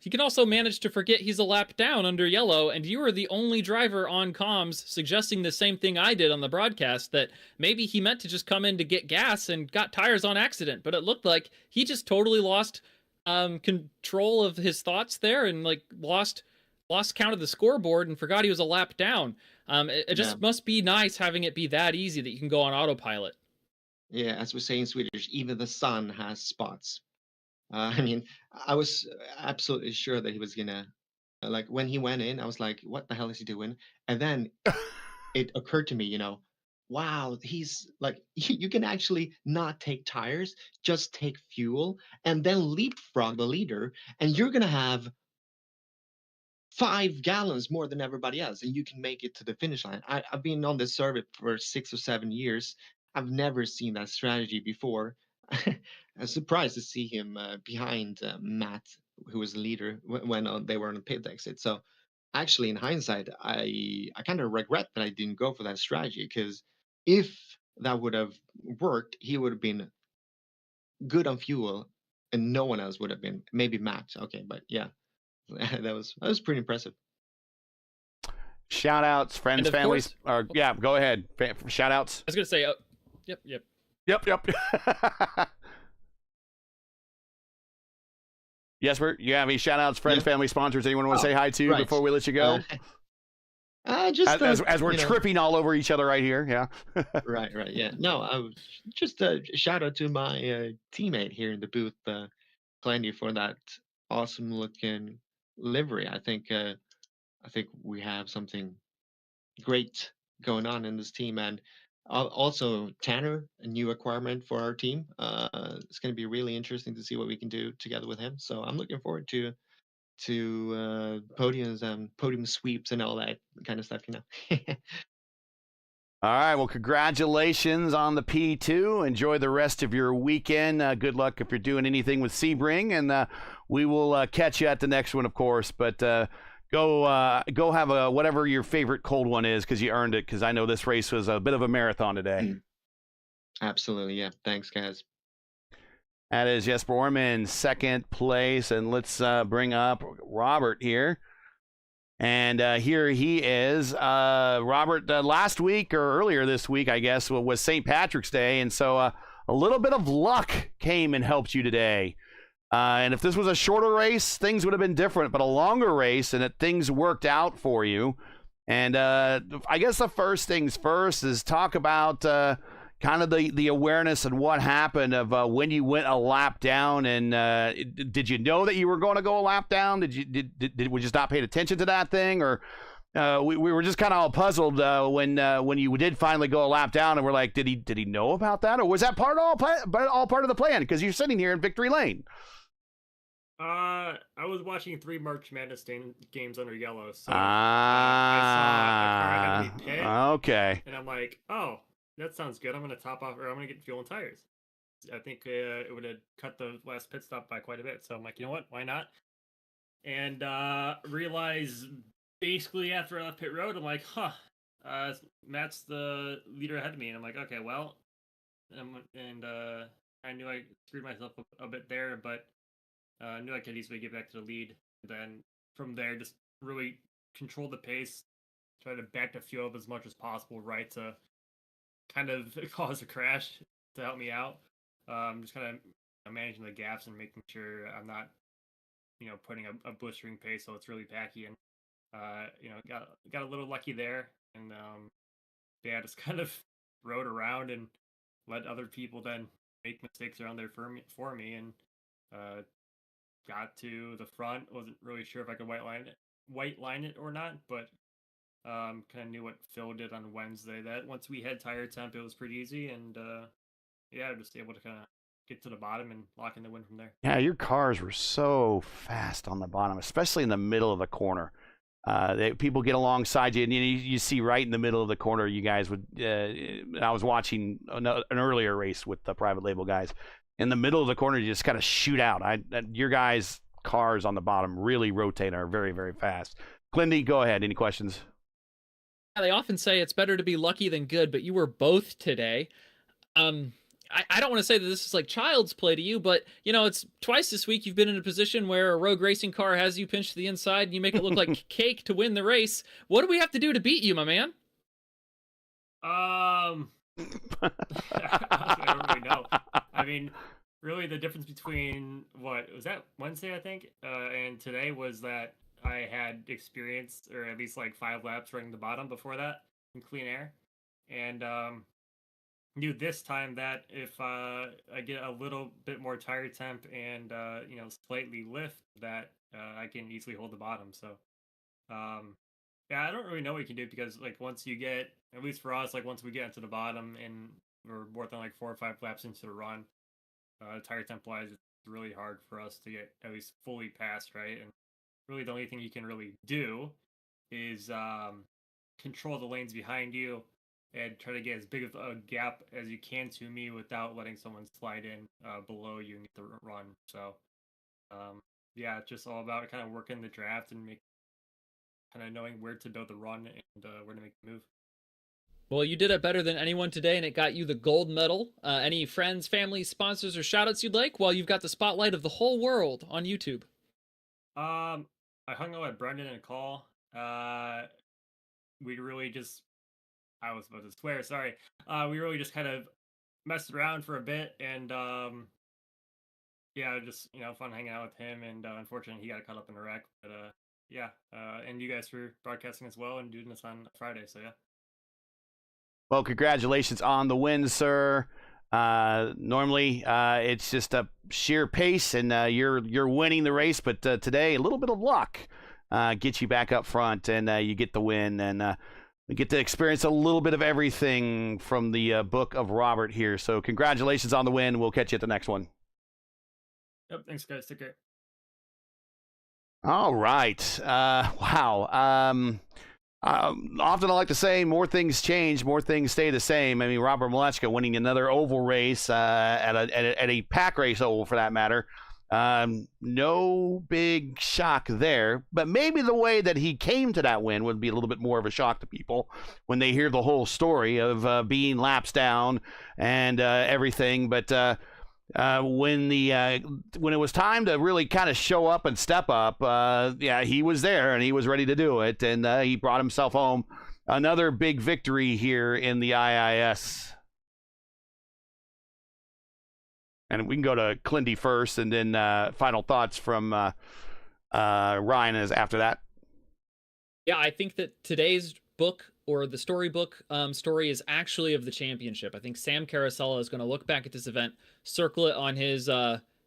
he can also manage to forget he's a lap down under yellow, and you are the only driver on comms suggesting the same thing I did on the broadcast, that maybe he meant to just come in to get gas and got tires on accident, but it looked like he just totally lost control of his thoughts there, and like lost count of the scoreboard and forgot he was a lap down. It just must be nice having it be that easy that you can go on autopilot. Yeah, as we say in Swedish, even the sun has spots. I mean, I was absolutely sure that he was gonna, like, when he went in, I was like, what the hell is he doing? And then it occurred to me, you know, wow, he's like, you can actually not take tires, just take fuel, and then leapfrog the leader, and you're gonna have 5 gallons more than everybody else, and you can make it to the finish line. I've been on this circuit for 6 or 7 years. I've never seen that strategy before. I'm surprised to see him behind Matt, who was the leader when they were on the pit exit. So, actually, in hindsight, I kind of regret that I didn't go for that strategy, because if that would have worked, he would have been good on fuel, and no one else would have been. Maybe Matt, okay, but yeah, that was pretty impressive. Shout outs, friends, And of families. course- Yeah, go ahead. Shout outs. I was gonna say, yep. Yep. Jesper, you have any shout outs, friends, family, sponsors, anyone want to say hi to right. before we let you go? Just as we're tripping all over each other right here, yeah. right, yeah. No, I was just a shout out to my teammate here in the booth, Plenty, for that awesome looking livery. I think we have something great going on in this team, and also Tanner, a new acquirement for our team. It's going to be really interesting to see what we can do together with him. So I'm looking forward to podiums and podium sweeps and all that kind of stuff, you know. All right. Well, congratulations on the P2. Enjoy the rest of your weekend. Good luck if you're doing anything with Sebring, and we will catch you at the next one, of course. But go have whatever your favorite cold one is, because you earned it. Because I know this race was a bit of a marathon today. Absolutely, yeah. Thanks, guys. That is Jesper Orman, second place, and let's bring up Robert here. And here he is. Robert, last week or earlier this week, I guess, was St. Patrick's Day. And so a little bit of luck came and helped you today. And if this was a shorter race, things would have been different. But a longer race, and things worked out for you. And I guess the first things first is talk about kind of the awareness and what happened of when you went a lap down, and did you know that you were going to go a lap down? Did we just not pay attention to that thing, or we were just kind of all puzzled when you did finally go a lap down, and we're like, did he know about that, or was that all part of the plan? Because you're sitting here in victory lane. I was watching 3 March Madness games under yellow, so I saw a car had to be pit, okay, and I'm like, oh, that sounds good. I'm going to top off, or I'm going to get fuel and tires. I think it would have cut the last pit stop by quite a bit. So I'm like, you know what? Why not? And realize basically after I left pit road, I'm like, Matt's the leader ahead of me, and I'm like, okay, well, I knew I screwed myself a bit there, but I knew I could easily get back to the lead. And then from there, just really control the pace, try to back the fuel up as much as possible, right, to kind of cause a crash to help me out. Just kind of managing the gaps and making sure I'm not, putting a blistering pace so it's really packy. And got a little lucky there, and just kind of rode around and let other people then make mistakes around there for me, and got to the front. Wasn't really sure if I could white line it or not, but kind of knew what Phil did on Wednesday. That once we had tire temp, it was pretty easy, and just able to kind of get to the bottom and lock in the win from there. Yeah, your cars were so fast on the bottom, especially in the middle of the corner. People get alongside you, and you see right in the middle of the corner. You guys would. I was watching an earlier race with the private label guys. In the middle of the corner, you just kind of shoot out. Your guys' cars on the bottom really rotate and are very, very fast. Clindy, go ahead. Any questions? Yeah, they often say it's better to be lucky than good, but you were both today. I don't want to say that this is like child's play to you, but it's twice this week you've been in a position where a rogue racing car has you pinched to the inside and you make it look like cake to win the race. What do we have to do to beat you, my man? I don't really know. I mean, really the difference between what was that Wednesday, I think, and today was that I had experience, or at least like 5 laps running the bottom before that in clean air, and knew this time that if I get a little bit more tire temp and slightly lift, that I can easily hold the bottom. So I don't really know what you can do, because like once you get, at least for us, like once we get into the bottom and we're more than like 4 or 5 laps into the run, tire temp wise, it's really hard for us to get at least fully past, right? And really the only thing you can really do is control the lanes behind you and try to get as big of a gap as you can to me without letting someone slide in below you and get the run. So it's just all about kind of working the draft and kind of knowing where to build the run and where to make the move. Well, you did it better than anyone today, and it got you the gold medal. Any friends, family, sponsors, or shout-outs you'd like while you've got the spotlight of the whole world on YouTube? I hung out with Brendan and Cole. We really just, I was about to swear, sorry. We really just kind of messed around for a bit, and just fun hanging out with him. And unfortunately, he got caught up in a wreck. But and you guys for broadcasting as well and doing this on Friday. So yeah. Well, congratulations on the win, sir. Normally, it's just a sheer pace, and you're winning the race. But today, a little bit of luck gets you back up front, and you get the win. And we get to experience a little bit of everything from the book of Robert here. So congratulations on the win. We'll catch you at the next one. Yep. Thanks, guys. Take care. All right. Wow. Often I like to say more things change, more things stay the same. I mean, Robert Malechka winning another oval race at a pack race oval, for that matter. No big shock there, but maybe the way that he came to that win would be a little bit more of a shock to people when they hear the whole story of being laps down and everything. But when it was time to really kind of show up and step up, he was there and he was ready to do it, and he brought himself home another big victory here in the IIS. And we can go to Clindy first, and then final thoughts from Ryan is after that. Yeah, I think that today's book, or the storybook story, is actually of the championship. I think Sam Carosella is going to look back at this event, circle it on his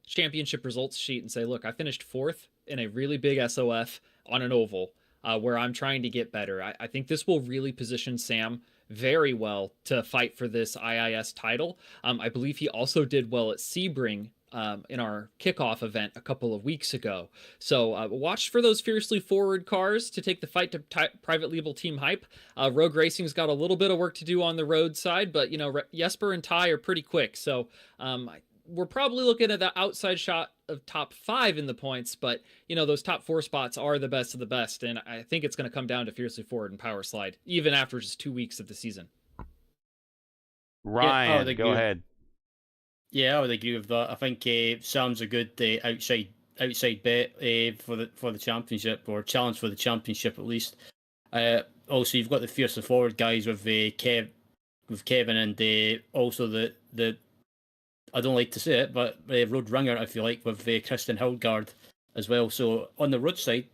championship results sheet, and say, look, I finished 4th in a really big SOF on an oval where I'm trying to get better. I think this will really position Sam very well to fight for this IIS title. I believe he also did well at Sebring in our kickoff event a couple of weeks ago. So watch for those fiercely forward cars to take the fight to private label team hype. Rogue Racing's got a little bit of work to do on the road side, but Jesper and Ty are pretty quick. So we're probably looking at the outside shot top 5 in the points, but those top 4 spots are the best of the best, and I think it's going to come down to Fiercely Forward and Power Slide, even after just 2 weeks of the season. Ryan, go ahead. Yeah, I would agree with that. I think Sam's a good outside bet for the championship, or challenge for the championship at least. Also, you've got the Fiercely Forward guys with Kevin, and also the I don't like to say it, but Road Ringer, if you like, with Christian Hildgaard as well. So on the road side,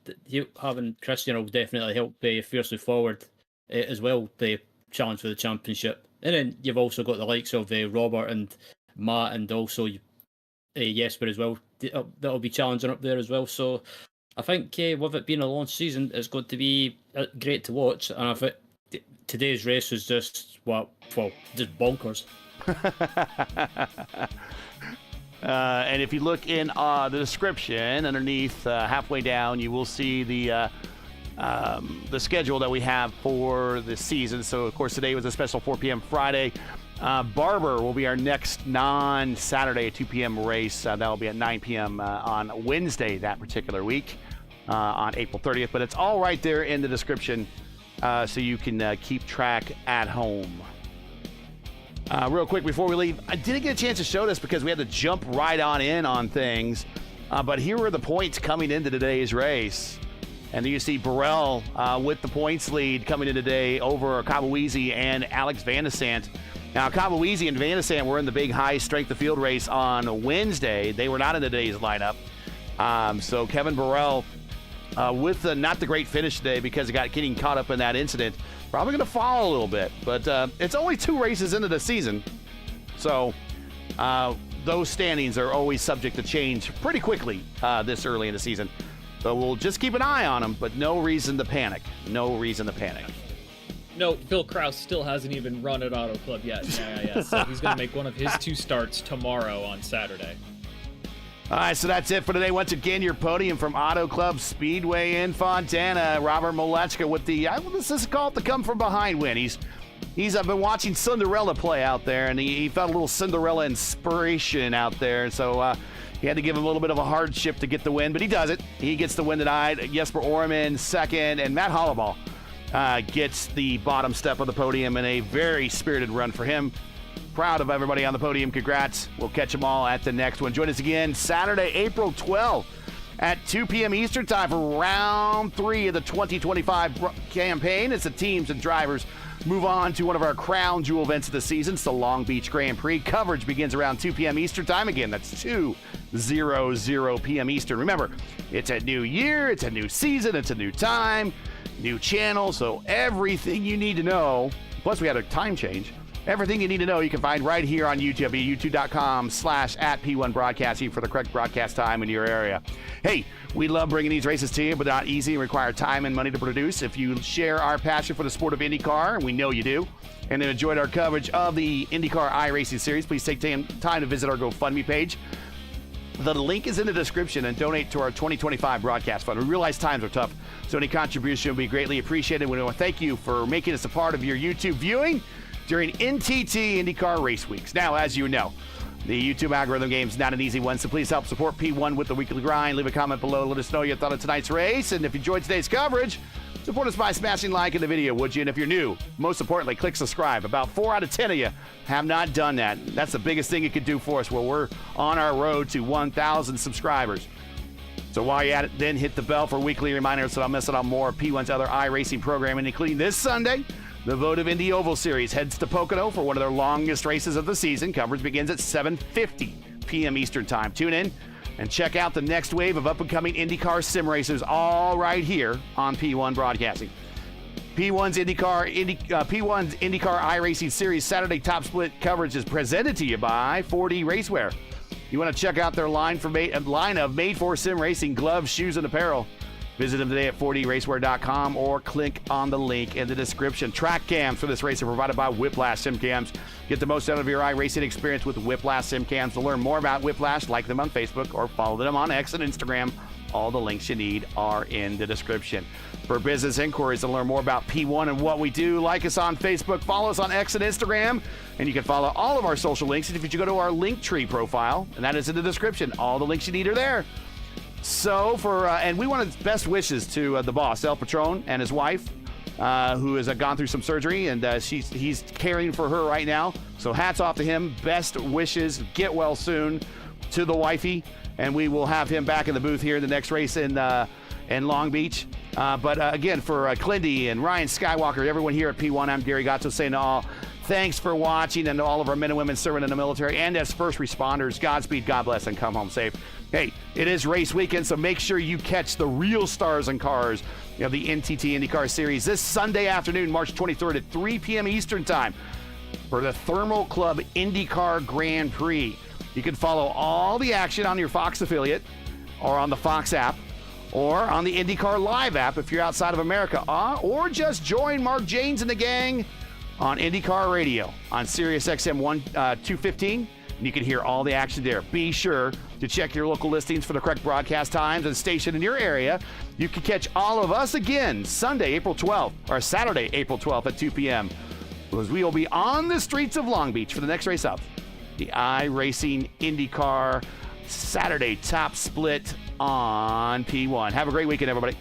having Christian will definitely help Fiercely Forward as well, the challenge for the championship. And then you've also got the likes of Robert and Matt, and also Jesper as well. That'll be challenging up there as well. So I think with it being a long season, it's going to be great to watch. And I think today's race was just just bonkers. And if you look in the description underneath, halfway down, you will see the schedule that we have for the season. So, of course, today was a special 4 p.m. Friday. Barber will be our next non-Saturday 2 p.m. race. That will be at 9 p.m. On Wednesday that particular week on April 30th. But it's all right there in the description, so you can keep track at home. Real quick before we leave, I didn't get a chance to show this because we had to jump right on things. But here are the points coming into today's race. And you see Burrell with the points lead coming in today over Kabaweezy and Alex Van de Sant. Now, Kabaweezy and Van de Sant were in the big high strength of field race on Wednesday. They were not in today's lineup. So Kevin Burrell with not the great finish today because he got getting caught up in that incident. Probably going to fall a little bit, but it's only 2 races into the season. So those standings are always subject to change pretty quickly this early in the season. So we'll just keep an eye on them, but no reason to panic. No reason to panic. No, Phil Krause still hasn't even run at Auto Club yet. Yeah. So he's going to make one of his 2 starts tomorrow on Saturday. All right, so that's it for today. Once again, your podium from Auto Club Speedway in Fontana. Robert Molechka with the, this is called the come from behind win. He's been watching Cinderella play out there, and he felt a little Cinderella inspiration out there. So he had to give him a little bit of a hardship to get the win, but he does it. He gets the win tonight. Jesper Orman second, and Matt Holleball gets the bottom step of the podium in a very spirited run for him. Proud of everybody on the podium. Congrats. We'll catch them all at the next one. Join us again Saturday, April 12th at 2 p.m. Eastern Time for round 3 of the 2025 campaign as the teams and drivers move on to one of our crown jewel events of the season. It's the Long Beach Grand Prix. Coverage begins around 2 p.m. Eastern Time. Again, that's 2:00 p.m. Eastern. Remember, it's a new year, it's a new season, it's a new time, new channel, so everything you need to know, plus we had a time change, everything you need to know you can find right here on YouTube, youtube.com/@P1 Broadcasting for the correct broadcast time in your area. Hey, we love bringing these races to you, but not easy and require time and money to produce. If you share our passion for the sport of IndyCar, and we know you do, and have enjoyed our coverage of the IndyCar iRacing Series, please take time to visit our GoFundMe page. The link is in the description, and donate to our 2025 broadcast fund. We realize times are tough, so any contribution will be greatly appreciated. We want to thank you for making us a part of your YouTube viewing during NTT IndyCar Race Weeks. Now, as you know, the YouTube algorithm game is not an easy one, so please help support P1 with the weekly grind. Leave a comment below. Let us know your thought of tonight's race. And if you enjoyed today's coverage, support us by smashing like in the video, would you? And if you're new, most importantly, click subscribe. About 4 out of 10 of you have not done that. That's the biggest thing you could do for us, where we're on our road to 1,000 subscribers. So while you're at it, then hit the bell for weekly reminders so don't miss out on more of P1's other iRacing programming, including this Sunday. The Vote of Indy Oval Series heads to Pocono for one of their longest races of the season. Coverage begins at 7:50 p.m. Eastern Time. Tune in and check out the next wave of up-and-coming IndyCar sim racers, all right here on P1 Broadcasting. P1's IndyCar iRacing Series Saturday Top Split coverage is presented to you by 4D Racewear. You want to check out their line of made-for sim racing gloves, shoes, and apparel. Visit them today at 4dracewear.com or click on the link in the description. Track cams for this race are provided by Whiplash Sim Cams. Get the most out of your iRacing experience with Whiplash Sim Cams. To learn more about Whiplash, like them on Facebook or follow them on X and Instagram, All the links you need are in the description. For business inquiries to learn more about P1 and what we do, like us on Facebook, follow us on X and Instagram, and you can follow all of our social links if you go to our Linktree profile, and that is in the description. All the links you need are there. So and we want best wishes to the boss, El Patron, and his wife, who has gone through some surgery, and he's caring for her right now. So hats off to him. Best wishes. Get well soon to the wifey, and we will have him back in the booth here in the next race in Long Beach. But again, for Clindy and Ryan Skywalker, everyone here at P1, I'm Gary Gatto saying to all, thanks for watching, and to all of our men and women serving in the military and as first responders, Godspeed, God bless, and come home safe. Hey, it is race weekend, so make sure you catch the real stars and cars of the NTT IndyCar Series this Sunday afternoon, March 23rd at 3 p.m. Eastern Time for the Thermal Club IndyCar Grand Prix. You can follow all the action on your Fox affiliate or on the Fox app or on the IndyCar Live app if you're outside of America, or just join Mark Janes and the gang on IndyCar Radio on Sirius XM 215, and you can hear all the action there. Be sure to check your local listings for the correct broadcast times and station in your area. You can catch all of us again Saturday, April 12th at 2 p.m. because we will be on the streets of Long Beach for the next race up, the iRacing IndyCar Saturday Top Split on P1. Have a great weekend, everybody.